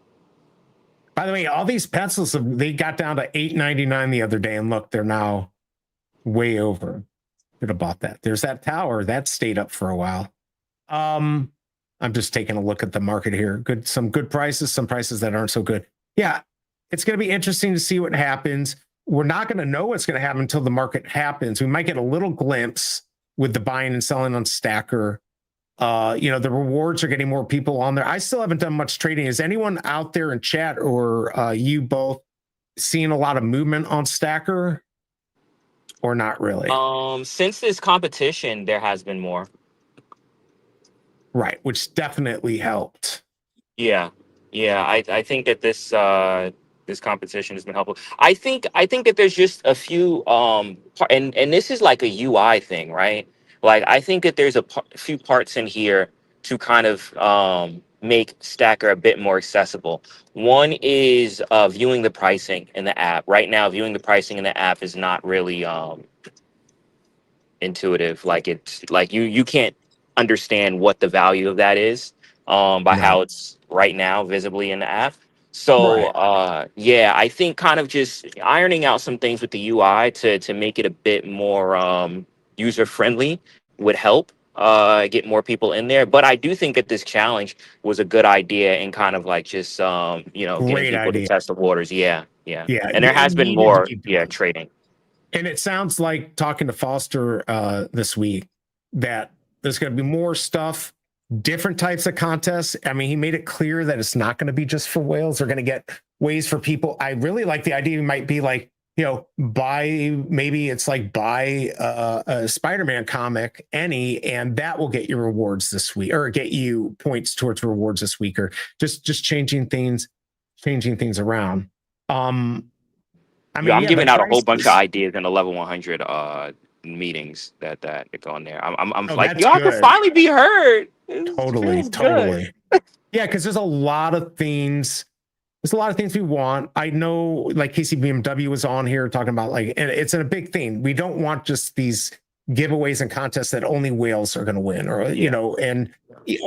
By the way, all these pencils, they got down to $8.99 the other day, and look, they're now way over. Could have bought that. There's that tower that stayed up for a while. I'm just taking a look at the market here. Some good prices, some prices that aren't so good. Yeah, it's going to be interesting to see what happens. We're not going to know what's going to happen until the market happens. We might get a little glimpse with the buying and selling on Stacker. The rewards are getting more people on there. I still haven't done much trading. Is anyone out there in chat, or you both, seeing a lot of movement on Stacker, or not really? Since this competition, there has been more. Right, which definitely helped. Yeah. I think that this competition has been helpful. I think that there's just a few and this is like a UI thing, right? Like I think that there's a few parts in here to kind of make Stacker a bit more accessible. One is viewing the pricing in the app. Right now, viewing the pricing in the app is not really intuitive. Like it's like you can't understand what the value of that is by how it's right now visibly in the app. So I think kind of just ironing out some things with the UI to make it a bit more user friendly would help get more people in there. But I do think that this challenge was a good idea, and kind of like just getting people to test the waters. Yeah. And there has been more trading. And it sounds like, talking to Foster this week, that there's going to be more stuff, different types of contests. I mean, he made it clear that it's not going to be just for whales. They're going to get ways for people. I really like the idea. It might be like, you know, buy a Spider-Man comic, and that will get you rewards this week, or get you points towards rewards this week, or just changing things around. I mean, I'm giving out a whole bunch of ideas in the level 100 meetings that go on there. I'm like, y'all can finally be heard. Totally. Yeah, because there's a lot of things. There's a lot of things we want. I know, like KCBMW was on here talking about, like, and it's a big thing. We don't want just these giveaways and contests that only whales are going to win, or you know, and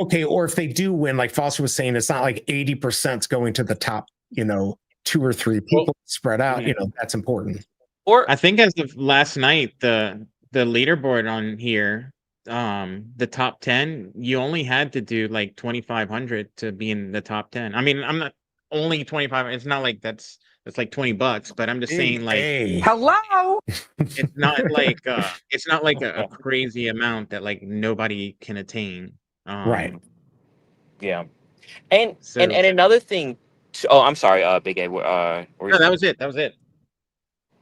okay, or if they do win, like Foster was saying, it's not like 80% going to the top, you know, 2 or 3 people spread out. You know, that's important. Or I think as of last night, the leaderboard on here, the top 10, you only had to do like 2,500 to be in the top 10. I mean, I'm not only 25. It's not like that's like $20, but I'm just saying, like, hello. It's not like a crazy amount that like nobody can attain. Right. Yeah. And another thing. Oh, I'm sorry, Big A. No, that was it.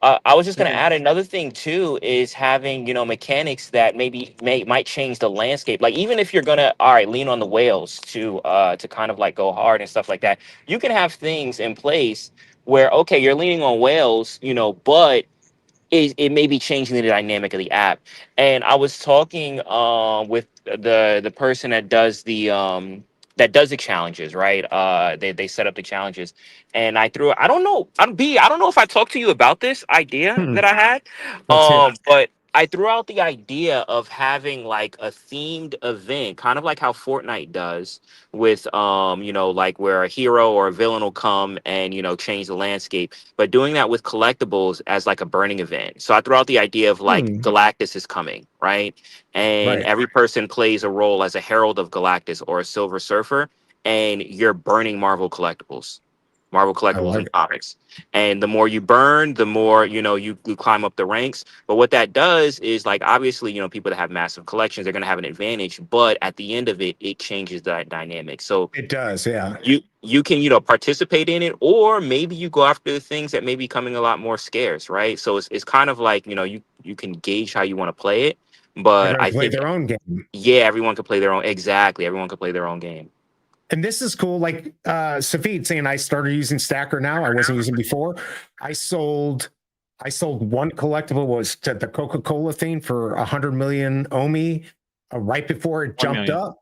I was just going to add another thing too, is having, you know, mechanics that might change the landscape. Like, even if you're gonna lean on the whales to kind of like go hard and stuff like that, you can have things in place where, okay, you're leaning on whales, you know, but it may be changing the dynamic of the app. And I was talking with the person that does the challenges, right? They set up the challenges, and I don't know if I talked to you about this idea that I had, but I threw out the idea of having like a themed event, kind of like how Fortnite does with, you know, like where a hero or a villain will come and, you know, change the landscape, but doing that with collectibles as like a burning event. So I threw out the idea of like Galactus is coming, right? And every person plays a role as a herald of Galactus or a Silver Surfer, and you're burning Marvel collectibles and comics. And the more you burn, the more, you know, you climb up the ranks. But what that does is, like, obviously, you know, people that have massive collections, they're going to have an advantage. But at the end of it, it changes that dynamic. So it does, yeah. You can, you know, participate in it, or maybe you go after the things that may be becoming a lot more scarce, right? So it's kind of like, you know, you can gauge how you want to play it. But I think their own game. Yeah, everyone can play their own. Exactly, everyone can play their own game. And this is cool. Like Safid saying, I started using Stacker now. I wasn't using before. I sold one collectible, was to the Coca-Cola thing, for 100 million OMI right before it jumped up.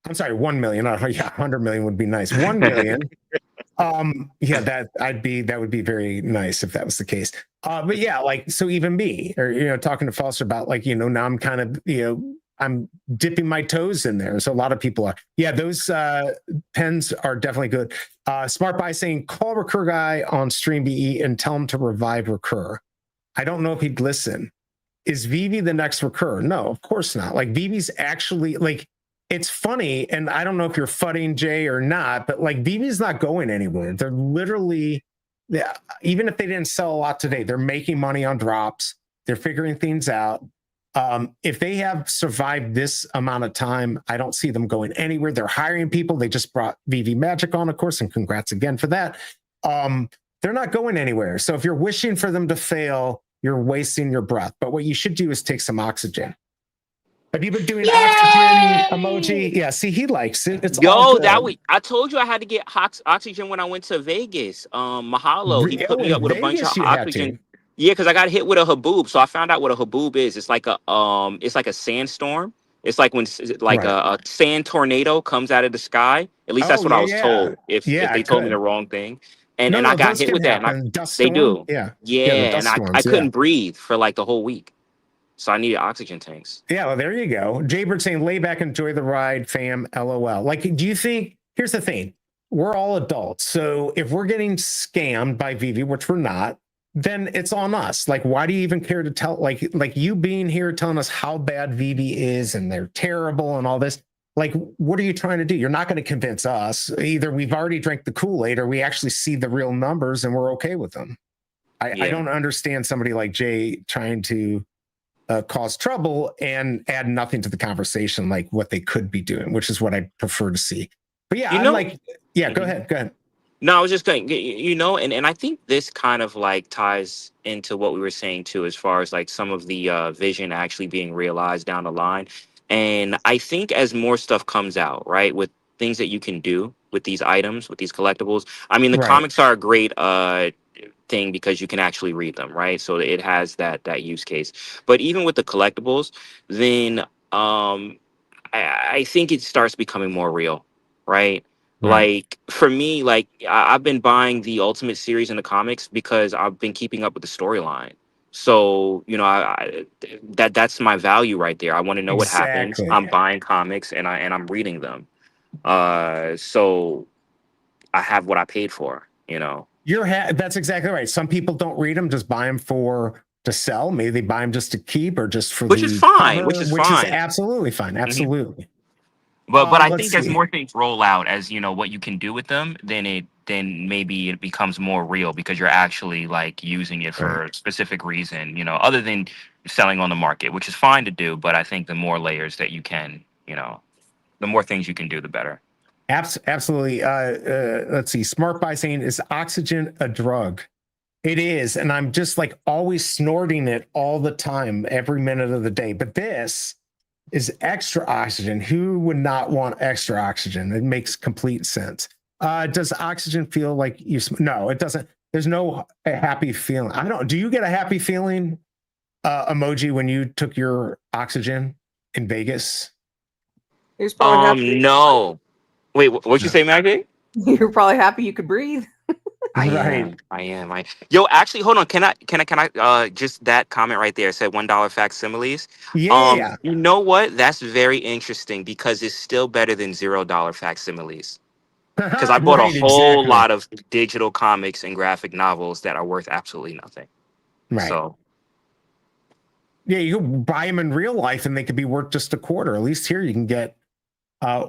I'm sorry, 1 million. Yeah, 100 million would be nice. 1 million. Yeah, that would be very nice if that was the case. But yeah, like, so even me, or, you know, talking to Foster about, like, you know, now I'm kind of, you know, I'm dipping my toes in there. So a lot of people are. Yeah, those pens are definitely good. Smart Buy saying, call Recur Guy on Stream BE and tell him to revive Recur. I don't know if he'd listen. Is VeVe the next Recur? No, of course not. Like, VeVe's actually, like, it's funny, and I don't know if you're fudding Jay or not, but like, VeVe's not going anywhere. They're literally, even if they didn't sell a lot today, they're making money on drops. They're figuring things out. If they have survived this amount of time, I don't see them going anywhere. They're hiring people. They just brought VeVe Magic on, of course, and congrats again for that. They're not going anywhere. So if you're wishing for them to fail, you're wasting your breath. But what you should do is take some oxygen. Have you been doing oxygen emoji? Yeah, see, he likes it. It's I told you I had to get oxygen when I went to Vegas. Mahalo, he put me up with a bunch of oxygen. Yeah, because I got hit with a haboob. So I found out what a haboob is. It's like a sandstorm. It's like when a sand tornado comes out of the sky. At least that's what I was told. If they told me the wrong thing. And I got hit with that. They do. Yeah. And I couldn't breathe for like the whole week. So I needed oxygen tanks. Yeah, well, there you go. Jaybird saying, lay back, enjoy the ride, fam, LOL. Like, do you think, here's the thing. We're all adults. So if we're getting scammed by VeVe, which we're not, then it's on us. Like, why do you even care to tell, like you being here telling us how bad VeVe is and they're terrible and all this? Like, what are you trying to do? You're not going to convince us. Either we've already drank the Kool-Aid or we actually see the real numbers and we're okay with them. I don't understand somebody like Jay trying to cause trouble and add nothing to the conversation, like what they could be doing, which is what I prefer to see. But yeah, go ahead. No, I was just going, and I think this kind of like ties into what we were saying too, as far as like some of the vision actually being realized down the line. And I think as more stuff comes out, right, with things that you can do with these items, with these collectibles, I mean, the comics are a great thing because you can actually read them, right? So it has that use case. But even with the collectibles, then I think it starts becoming more real, right? Like for me, like I've been buying the Ultimate series in the comics because I've been keeping up with the storyline. So that's my value right there. I want to know what happens. I'm buying comics and I'm reading them. So I have what I paid for. That's exactly right. Some people don't read them, just buy them to sell. Maybe they buy them just to keep or just for which is fine. Which is absolutely fine. Absolutely. Mm-hmm. But I think as more things roll out, as what you can do with them, then maybe it becomes more real because you're actually like using it for a specific reason, other than selling on the market, which is fine to do. But I think the more layers that you can, the more things you can do, the better. Absolutely. Let's see. Smart Buy saying, is oxygen a drug? It is. And I'm just like always snorting it all the time, every minute of the day. But this is extra oxygen. Who would not want extra oxygen? It makes complete sense. Does oxygen feel like you? No, it doesn't. There's no happy feeling. I don't. Do you get a happy feeling emoji when you took your oxygen in Vegas? He was probably happy. No. Wait, what'd you say, Maggie? You're probably happy you could breathe. I am. Yo, actually, hold on. Can I just that comment right there said $1 facsimiles? Yeah. You know what? That's very interesting because it's still better than $0 facsimiles. Because I bought a whole lot of digital comics and graphic novels that are worth absolutely nothing. Right. So yeah, you can buy them in real life and they could be worth just a quarter. At least here you can get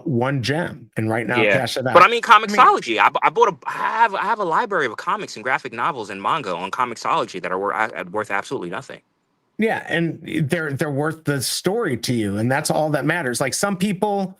one gem and right now cash it out. But I mean Comixology. I have a library of comics and graphic novels and manga on Comixology that are worth absolutely nothing. Yeah, and they're worth the story to you, and that's all that matters. Like some people,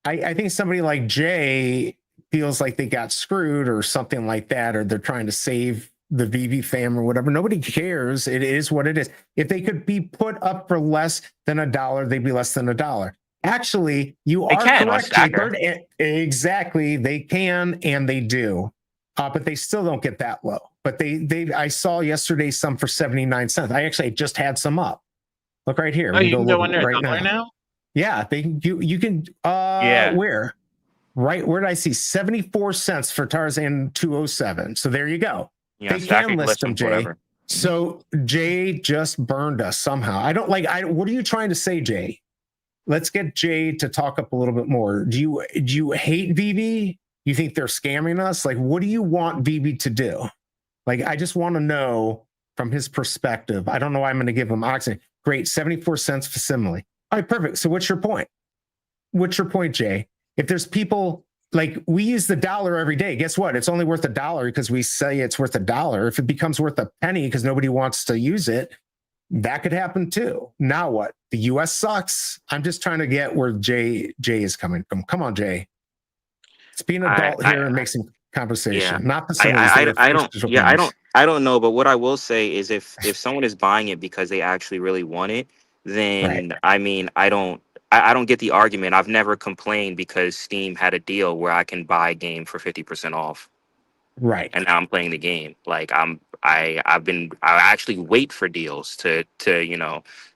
I think somebody like Jay feels like they got screwed or something like that, or they're trying to save the VeVe fam or whatever. Nobody cares. It is what it is. If they could be put up for less than $1, they'd be less than $1. Actually, you are correct, Jacob. Exactly, they can and they do, but they still don't get that low. But I saw yesterday some for 79 cents. I actually just had some up. Look right here. Oh, you can go under $1 now? Yeah, you can. Where? Right, where did I see 74 cents for Tarzan 207? So there you go. Yeah, they can list them, Jay. Whatever. So Jay just burned us somehow. I don't like. What are you trying to say, Jay? Let's get Jay to talk up a little bit more. Do you hate VeVe? You think they're scamming us? Like, what do you want VeVe to do? Like, I just want to know from his perspective. I don't know why I'm going to give him oxygen. Great, 74 cents facsimile. All right, perfect. So what's your point? What's your point, Jay? If there's people like we use the dollar every day, guess what? It's only worth $1 because we say it's worth $1. If it becomes worth a penny because nobody wants to use it, that could happen too. Now what? The US sucks. I'm just trying to get where Jay is coming from. Come on, Jay. Let's be an adult here and make some conversation. Yeah. Not the I don't know, but what I will say is if someone is buying it because they actually really want it, then I mean I don't get the argument. I've never complained because Steam had a deal where I can buy a game for 50% off. Right. And now I'm playing the game. Like I actually wait for deals to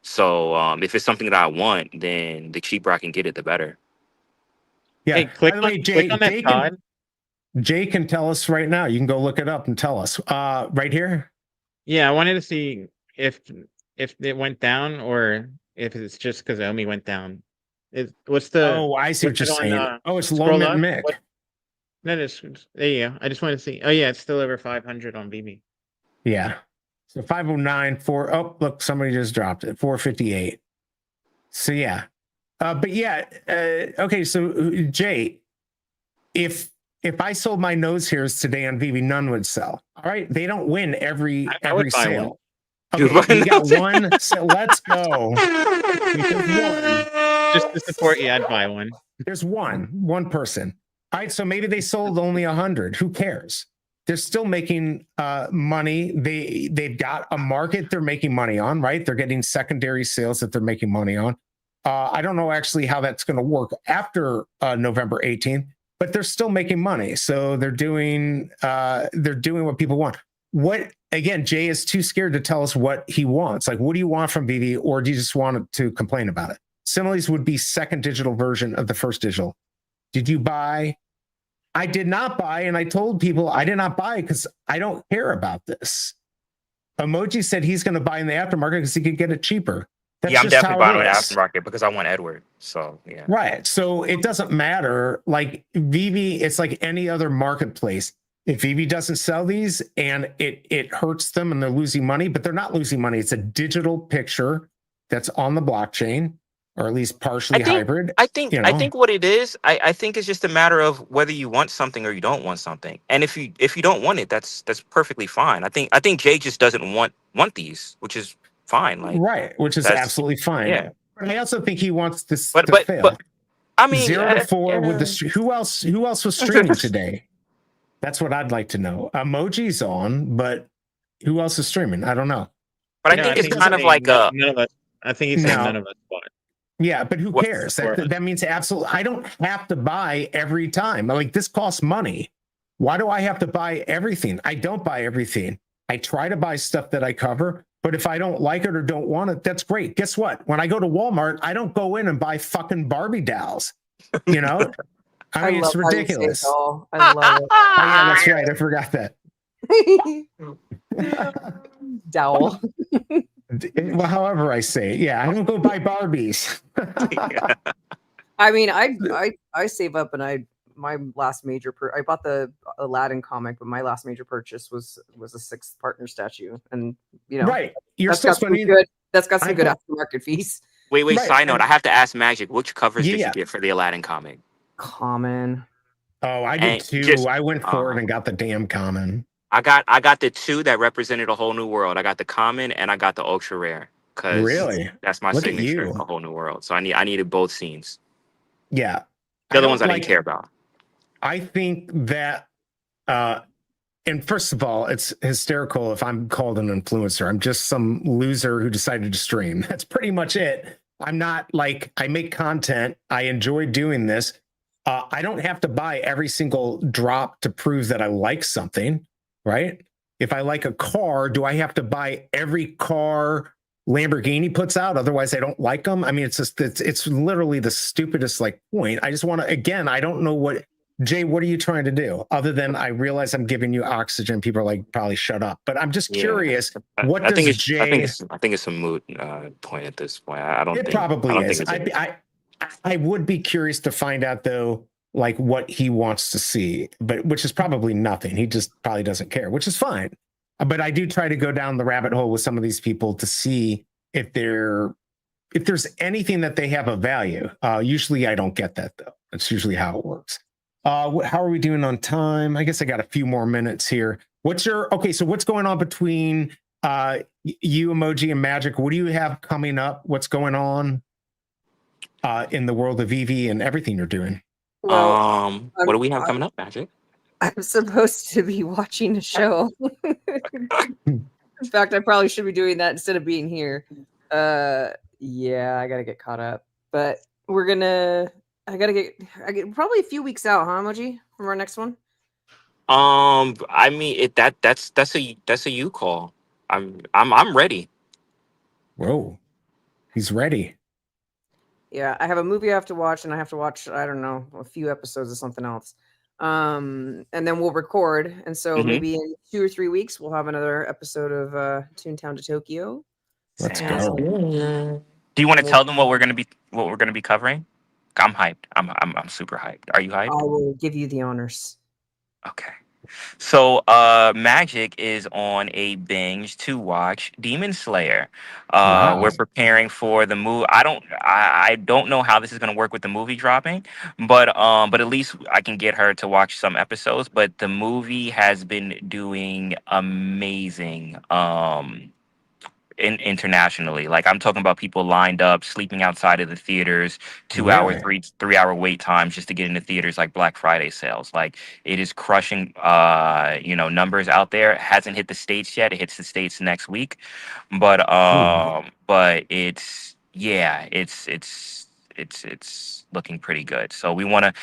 so if it's something that I want, then the cheaper I can get it, the better. Yeah. Hey, click on that, Todd. Jay can tell us right now. You can go look it up and tell us. Right here. Yeah, I wanted to see if it went down or if it's just because Omi went down. What's the? Oh, I see what you're saying. It's low Mick. No, there you go. I just wanted to see. Oh yeah, it's still over 500 on VeVe. Yeah. So 509, oh, look, somebody just dropped it. 458. So yeah. But yeah, okay, so Jay, if I sold my nose hairs today on VeVe, none would sell. All right. They don't win every sale. Okay, we got one. So let's go. There's one. Just to support you, I'd buy one. There's one person. All right, so maybe they sold only 100. Who cares? They're still making money. They've got a market they're making money on, right? They're getting secondary sales that they're making money on. I don't know actually how that's going to work after November 18th, but they're still making money. So they're doing what people want. What again? Jay is too scared to tell us what he wants. Like, what do you want from VeVe, or do you just want to complain about it? Similes would be second digital version of the first digital. Did you buy? I did not buy, and I told people I did not buy because I don't care about this. Emoji said he's going to buy in the aftermarket because he could get it cheaper. That's I'm definitely buying on the is. aftermarket because I want Edward. So yeah. Right. So it doesn't matter. Like VeVe, it's like any other marketplace. If VeVe doesn't sell these and it hurts them and they're losing money, but they're not losing money. It's a digital picture that's on the blockchain, or at least partially hybrid. I think what it is, I think it's just a matter of whether you want something or you don't want something. And if you don't want it, that's perfectly fine. I think Jay just doesn't want these, which is fine. Like right, which is absolutely fine. Yeah. But I also think he wants this to fail. But I mean 0 to 4 with the who else was streaming today? That's what I'd like to know. Emoji's on, but who else is streaming? I don't know. But I think it's kind of like none of us. I think he's saying none of us bought it. Yeah, but who cares? That means absolutely. I don't have to buy every time. Like this costs money. Why do I have to buy everything? I don't buy everything. I try to buy stuff that I cover, but if I don't like it or don't want it, that's great. Guess what? When I go to Walmart, I don't go in and buy fucking Barbie dolls. You know? I mean, it's ridiculous. I love it. Oh, yeah, that's right. I forgot that. Dowel. Well, however I say it. Yeah, I don't go buy Barbies. I mean, I save up, and my last major I bought the Aladdin comic, but my last major purchase was a 6th partner statue, and right. You're still spending good. That's got some good aftermarket fees. Wait. Right. Side note: I have to ask Magic, which covers did you get for the Aladdin comic? Common. Oh, I did too. I went forward and got the damn common. I got the 2 that represented a whole new world. I got the common and I got the ultra rare. Really? That's my signature, a whole new world. So I needed both scenes. Yeah. The other ones I didn't care about. I think that and first of all, it's hysterical if I'm called an influencer. I'm just some loser who decided to stream. That's pretty much it. I'm not like, I make content. I enjoy doing this. I don't have to buy every single drop to prove that I like something, right? If I like a car, do I have to buy every car Lamborghini puts out? Otherwise, I don't like them. I mean, it's literally the stupidest point. I just want to, again, I don't know what, Jay, what are you trying to do? Other than I realize I'm giving you oxygen. People are like, probably shut up. But I'm just curious. What does Jay? I think it's a moot point at this point. I don't. It probably is. I would be curious to find out though, like what he wants to see, but which is probably nothing. He just probably doesn't care, which is fine. But I do try to go down the rabbit hole with some of these people to see if there's anything that they have of value. Usually I don't get that though. That's usually how it works. How are we doing on time? I guess I got a few more minutes here. So what's going on between you, Emoji, and Magic? What do you have coming up? What's going on in the world of VeVe and everything you're doing? Well, what do we have coming up, Magic? I'm supposed to be watching a show. In fact, I probably should be doing that instead of being here. Yeah, I gotta get caught up. But I get probably a few weeks out, huh, Emoji, from our next one. I mean, that's a you call. I'm ready. Whoa, he's ready. Yeah, I have a movie I have to watch, and I have to watch, I don't know, a few episodes of something else. And then we'll record. And so maybe in 2 or 3 weeks, we'll have another episode of Toontown to Tokyo. Let's go. Do you want to tell them what we're gonna be covering? I'm hyped. I'm super hyped. Are you hyped? I will give you the honors. Okay. So Magic is on a binge to watch Demon Slayer. Wow. We're preparing for the movie. I don't know how this is going to work with the movie dropping, but at least I can get her to watch some episodes. But the movie has been doing amazing. internationally. Like I'm talking about people lined up, sleeping outside of the theaters, 2 hour, Really? 3 hour wait times just to get into theaters. Like Black Friday sales. Like it is crushing. Numbers out there. It hasn't hit the States yet. It hits the States next week, but it's looking pretty good. So we want to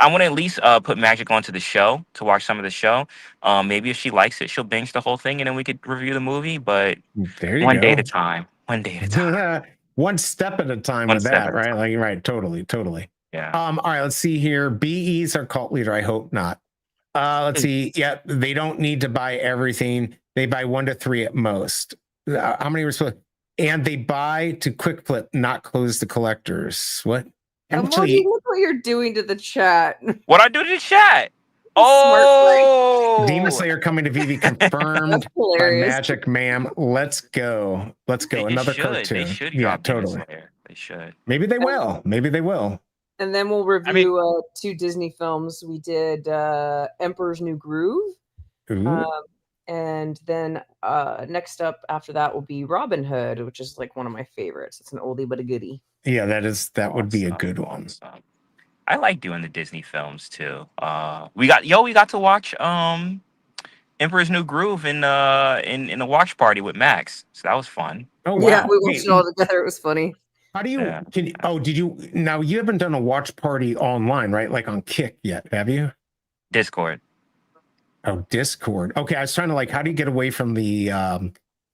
I want to at least put Magic onto the show to watch some of the show. Maybe if she likes it, she'll binge the whole thing and then we could review the movie. But There you one day go. at a time. One day at a time. One step at a time One with step that, at a right? time. Like, right, totally. Yeah. All right, let's see here. BE's our cult leader. I hope not. Let's see. Yep, they don't need to buy everything. They buy 1 to 3 at most. How many were supposed? And they buy to quick flip, not close the collectors. What? Emoji, look what you're doing to the chat. What I do to the chat? Demon Slayer coming to VeVe confirmed by Magic Ma'am. Let's go. Another cartoon. They should drop Demon totally. Slayer. They should. Maybe they will. And then we'll review 2 Disney films. We did Emperor's New Groove. And then next up after that will be Robin Hood, which is like one of my favorites. It's an oldie but a goodie. Yeah, that would be a good one. I like doing the Disney films too. We got to watch Emperor's New Groove in a watch party with Max. So that was fun. Oh wow. Yeah, we watched it all together. It was funny. How do you did you now you haven't done a watch party online, right? Like on Kick yet, have you? Discord. Oh, Discord. Okay, I was trying to how do you get away from the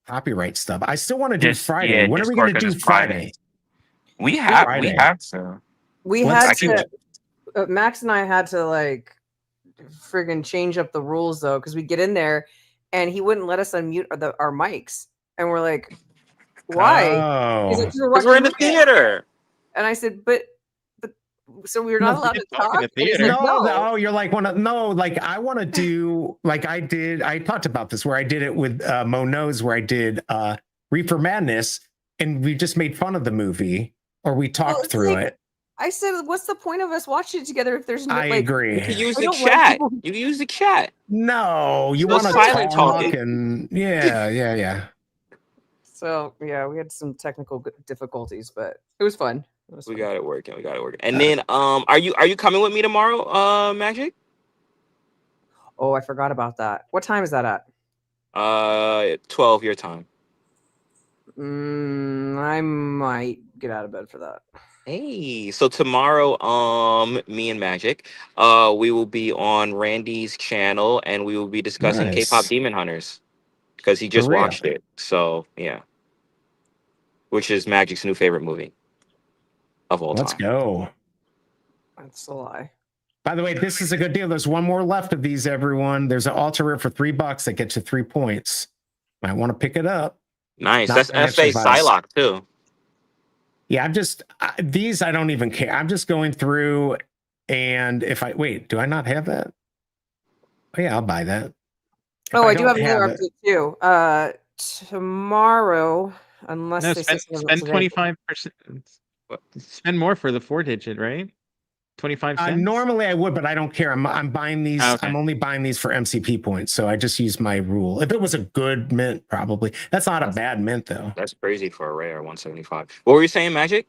copyright stuff? I still want to do Friday. When are we going to do Friday? We have to. We had to. Max and I had to friggin' change up the rules though, because we get in there and he wouldn't let us unmute our mics, and we're like, "Why?" Oh, because we're in the theater. And I said, "But." So we were not allowed to talk. No, you're like, I want to do like I did. I talked about this where I did it with Mo Knows, where I did Reefer Madness, and we just made fun of the movie or we talked through it. I said, what's the point of us watching it together if there's no? I agree. You can use the chat. You can use the chat. No, you want to talk and yeah. So yeah, we had some technical difficulties, but it was fun. We got it working. And then, are you coming with me tomorrow, Magic? Oh, I forgot about that. What time is that at? 12 your time. I might get out of bed for that. Hey, so tomorrow, me and Magic, we will be on Randy's channel and we will be discussing K-pop Demon Hunters because he just watched it. So yeah, which is Magic's new favorite movie of all time. Let's go. That's a lie. By the way, this is a good deal. There's one more left of these, everyone. There's an ultra rare for $3 that gets you 3 points. Might want to pick it up. Nice. That's FA Psylocke too. Yeah, these I don't even care. I'm just going through, and if I wait, do I not have that? Oh yeah, I'll buy that. I do have another update too. Tomorrow, unless they spend 25%. Spend more for the 4-digit, right? 25 cents. Normally I would, but I don't care. I'm buying these. Okay. I'm only buying these for MCP points, so I just use my rule. If it was a good mint, probably. That's not a bad mint though. That's crazy for a rare 175. What were you saying, Magic?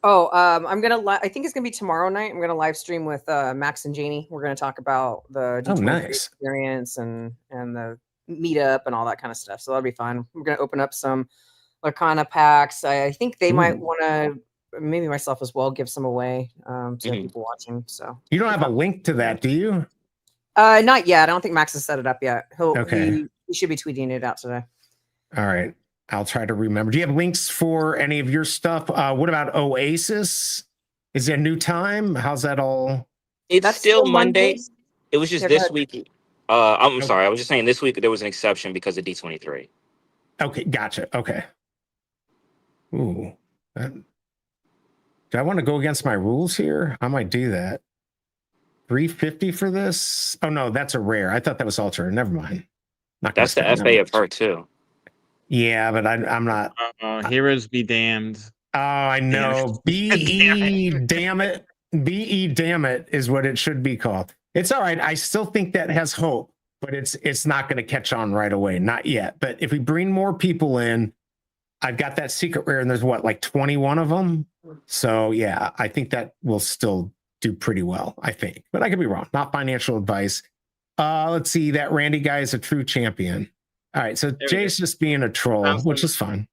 Oh, I'm gonna. I think it's gonna be tomorrow night. I'm gonna live stream with Max and Janie. We're gonna talk about the D23 experience and the meetup and all that kind of stuff. So that'll be fun. We're gonna open up some Lacana packs. I think they might want to, maybe myself as well, give some away to people watching. So you don't have a link to that, do you? Not yet. I don't think Max has set it up yet. He should be tweeting it out today. All right. I'll try to remember. Do you have links for any of your stuff? What about Oasis? Is it a new time? How's that all? That's still Monday. It was just this week. I'm sorry. I was just saying this week there was an exception because of D23. Okay. Gotcha. Okay. Ooh. Do I want to go against my rules here? I might do that. 350 for this? Oh, no. That's a rare. I thought that was ultra. Never mind. That's the FA of her, too. Yeah, but I'm not. Heroes be damned. Oh, I know. BE, damn it. BE, damn it, is what it should be called. It's all right. I still think that has hope, but it's not going to catch on right away. Not yet. But if we bring more people in, I've got that secret rare, and there's what, like 21 of them. So yeah, I think that will still do pretty well. I think, but I could be wrong. Not financial advice. Let's see. That Randy guy is a true champion. All right, so Jay's just being a troll, which is fine.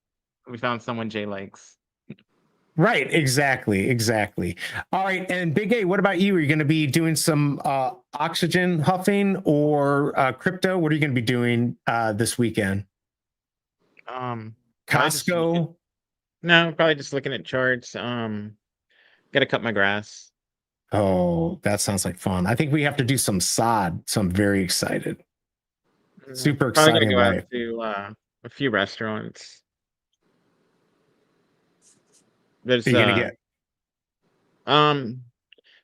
We found someone Jay likes. Right, exactly. All right, and Big A, what about you? Are you going to be doing some oxygen huffing or crypto? What are you going to be doing this weekend? Costco? No, probably just looking at charts. Gotta cut my grass. Oh, that sounds like fun. I think we have to do some sod, so I'm very excited. Super Probably exciting gotta life. go out to a few restaurants. There's Are you gonna get?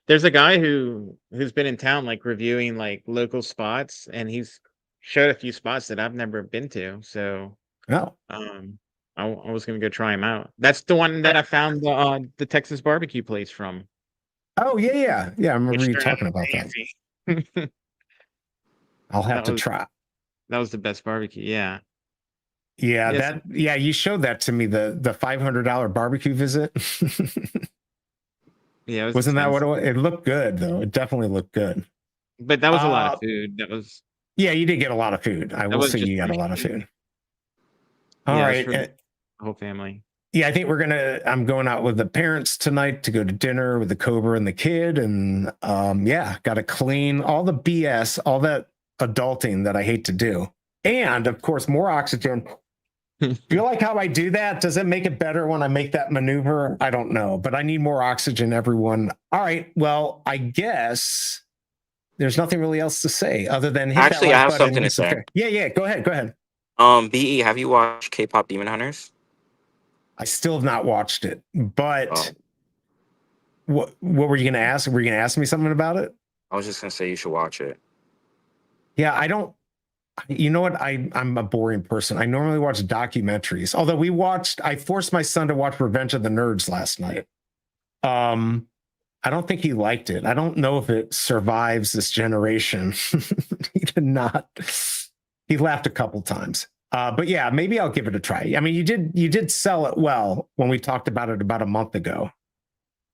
there's a guy who's been in town like reviewing like local spots, and he's showed a few spots that I've never been to. So No. I was gonna go try him out. That's the one that I found the Texas barbecue place from. Oh yeah. I remember you turned talking out about that. amazing. I'll have to was- try. That was the best barbecue. Yeah. Yeah, Yes. you showed that to me, the $500 barbecue visit. Yeah. It was Wasn't that what it expensive. was? It looked good though. It definitely looked good. But that was a lot of food. That was Yeah, you did get a lot of food. I will was say just you got a for lot of me. food. All Yeah, it was right. for the whole family. Yeah, I think I'm going out with the parents tonight to go to dinner with the Cobra and the kid. And yeah, got to clean all the BS, all that adulting that I hate to do. And of course, more oxygen. Do you like how I do that? Does it make it better when I make that maneuver? I don't know, but I need more oxygen, everyone. All right. Well, I guess there's nothing really else to say other than hit Actually, that I like have button something and to say. subscribe. Yeah. Go ahead. BE, have you watched K-pop Demon Hunters? I still have not watched it, but Oh. what were you going to ask? Were you going to ask me something about it? I was just gonna say you should watch it. Yeah, I don't. You know what? I'm a boring person. I normally watch documentaries. Although I forced my son to watch Revenge of the Nerds last night. I don't think he liked it. I don't know if it survives this generation. He did not. He laughed a couple times. But yeah, maybe I'll give it a try. I mean, you did sell it well when we talked about it about a month ago.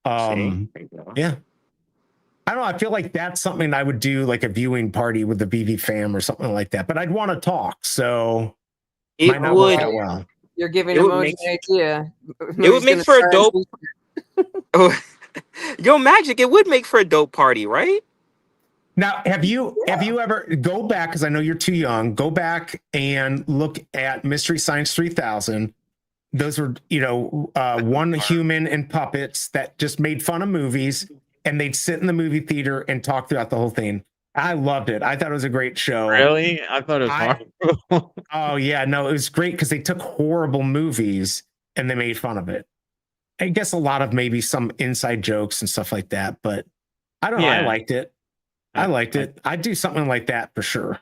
See? Yeah. I don't know. I feel like that's something I would do, like a viewing party with the VeVe fam or something like that. But I'd want to talk, so It might not work out well. You're giving It would Emoji make- an idea. It would make for a dope. Yo, Magic, it would make for a dope party, right? Now, have you ever go back, because I know you're too young, go back and look at Mystery Science 3000. Those were, one human and puppets that just made fun of movies, and they'd sit in the movie theater and talk throughout the whole thing. I loved it. I thought it was a great show. Really? I thought it was horrible. Oh yeah, no, it was great because they took horrible movies and they made fun of it. I guess a lot of maybe some inside jokes and stuff like that, but I don't know. I Yeah. liked it. I'd do something like that for sure.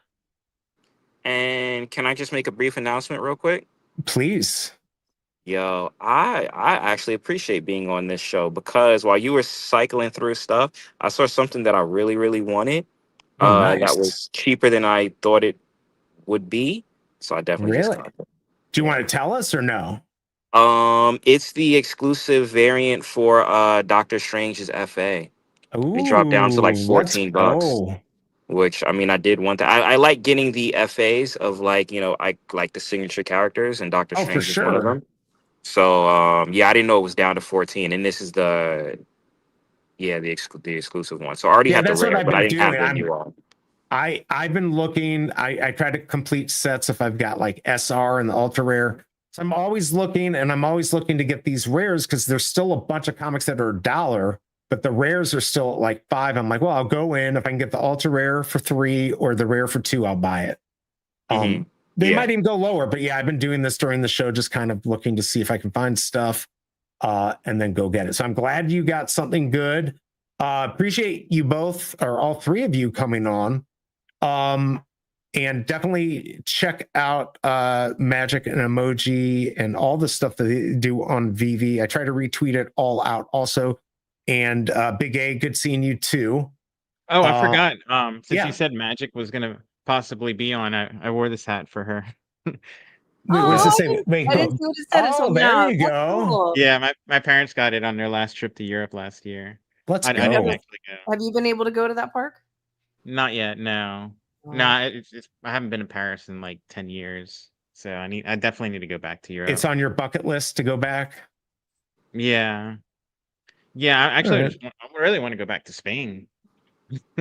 And can I just make a brief announcement real quick? Please. Yo, I actually appreciate being on this show because while you were cycling through stuff, I saw something that I really, really wanted. Oh, nice. That was cheaper than I thought it would be. So I definitely just Really? got it. Do you want to tell us or no? It's the exclusive variant for Doctor Strange's FA. It dropped down to like Ooh, $14, let's go. which I mean I did want that. I like getting the FAs of like, I like the signature characters, and Doctor Oh, for Strange is one of sure. them. So yeah, I didn't know it was down to 14, and this is the exclusive one. So I already Yeah, had the that's what rare, I've but I been didn't have doing. the new one. I've been looking. I try to complete sets if I've got like SR and the ultra rare. So I'm always looking, and I'm always looking to get these rares because there's still a bunch of comics that are $1, but the rares are still at like $5. I'm like, well, I'll go in if I can get the ultra rare for $3 or the rare for $2, I'll buy it. They Yeah. might even go lower, but yeah, I've been doing this during the show, just kind of looking to see if I can find stuff and then go get it. So I'm glad you got something good. Appreciate you both, or all three of you, coming on. And definitely check out Magic and Emoji and all the stuff that they do on VeVe. I try to retweet it all out also. And Big A, good seeing you too. Oh, I forgot. Since yeah. you said Magic was gonna possibly be on, I wore this hat for her. Wait, what does Oh, it say? Wait, I didn't see what it said until oh, now. there you That's go. cool. Yeah, my parents got it on their last trip to Europe last year. Let's I didn't go. actually go. Have you been able to go to that park? Not yet. No. Oh. No, it's I haven't been to Paris in like 10 years. So I definitely need to go back to Europe. It's on your bucket list to go back. Yeah. Yeah, I really want to go back to Spain.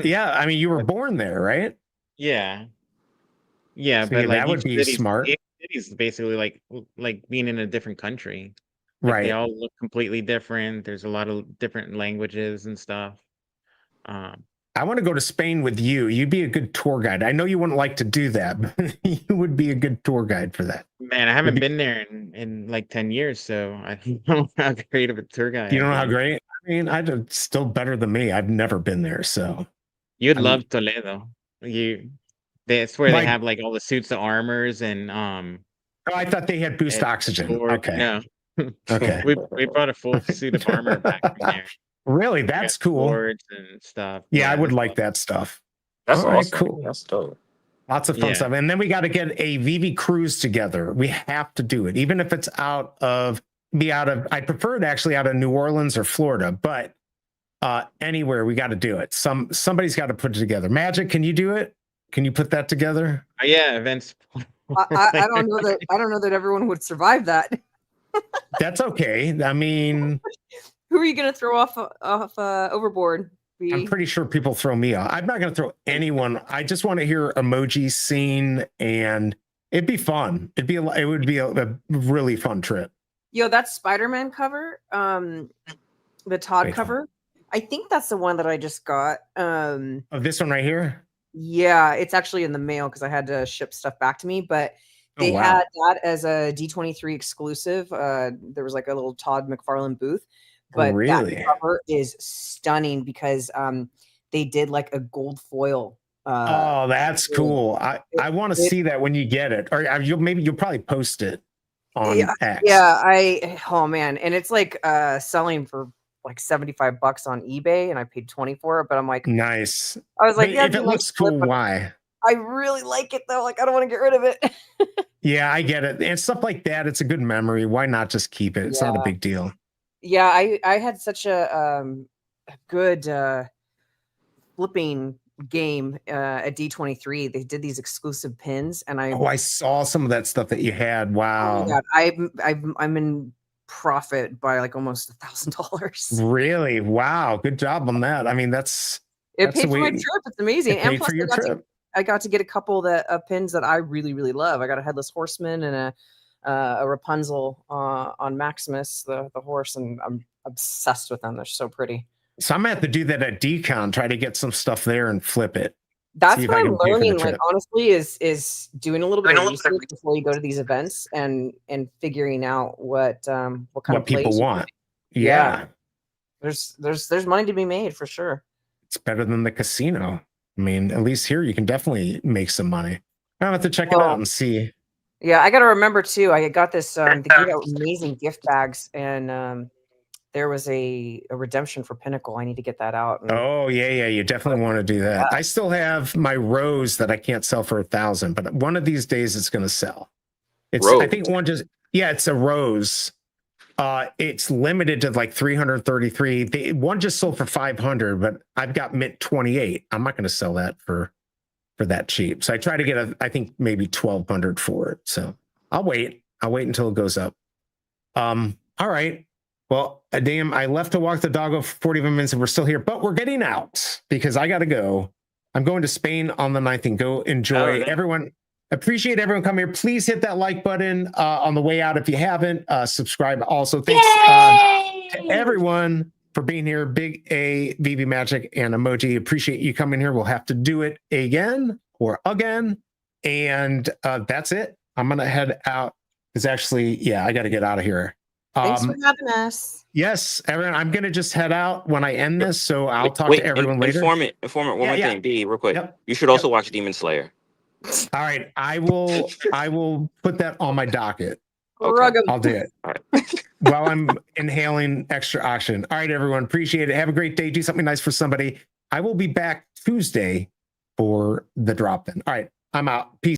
Yeah, I mean, you were born there, right? Yeah. Yeah, So, but yeah, like that would be smart. each city's basically like being in a different country. Like, Right. they all look completely different. There's a lot of different languages and stuff. I want to go to Spain with you. You'd be a good tour guide. I know you wouldn't like to do that, but you would be a good tour guide for that. Man, I haven't been there in like 10 years, so I don't know how great of a tour guide. You don't know how great? I mean, it's still better than me. I've never been there, so. You'd I mean- love Toledo. That's where they Like- have like all the suits of armors and Oh, I thought they had boost and oxygen. sword. Okay. No. Okay. We brought a full suit of armor back from there. Really? We That's got cool. swords and stuff. Yeah, I would that's like awesome. that stuff. That's All right, awesome. cool. That's dope. Lots of fun Yeah. stuff. And then we got to get a VeVe cruise together. We have to do it, even if it's I prefer it actually out of New Orleans or Florida, but anywhere we got to do it. Somebody's got to put it together. Magic, can you do it? Can you put that together? Yeah, events. I don't know that. I don't know that everyone would survive that. That's okay. I mean, Who are you going to throw off overboard? I'm pretty sure people throw me off. I'm not going to throw anyone. I just want to hear emoji scene, and it'd be fun. It would be a really fun trip. Yo, that Spider-Man cover, the Todd Wait, cover. I think that's the one that I just got. Oh, this one right here. Yeah, it's actually in the mail because I had to ship stuff back to me, but they Oh, wow. had that as a D23 exclusive. There was like a little Todd McFarlane booth, but Really? that cover is stunning because they did like a gold foil. Oh, that's cool. I want to see that when you get it, or you'll probably post it on X. Yeah, oh man, and it's like selling for like $75 on eBay, and I paid 20 for it. But I'm like, Nice. I was like, But yeah, if it looks cool, why? I really like it though. Like, I don't want to get rid of it. Yeah, I get it. And stuff like that, it's a good memory. Why not just keep it? It's not a big deal. Yeah, I had such a good flipping game at D23. They did these exclusive pins, and I saw some of that stuff that you had. Wow. Oh my God, I'm in profit by like almost $1,000. Really? Wow. Good job on that. I mean, It that's paid the for my way- trip. It's amazing. it And paid plus, for your trip. I got to get a couple of pins that I really, really love. I got a Headless Horseman and a Rapunzel on Maximus, the horse, and I'm obsessed with them. They're so pretty. So I'm gonna have to do that at Decon, try to get some stuff there and flip it. That's See if what I I'm can pay for the learning. Like, trip. honestly, is doing a little bit of research before you go to these events and figuring out what kind What of plays people you want. Yeah. Yeah. There's money to be made for sure. It's better than the casino. I mean, at least here you can definitely make some money. I'll have to check it out and see. Yeah, I got to remember too. I got this. They gave out amazing gift bags, and there was a redemption for Pinnacle. I need to get that out. And, Oh yeah, you definitely want to do that. I still have my rose that I can't sell for 1,000, but one of these days it's going to sell. It's I think it's a rose. It's limited to like 333. One just sold for 500, but I've got mint 28. I'm not going to sell that for that cheap. So I try to get I think maybe 1,200 for it. So I'll wait until it goes up. All right. Well, damn, I left to walk the dog for 45 minutes and we're still here, but we're getting out because I got to go. I'm going to Spain on the 9th and go enjoy. Everyone. Appreciate everyone coming here. Please hit that like button on the way out if you haven't. Subscribe also. Thanks to everyone for being here. Big A, VeVe Magic, and Emoji. Appreciate you coming here. We'll have to do it again. And that's it. I'm going to head out. Because actually, I got to get out of here. thanks for having us. Yes, everyone. I'm going to just head out when I end this. So I'll talk to everyone later. Informant, one more thing, D, real quick. Yep. You should also watch Demon Slayer. All right, I will put that on my docket. Okay. I'll do it. All right. While I'm inhaling extra oxygen. All right, everyone. Appreciate it. Have a great day. Do something nice for somebody. I will be back Tuesday for the drop in. All right, I'm out. Peace.